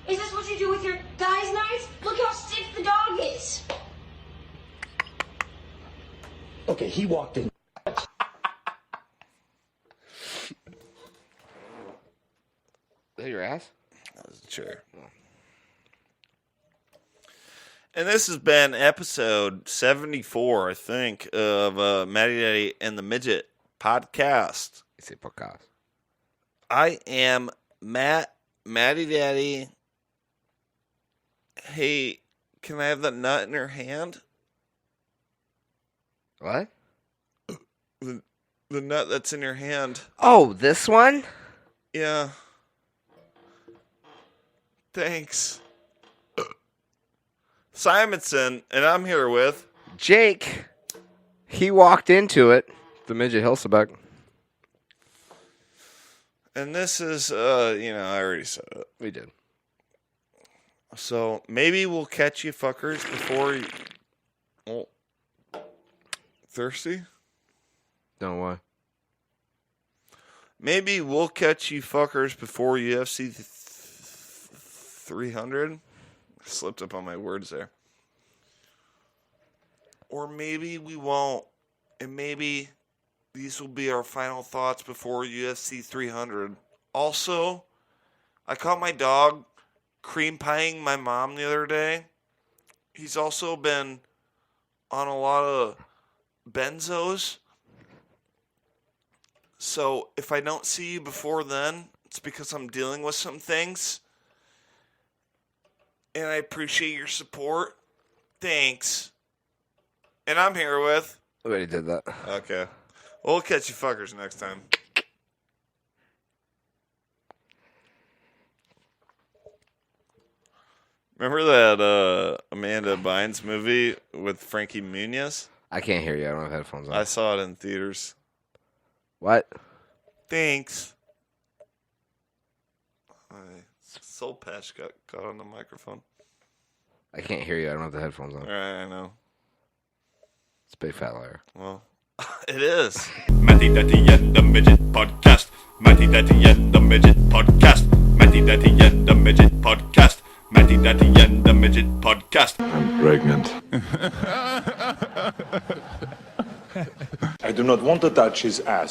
Is this what you do with your guys' nights? Look how stiff the dog is. Okay, he walked in. Is that your ass? That was a chair. And this has been episode 74, I think, of Matty Daddy and the Midget podcast. You say podcast. I am Matty Daddy. Hey, can I have that nut in your hand? What? The nut that's in your hand. Oh, this one? Yeah. Thanks. Simonson, and I'm here with Jake. He walked into it. The midget Hilsebeck. And this is, I already said it. We did. So maybe we'll catch you fuckers before you. Oh. Thirsty? No, why? Maybe we'll catch you fuckers before UFC 300. Slipped up on my words there. Or maybe we won't. And maybe these will be our final thoughts before UFC 300. Also, I caught my dog cream pieing my mom the other day. He's also been on a lot of benzos. So if I don't see you before then, it's because I'm dealing with some things. And I appreciate your support. Thanks. And I'm here with... We already did that. Okay. We'll catch you fuckers next time. Remember that Amanda Bynes movie with Frankie Muniz? I can't hear you. I don't have headphones on. I saw it in theaters. What? Thanks. My soul patch got on the microphone. I can't hear you. I don't have the headphones on. All right, I know. It's a big fat liar. Well, it is. Matty Daddy and the Midget Podcast. Matty Daddy and the Midget Podcast. Matty Daddy and the Midget Podcast. Matty Daddy and the Midget Podcast. I'm pregnant. I do not want to touch his ass.